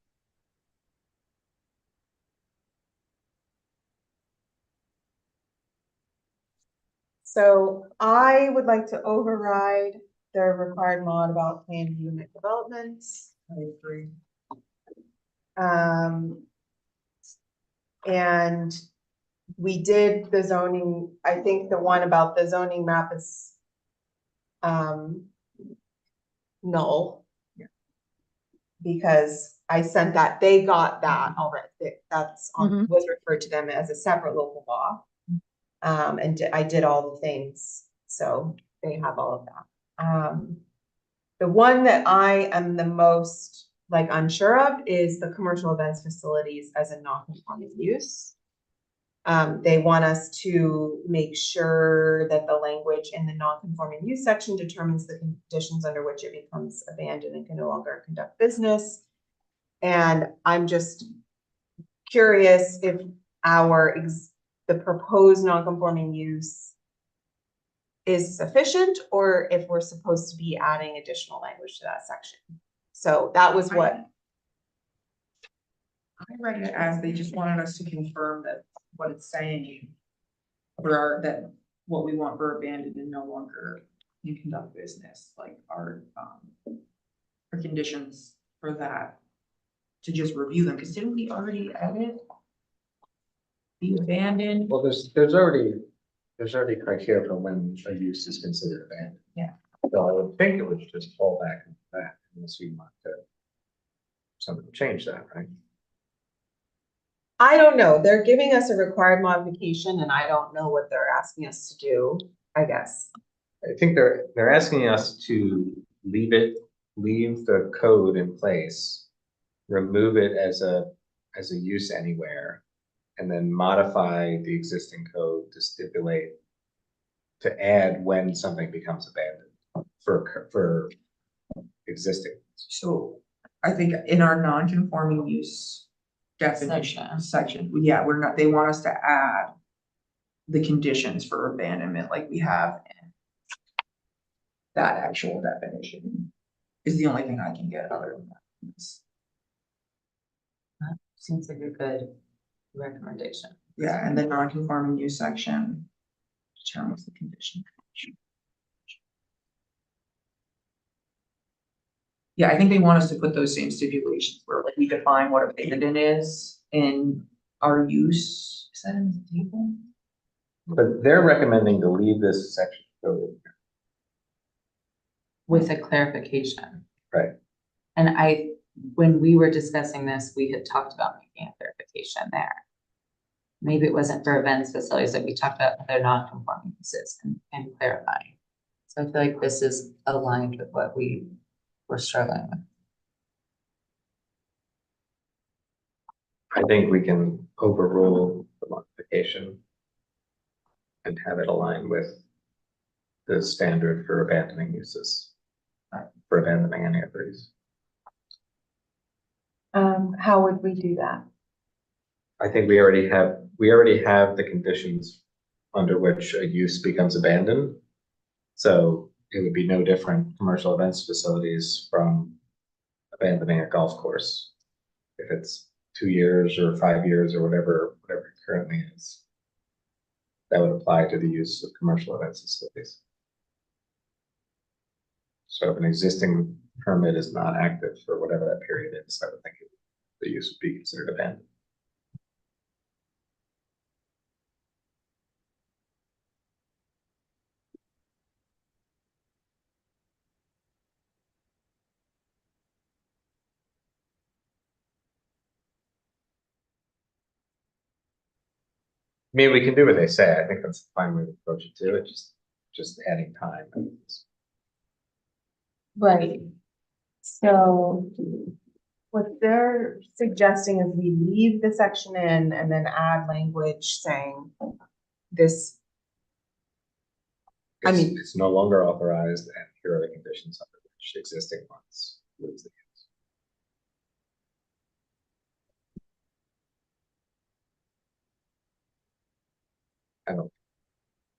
So I would like to override the required mod about planned unit developments. I agree. And we did the zoning, I think the one about the zoning map is null. Yeah. Because I sent that, they got that already, that's Mhm. was referred to them as a separate local law. And I did all the things, so they have all of that. The one that I am the most unsure of is the commercial events facilities as a non-conforming use. They want us to make sure that the language in the non-conforming use section determines the conditions under which it becomes abandoned and can no longer conduct business. And I'm just curious if the proposed non-conforming use is sufficient, or if we're supposed to be adding additional language to that section. So that was what. I read it as they just wanted us to confirm that what it's saying. That what we want for abandoned and no longer can conduct business, like our conditions for that. To just review them, because didn't we already edit? The abandoned, Well, there's already criteria for when a use is considered abandoned. Yeah. So I would think it would just fall back into that unless you want to something to change that, right? I don't know, they're giving us a required modification and I don't know what they're asking us to do, I guess. I think they're asking us to leave the code in place, remove it as a use anywhere, and then modify the existing code to stipulate to add when something becomes abandoned for existing. So I think in our non-conforming use definition section, yeah, we're not, they want us to add the conditions for abandonment like we have in that actual definition is the only thing I can get other than that. Seems like a good recommendation. Yeah, and the non-conforming use section determines the condition. Yeah, I think they want us to put those same stipulations where like we define what abandonment is in our use. Is that in the table? But they're recommending to leave this section code in here. With a clarification. Right. And when we were discussing this, we had talked about making a clarification there. Maybe it wasn't for events facilities, that we talked about other non-conforming uses and clarifying. So I feel like this is aligned with what we were struggling with. I think we can overrule the modification and have it align with the standard for abandoning uses, for abandoning any of these. How would we do that? I think we already have the conditions under which a use becomes abandoned. So it would be no different commercial events facilities from abandoning a golf course. If it's 2 years or 5 years or whatever it currently is. That would apply to the use of commercial events facilities. So if an existing permit is not active for whatever that period is, I would think the use would be considered abandoned. I mean, we can do what they say. I think that's a fine way to approach it too. It's just adding time. Right. So what they're suggesting is we leave the section in and then add language saying this. I mean- It's no longer authorized, and here are the conditions under which existing ones lose the use.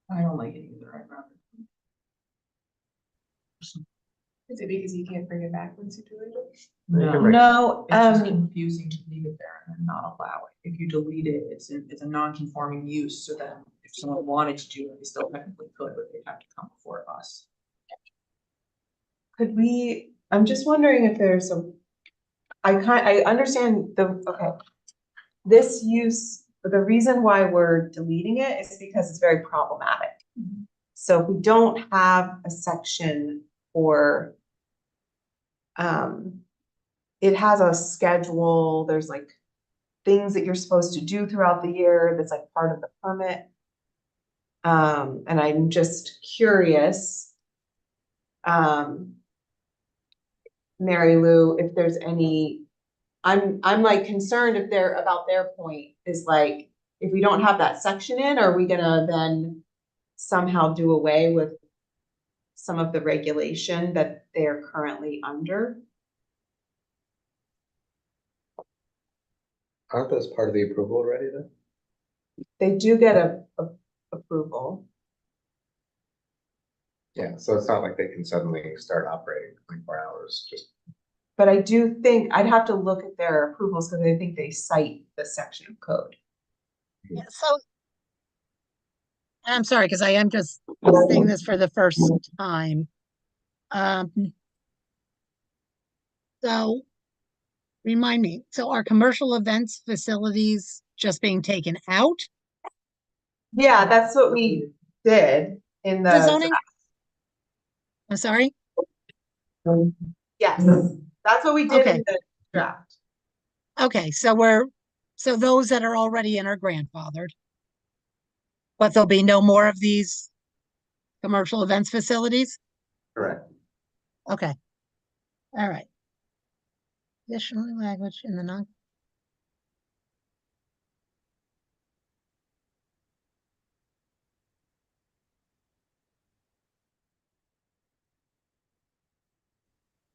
I don't like it either. I'd rather. Is it because you can't bring it back once you delete it? No, No, it's just confusing to leave it there and then not allow it. If you delete it, it's a non-conforming use, so then if someone wanted to do it, they still technically could, but they'd have to come before us. could we, I'm just wondering if there's I understand okay. This use, the reason why we're deleting it is because it's very problematic. So if we don't have a section for, it has a schedule, there's like things that you're supposed to do throughout the year that's like part of the permit. And I'm just curious, Mary Lou, if there's any, I'm like concerned if they're about their point is like, if we don't have that section in, are we gonna then somehow do away with some of the regulation that they're currently under? Aren't those part of the approval already then? They do get a approval. Yeah, so it's not like they can suddenly start operating 24 hours, just. But I do think, I'd have to look at their approvals because I think they cite the section of code. Yeah, so. I'm sorry, because I am just seeing this for the first time. So remind me, so are commercial events facilities just being taken out? Yeah, that's what we did in The zoning? I'm sorry? Yes, that's what we did Okay. in the draft. Okay, so those that are already in are grandfathered. But there'll be no more of these commercial events facilities? Correct. Okay. All right. Additional language in the non.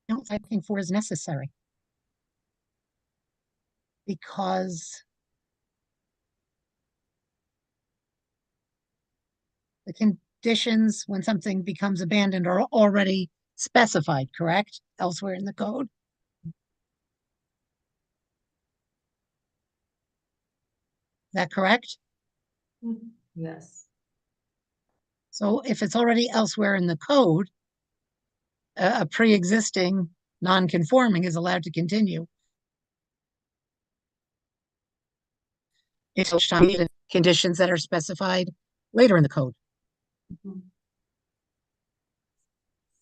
Don't I think for is necessary. Because the conditions when something becomes abandoned are already specified, correct? Elsewhere in the code. Is that correct? Yes. So if it's already elsewhere in the code, a pre-existing non-conforming is allowed to continue. It's conditions that are specified later in the code.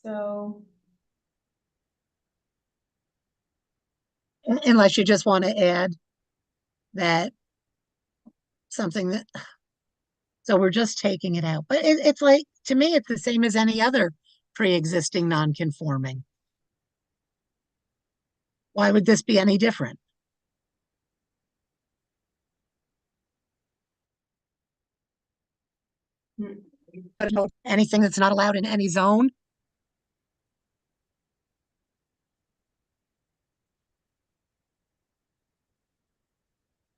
So, Unless you just want to add that something that, so we're just taking it out. But it's like, to me, it's the same as any other pre-existing non-conforming. Why would this be any different? Anything that's not allowed in any zone?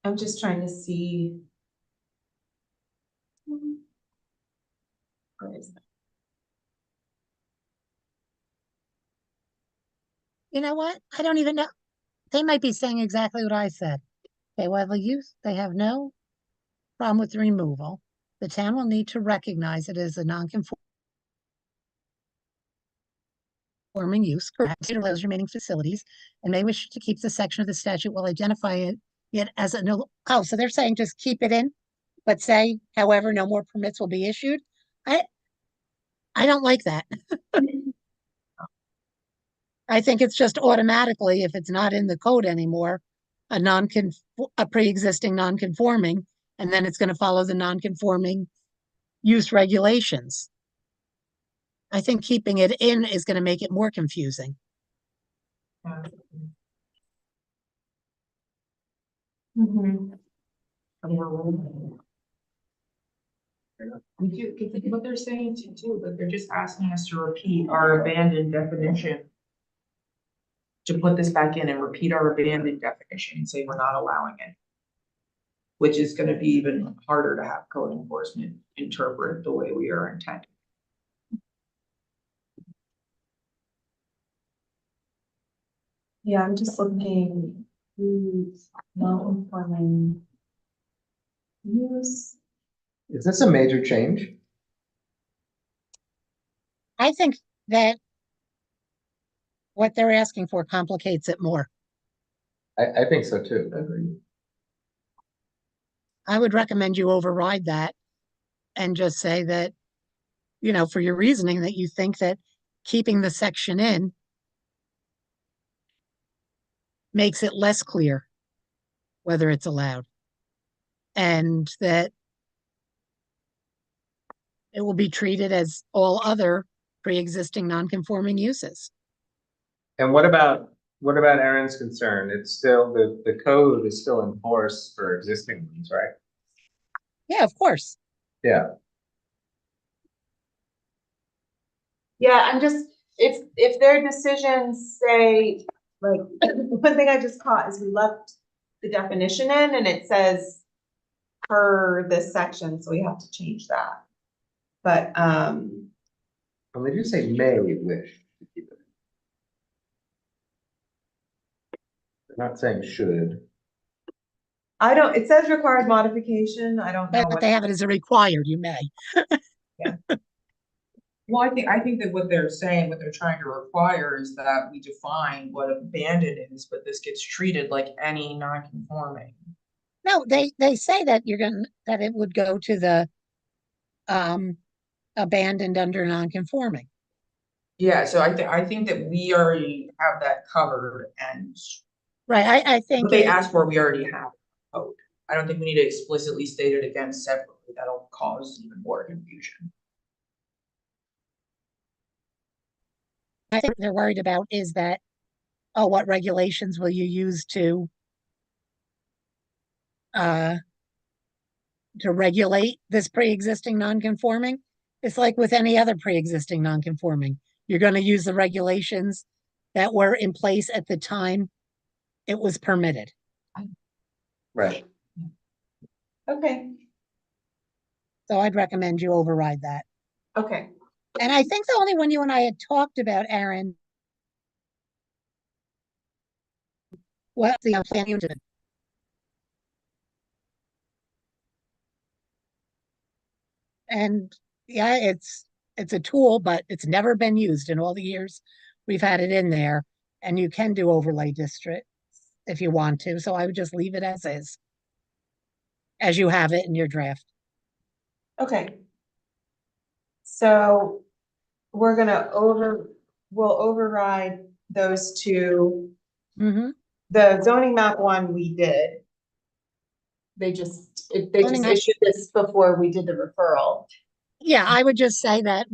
I'm just trying to see. Where is that? You know what? I don't even know. They might be saying exactly what I said. Okay, well, the use, they have no problem with the removal. The town will need to recognize it as a non-conforming use, correct, to those remaining facilities, and may wish to keep the section of the statute while identifying it as a no. Oh, so they're saying just keep it in, but say, however, no more permits will be issued. I don't like that. I think it's just automatically, if it's not in the code anymore, a pre-existing non-conforming, and then it's going to follow the non-conforming use regulations. I think keeping it in is going to make it more confusing. We do, because what they're saying too, but they're just asking us to repeat our abandoned definition. To put this back in and repeat our abandoned definition and say we're not allowing it. Which is gonna be even harder to have code enforcement interpret the way we are intending. yeah, I'm just looking, non-conforming use. Is this a major change? I think that what they're asking for complicates it more. I think so too. I would recommend you override that and just say that, you know, for your reasoning that you think that keeping the section in makes it less clear whether it's allowed. And that it will be treated as all other pre-existing non-conforming uses. And what about Aaron's concern? It's still, the code is still in force for existing ones, right? Yeah, of course. Yeah. Yeah, I'm just, if their decisions say, like, one thing I just caught is we left the definition in and it says per this section, so we have to change that. But, Well, they do say may wish to keep it. They're not saying should. I don't, it says required modification, I don't know But what. they have it as a required, you may. Well, I think that what they're saying, what they're trying to require is that we define what abandoned is, but this gets treated like any non-conforming. No, they say that that it would go to the abandoned under non-conforming. Yeah, so I think that we already have that covered and Right, I think. what they asked for, we already have code. I don't think we need to explicitly state it again separately. That'll cause even more confusion. I think they're worried about is that, oh, what regulations will you use uh, to regulate this pre-existing non-conforming? It's like with any other pre-existing non-conforming. You're gonna use the regulations that were in place at the time it was permitted. Right. Okay, So I'd recommend you override that. okay. And I think the only one you and I had talked about, Aaron, was the plan unit. And yeah, it's a tool, but it's never been used in all the years we've had it in there. And you can do overlay districts if you want to. So I would just leave it as is, as you have it in your draft. Okay. So we're gonna we'll override those two. Hmm. The zoning map one we did. They just Zoning map- issued this before we did the referral. Yeah, I would just say that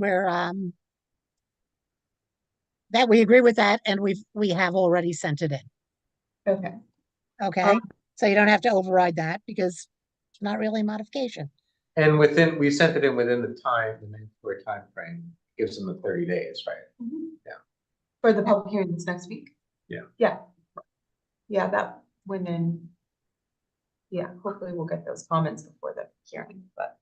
that we agree with that and we have already sent it in. Okay. Okay, so you don't have to override that because it's not really a modification. And we sent it in within the mandatory time frame, gives them the 30 days, right? For the public hearing this next week? Yeah. Yeah. Yeah, that went in. Yeah, hopefully we'll get those comments before the hearing, but.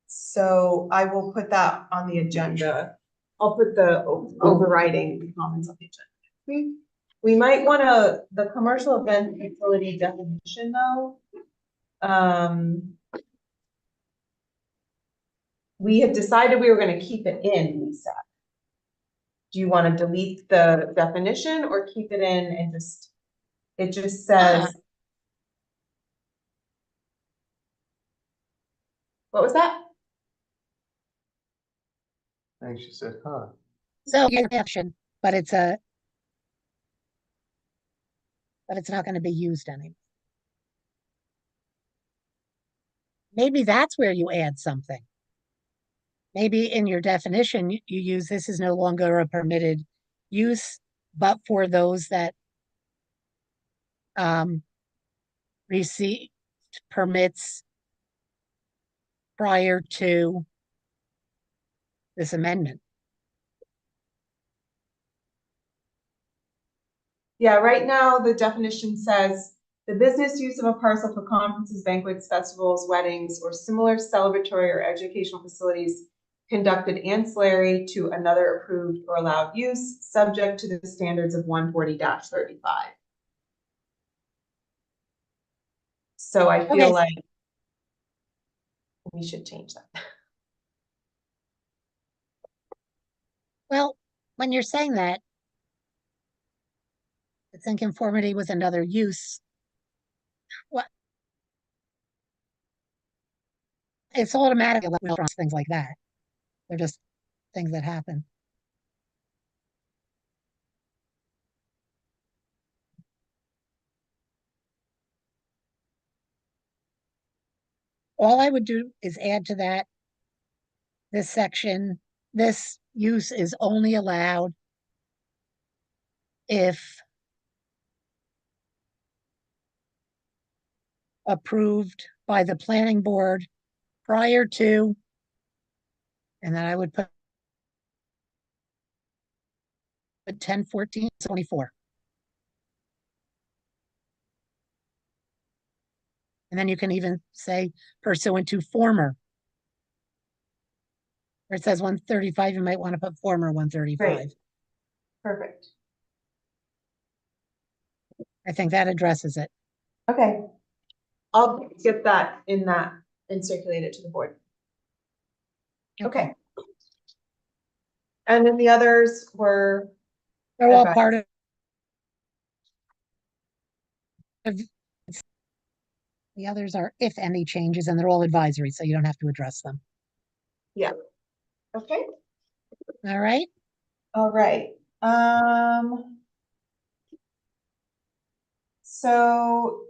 So I will put that on the agenda. I'll put the overriding comments on the agenda. We might wanna, the commercial event facility definition though. We had decided we were gonna keep it in, Lisa. Do you wanna delete the definition or keep it in and just, it just says. What was that? I think she said, huh? So your action, but it's not going to be used anymore. Maybe that's where you add something. Maybe in your definition, you use this is no longer a permitted use, but for those that received permits prior to this amendment. Yeah, right now, the definition says the business use of a parcel for conferences, banquets, festivals, weddings, or similar celebratory or educational facilities conducted ancillary to another approved or allowed use, subject to the standards of 140-35. So I Okay. feel like we should change that. Well, when you're saying that, it's in conformity with another use. What? It's automatic things like that. They're just things that happen. All I would do is add to that this section, this use is only allowed if approved by the planning board prior to, and then I would put 10/14/24. And then you can even say pursuant to former. Where it says 135, you might want to put former 135. Right. Perfect. I think that addresses it. Okay. I'll get that and circulate it to the board. Okay. And then the others were, They're all Okay. part of the others are if any changes, and they're all advisory, so you don't have to address them. okay, All right. all right. So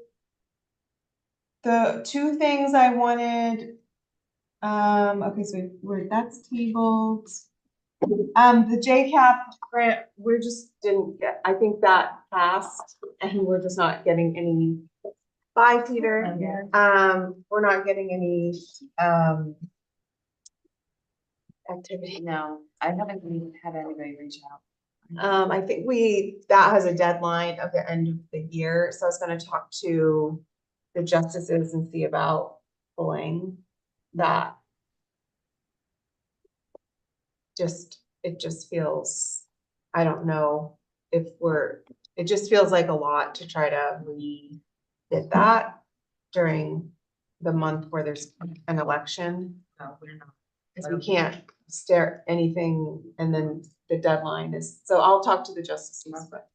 the two things I wanted, okay, so that's tabled. The JCAP grant, we just didn't get, I think that passed and we're just not getting any. Bye, Peter. We're not getting any, activity. No, I haven't even had anybody reach out. I think that has a deadline of the end of the year, so I was gonna talk to the justices and see about pulling that. It just feels, I don't know if it just feels like a lot to try to get that during the month where there's an election. No, we're not. Cause we can't stare anything and then the deadline is, so I'll talk to the justices, but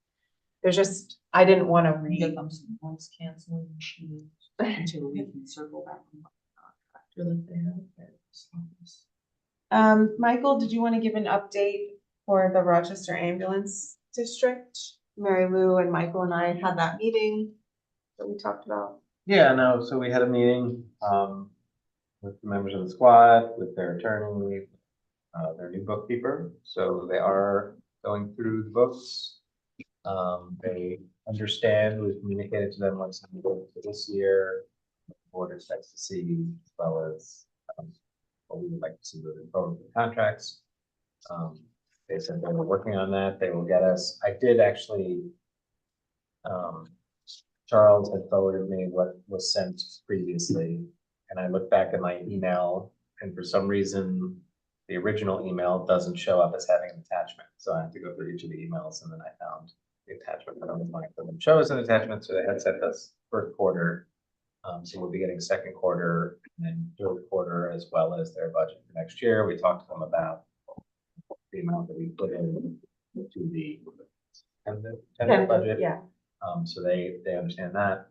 there's just, I didn't wanna Get read. them some noise canceling machines until we can circle back on the contractor that they have at this office. Michael, did you wanna give an update for the Rochester Ambulance District? Mary Lou and Michael and I had that meeting that we talked about. Yeah, no, so we had a meeting, with the members of the squad, with their attorney, their new bookkeeper, so they are going through the books. They understand, we've communicated to them what's in the book for this year, what the board expects to see, as well as, what we would like to see moving forward with the contracts. They said they were working on that, they will get us, I did actually, Charles had forwarded me what was sent previously, and I looked back at my email, and for some reason, the original email doesn't show up as having an attachment, so I have to go through each of the emails, and then I found the attachment, but I was like, for them show as an attachment, so they had sent us first quarter. So we'll be getting second quarter and then third quarter, as well as their budget for next year. We talked to them about the amount that we put in to the tentative budget. Yeah. So they understand that.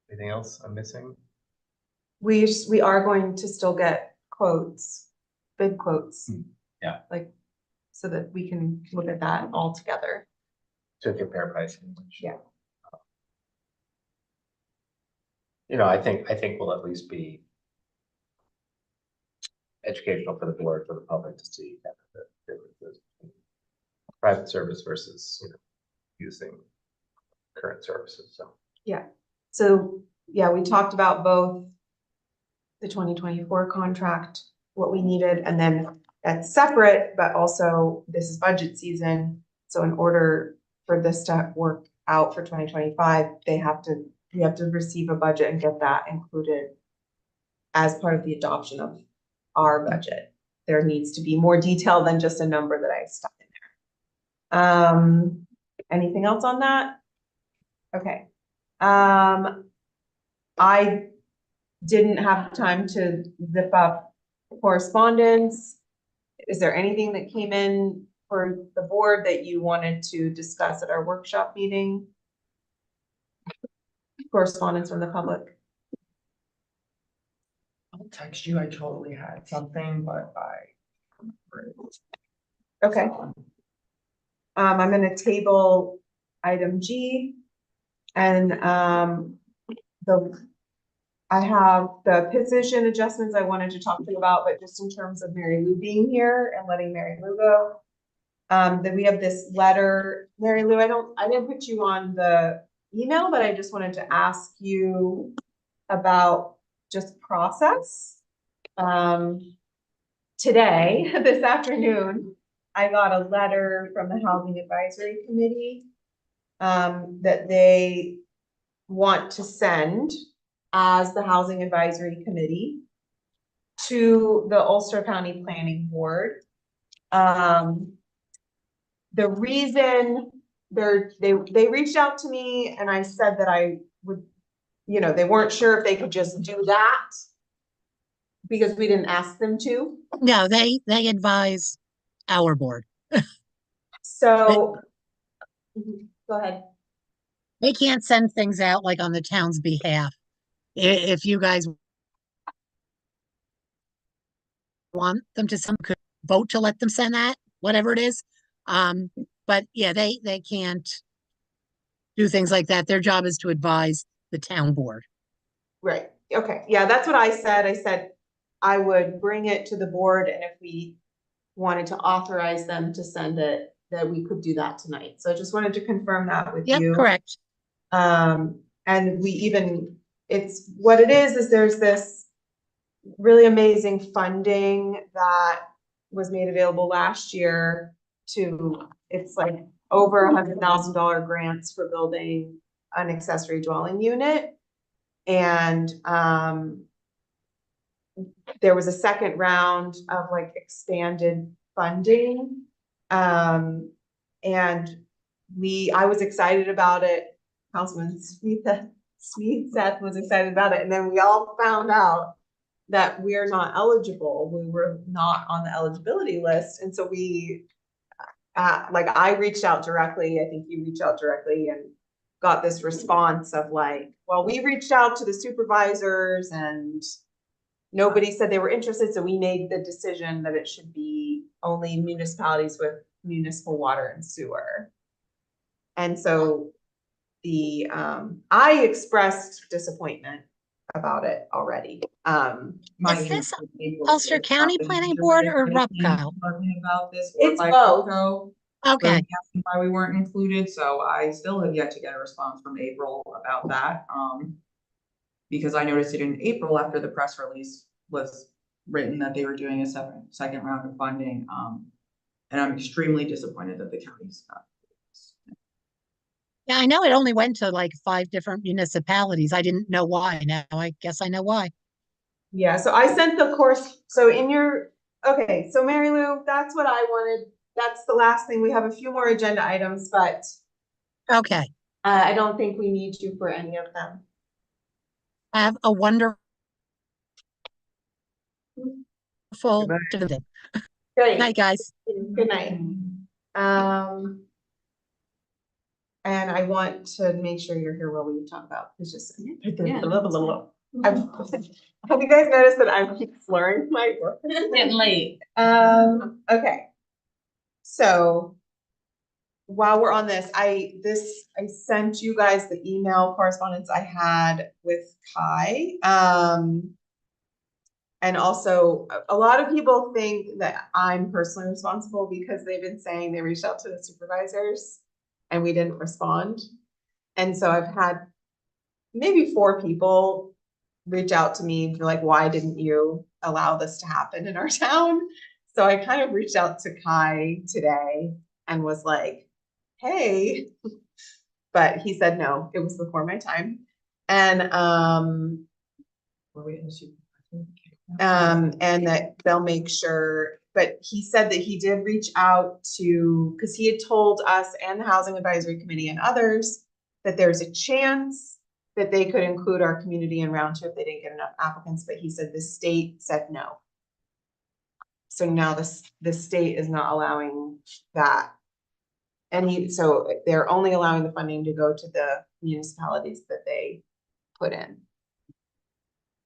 Anything else I'm missing? We are going to still get quotes, bid quotes. Yeah. Like, so that we can look at that all together. To compare pricing. which, Yeah. You know, I think we'll at least be educational for the board, for the public to see kind of the differences between private service versus, using current services, so. So, yeah, we talked about both the 2024 contract, what we needed, and then that's separate, but also this is budget season. So in order for this to work out for 2025, we have to receive a budget and get that included as part of the adoption of our budget. There needs to be more detail than just a number that I stuck in there. Anything else on that? Okay. I didn't have time to zip up correspondence. Is there anything that came in for the board that you wanted to discuss at our workshop meeting? Correspondence from the public? I'll text you, I totally had something, but Okay. I'm gonna table item G. And, I have the position adjustments I wanted to talk to you about, but just in terms of Mary Lou being here and letting Mary Lou go. Then we have this letter, Mary Lou, I didn't put you on the email, but I just wanted to ask you about just process. Today, this afternoon, I got a letter from the Housing Advisory Committee that they want to send as the Housing Advisory Committee to the Ulster County Planning Board. The reason they reached out to me and I said that I would, they weren't sure if they could just do that because we didn't ask them to. No, they advise our board. So, go ahead. They can't send things out like on the town's behalf. If you guys want them to, some could vote to let them send that, whatever it is. But yeah, they can't do things like that. Their job is to advise the town board. Right, okay, yeah, that's what I said. I said I would bring it to the board and if we wanted to authorize them to send it, that we could do that tonight. So I just wanted to confirm that with Yep, you. correct. And we even, it's, what it is there's this really amazing funding that was made available last year to, it's like over $100,000 grants for building an accessory dwelling unit. And, there was a second round of like expanded funding. And I was excited about it. Councilman Seth was excited about it. And then we all found out that we're not eligible. We were not on the eligibility list. And so we, like I reached out directly, I think you reached out directly and got this response of like, well, we reached out to the supervisors and nobody said they were interested, so we made the decision that it should be only municipalities with municipal water and sewer. And so the, I expressed disappointment about it already. My Is this April Ulster is County nothing Planning to do Board with or anything RUPCO? Talking about this. or It's by both. RUPCO. Okay, Really asking why we weren't included, so I still have yet to get a response from April about that, because I noticed it in April after the press release was written that they were doing a second round of funding, and I'm extremely disappointed that the county's not. yeah, I know it only went to like 5 different municipalities. I didn't know why. Now I guess I know why. Yeah, so I sent the course, so in your, okay, so Mary Lou, that's what I wanted. That's the last thing. We have a few more agenda items, but Okay, I don't think we need you for any of them. have a wonderful Good night. day. Great. Night, guys. Good night. And I want to make sure you're here while we talk about, it's just. Yeah. Have you guys noticed that I keep slurring my words? Getting late. Okay. So while we're on this, I sent you guys the email correspondence I had with Kai. And also, a lot of people think that I'm personally responsible because they've been saying they reached out to the supervisors and we didn't respond. And so I've had maybe 4 people reach out to me and be like, why didn't you allow this to happen in our town? So I kind of reached out to Kai today and was like, hey, but he said no, it was before my time. And Were we in the supervisor? and that they'll make sure, but he said that he did reach out to, because he had told us and the Housing Advisory Committee and others that there's a chance that they could include our community in round 2 if they didn't get enough applicants, but he said the state said no. So now the state is not allowing that. And so they're only allowing the funding to go to the municipalities that they put in.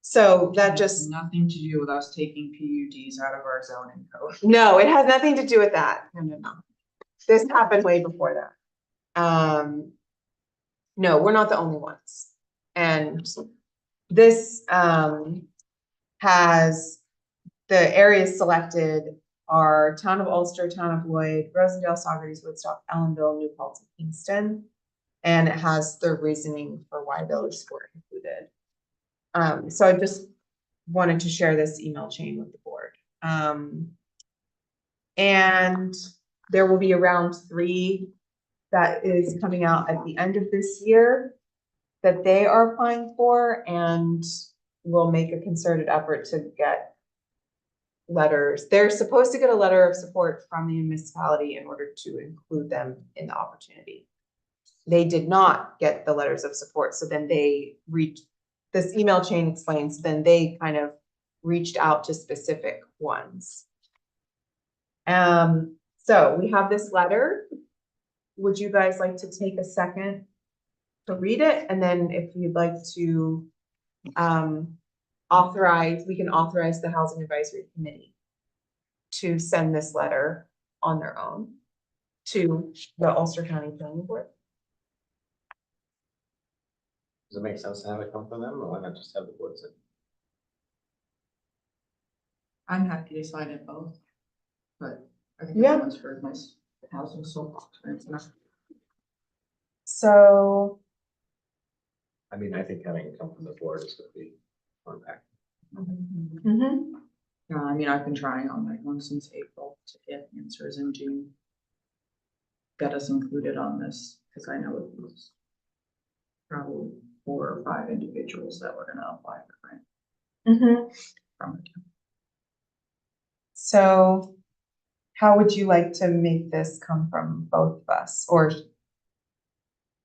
So that just, Nothing to do with us taking PUDs out of our zoning code. no, it has nothing to do with that. No. This happened way before that. No, we're not the only ones. And this has, the areas selected are Town of Ulster, Town of Lloyd, Rosendale, Saugerties, Woodstock, Ellenville, New Paltz, and Kingston. And it has the reasoning for why those were included. So I just wanted to share this email chain with the board. And there will be a round 3 that is coming out at the end of this year that they are applying for, and we'll make a concerted effort to get letters. They're supposed to get a letter of support from the municipality in order to include them in the opportunity. They did not get the letters of support, so then they reached, this email chain explains, then they kind of reached out to specific ones. So we have this letter. Would you guys like to take a second to read it? And then if you'd like to authorize, we can authorize the Housing Advisory Committee to send this letter on their own to the Ulster County Planning Board. Does it make sense to have it come from them, or why not just have the board send? I'm happy to sign it both. But I think Yeah. everyone's heard my housing soapbox, right? It's not- So, I mean, I think having it come from the board is gonna be on back. mhm. Yeah, I mean, I've been trying on that one since April to get answers in June. Get us included on this, because I know it was probably 4 or 5 individuals that were gonna apply for grant from the town. So how would you like to make this come from both of us, or?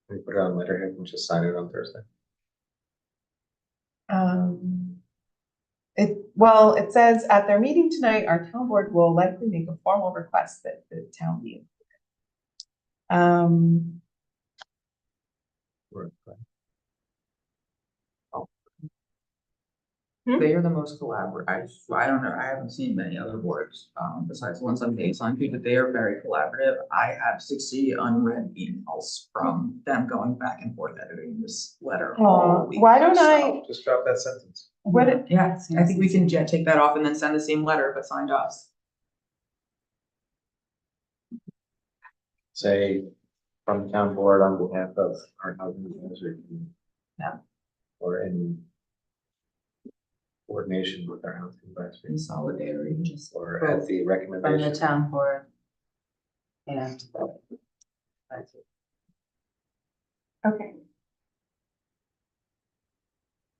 We put it on letterhead and just sign it on Thursday. Well, it says at their meeting tonight, our town board will likely make a formal request that the town be included. Or- They are the most collaborative. I don't know, I haven't seen many other boards, besides the ones I'm liaison to, but they are very collaborative. I have 60 unread emails from them going back and forth editing this letter all week. Why don't I, Just drop that sentence. what, Yeah, I think we can take that off and then send the same letter, but signed us. Say, from the town board on behalf of our housing advisory committee. Yeah. Or in coordination with our housing advisory, In solidarity, just or at the from the recommendation. town board. And. okay.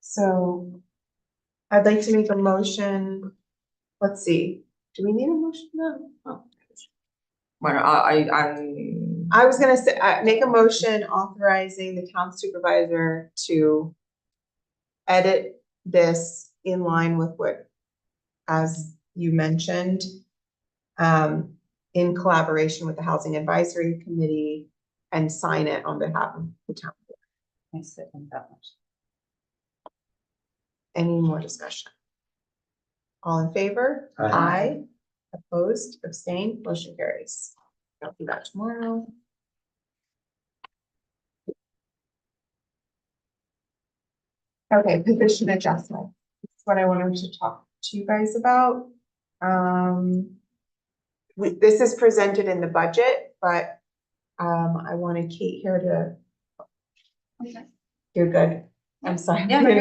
So I'd like to make a motion, let's see, do we need a motion? No. Oh. But I was gonna say, make a motion authorizing the town supervisor to edit this in line with what, as you mentioned, in collaboration with the Housing Advisory Committee, and sign it on behalf of the town. I second that much. Any more discussion? All in favor? Aye. Opposed, abstained, motion carries. I'll do that tomorrow. Okay, position adjustment. This is what I wanted to talk to you guys about. This is presented in the budget, but I wanted Kate here to. You're good. I'm sorry. Yeah, You you're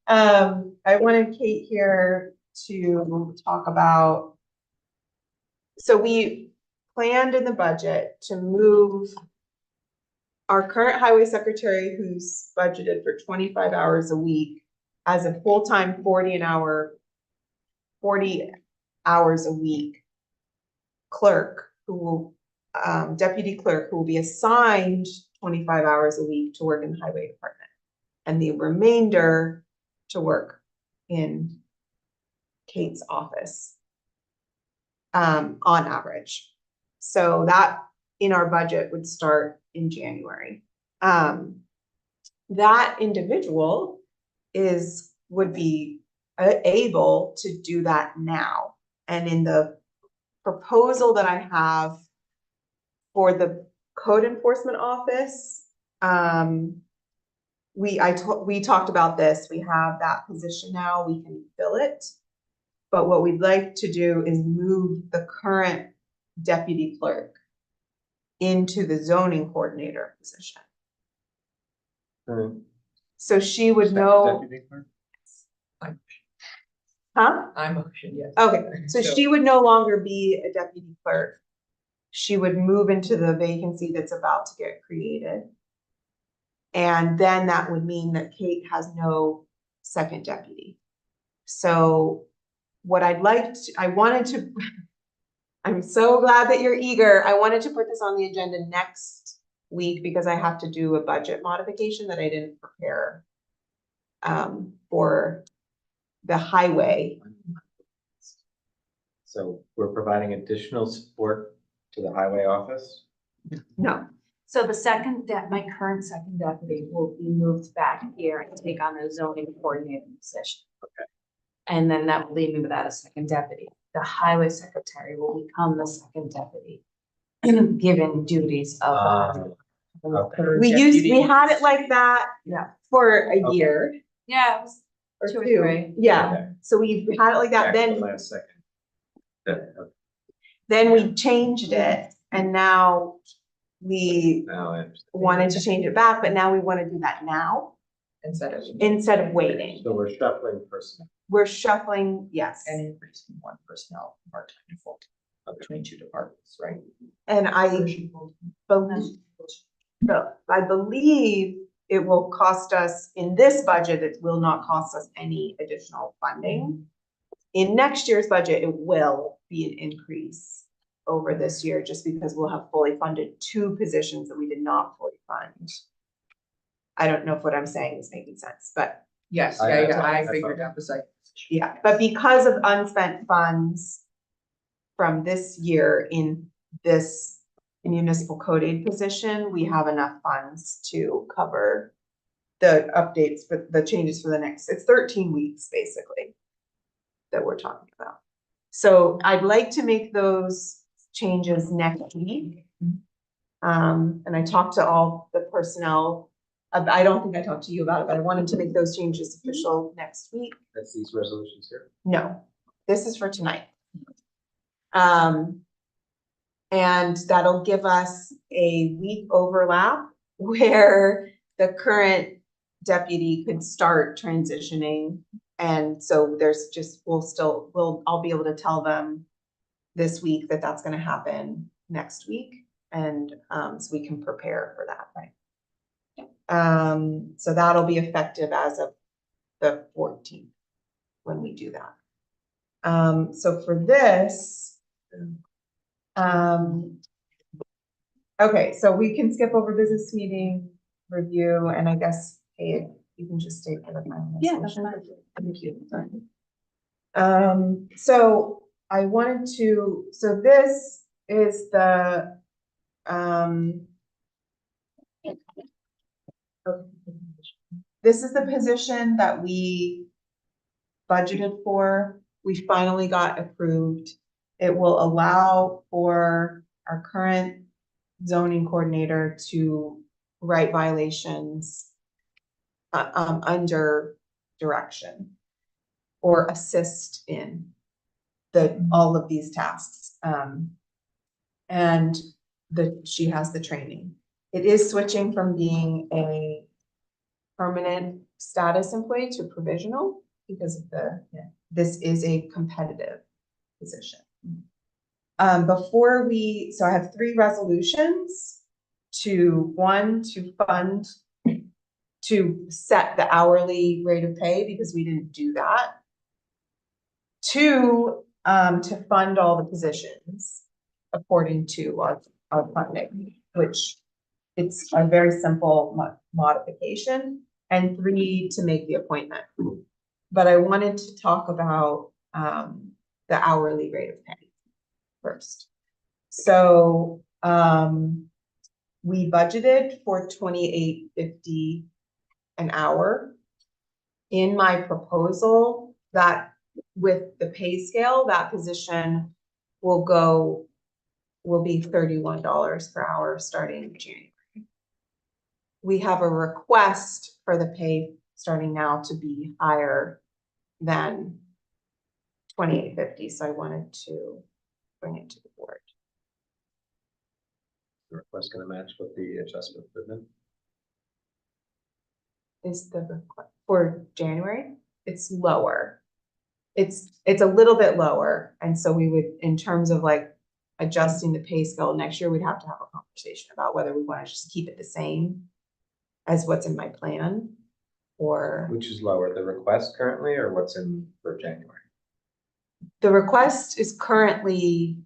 know, I wanted Kate here to talk about. So we planned in the budget to move our current highway secretary, who's budgeted for 25 hours a week, as a full-time 40 hours a week clerk, who will, deputy clerk, who will be assigned 25 hours a week to work in the highway department, and the remainder to work in Kate's office, on average. So that in our budget would start in January. That individual would be able to do that now. And in the proposal that I have for the code enforcement office, we talked about this. We have that position now, we can fill it. But what we'd like to do is move the current deputy clerk into the zoning coordinator position. So she would know, Deputy clerk? huh? I motion, yes. Okay, so she would no longer be a deputy clerk. She would move into the vacancy that's about to get created. And then that would mean that Kate has no second deputy. So what I wanted to, I'm so glad that you're eager. I wanted to put this on the agenda next week because I have to do a budget modification that I didn't prepare for the highway. So we're providing additional support to the highway office? No, So my current second deputy will be moved back here and take on a zoning coordinator position. Okay. And then that will leave me without a second deputy. The highway secretary will become the second deputy, given duties of. Okay. we had it like that for a year. Yeah, it was Or two. three. Yeah, Okay. so we had it like that, Back to the then, last second. Okay, then we changed it, and now we now I understand. wanted to change it back, but now we wanna do that now, Instead of. instead of waiting. So we're shuffling personnel. We're shuffling, yes, And increasing one personnel part-time to full-time between two departments, right? and I believe it will cost us, in this budget, it will not cost us any additional funding. In next year's budget, it will be an increase over this year, just because we'll have fully funded two positions that we did not fully fund. I don't know if what I'm saying is making sense, but Yes, I figured thought- out the site. yeah, but because of unspent funds from this year in this municipal code aid position, we have enough funds to cover the updates for the changes for the next, it's 13 weeks basically that we're talking about. So I'd like to make those changes next week. And I talked to all the personnel. I don't think I talked to you about it, but I wanted to make those changes official next week. That's these resolutions here. No, this is for tonight. And that'll give us a week overlap where the current deputy could start transitioning. And so there's just, I'll be able to tell them this week that that's gonna happen next week. And, so we can prepare for that, right? So that'll be effective as of the 14th when we do that. So for this, okay, so we can skip over business meeting review, and I guess, hey, you can just stay for the final. Yeah, that's resolution. Thank you. So I wanted to, so this is the, this is the position that we budgeted for. We finally got approved. It will allow for our current zoning coordinator to write violations under direction or assist in all of these tasks. And she has the training. It is switching from being a permanent status employee to provisional because of this is a competitive position. So I have 3 resolutions to set the hourly rate of pay because we didn't do that. 2, to fund all the positions according to our funding, which it's a very simple modification, and 3, to make the appointment. But I wanted to talk about the hourly rate of pay first. So we budgeted for $28.50 an hour. In my proposal, that with the pay scale, that position will be $31 per hour starting in January. We have a request for the pay starting now to be higher than $28.50, so I wanted to bring it to the board. The request gonna match with the adjustment movement. Is the request for January? It's lower. It's a little bit lower, and so we would, in terms of like adjusting the pay scale next year, we'd have to have a conversation about whether we want to just keep it the same as what's in my plan, or Which is lower, the request currently or what's in for January? the request is currently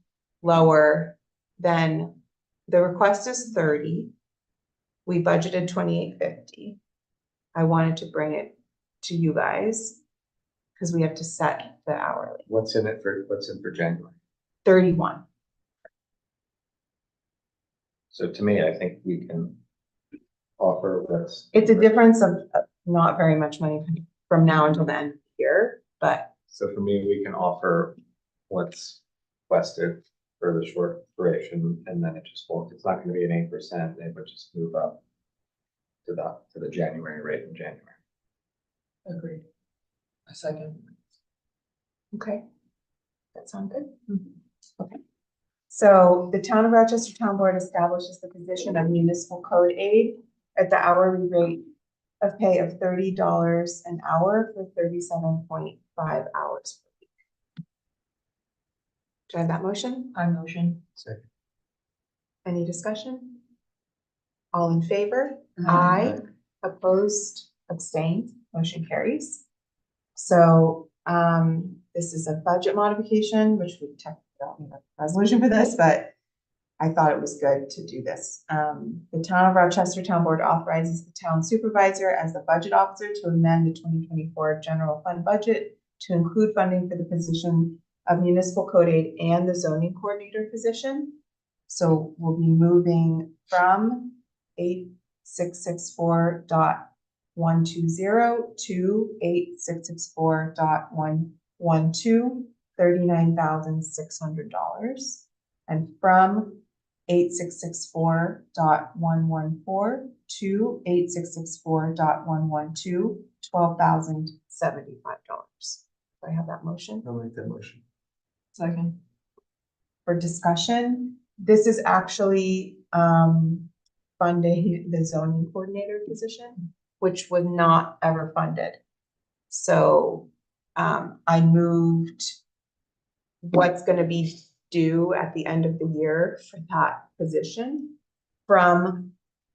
lower than, the request is 30. We budgeted $28.50. I wanted to bring it to you guys because we have to set the hourly. What's in for January? 31. So to me, I think we can offer what's. It's a difference of not very much money from now until the end of the year, but So for me, we can offer what's requested for the short duration, and then it just won't, it's not gonna be an 8%, it would just move up to the January rate in January. Agreed. A second. Okay. That sound good? Okay. So the Town of Rochester Town Board establishes the position of municipal code aide at the hourly rate of pay of $30 an hour for 37.5 hours per week. Do I have that motion? I motion. Second. Any discussion? All in favor? Aye. Opposed, abstained, motion carries. So, this is a budget modification, which we technically don't need a resolution for this, but I thought it was good to do this. The Town of Rochester Town Board authorizes the town supervisor as the budget officer to amend the 2024 general fund budget to include funding for the position of municipal code aide and the zoning coordinator position. So we'll be moving from 8664.120 to 8664.112, $39,600. And from 8664.114 to 8664.112, $12,075. Do I have that motion? I'll make that motion. Second. For discussion, this is actually funding the zoning coordinator position, which was not ever funded. So I moved what's gonna be due at the end of the year for that position from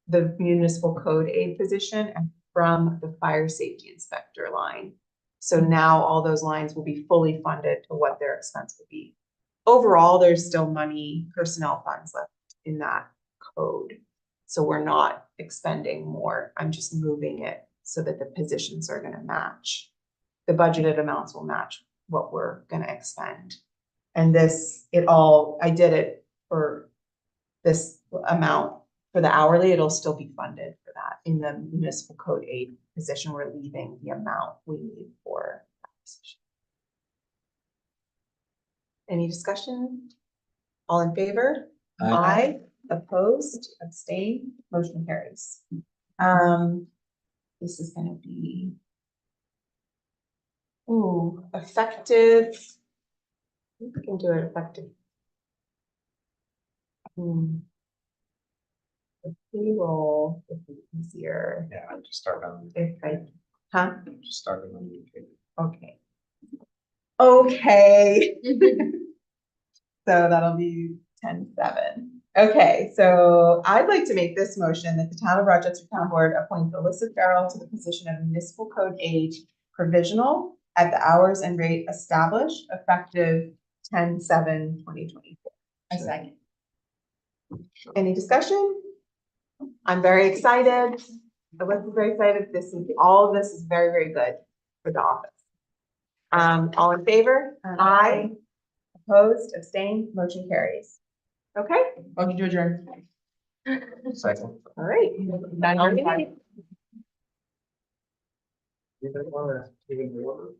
the municipal code aide position and from the fire safety inspector line. So now all those lines will be fully funded to what their expense would be. Overall, there's still money, personnel funds left in that code. So we're not expending more. I'm just moving it so that the positions are gonna match. The budgeted amounts will match what we're gonna expend. And this, I did it for this amount for the hourly, it'll still be funded for that. In the municipal code aide position, we're leaving the amount we need for that position. Any discussion? All in favor? Aye. Opposed, abstained, motion carries. This is gonna be. Ooh, effective. I think we can do it effective. The payroll would be easier Yeah, I just started on, if huh? just started on the page. Okay. Okay. So that'll be 10-7. Okay, so I'd like to make this motion that the Town of Rochester Town Board appoint Alyssa Farrell to the position of municipal code aide provisional at the hours and rate established effective 10-7/2024. A second. Any discussion? I'm very excited. Alyssa's very excited. All of this is very, very good for the office. All in favor? Aye. Opposed, abstained, motion carries. Okay, Motion to adjourn. Second. all right. Nine All we thirty-five. need. You don't wanna even order?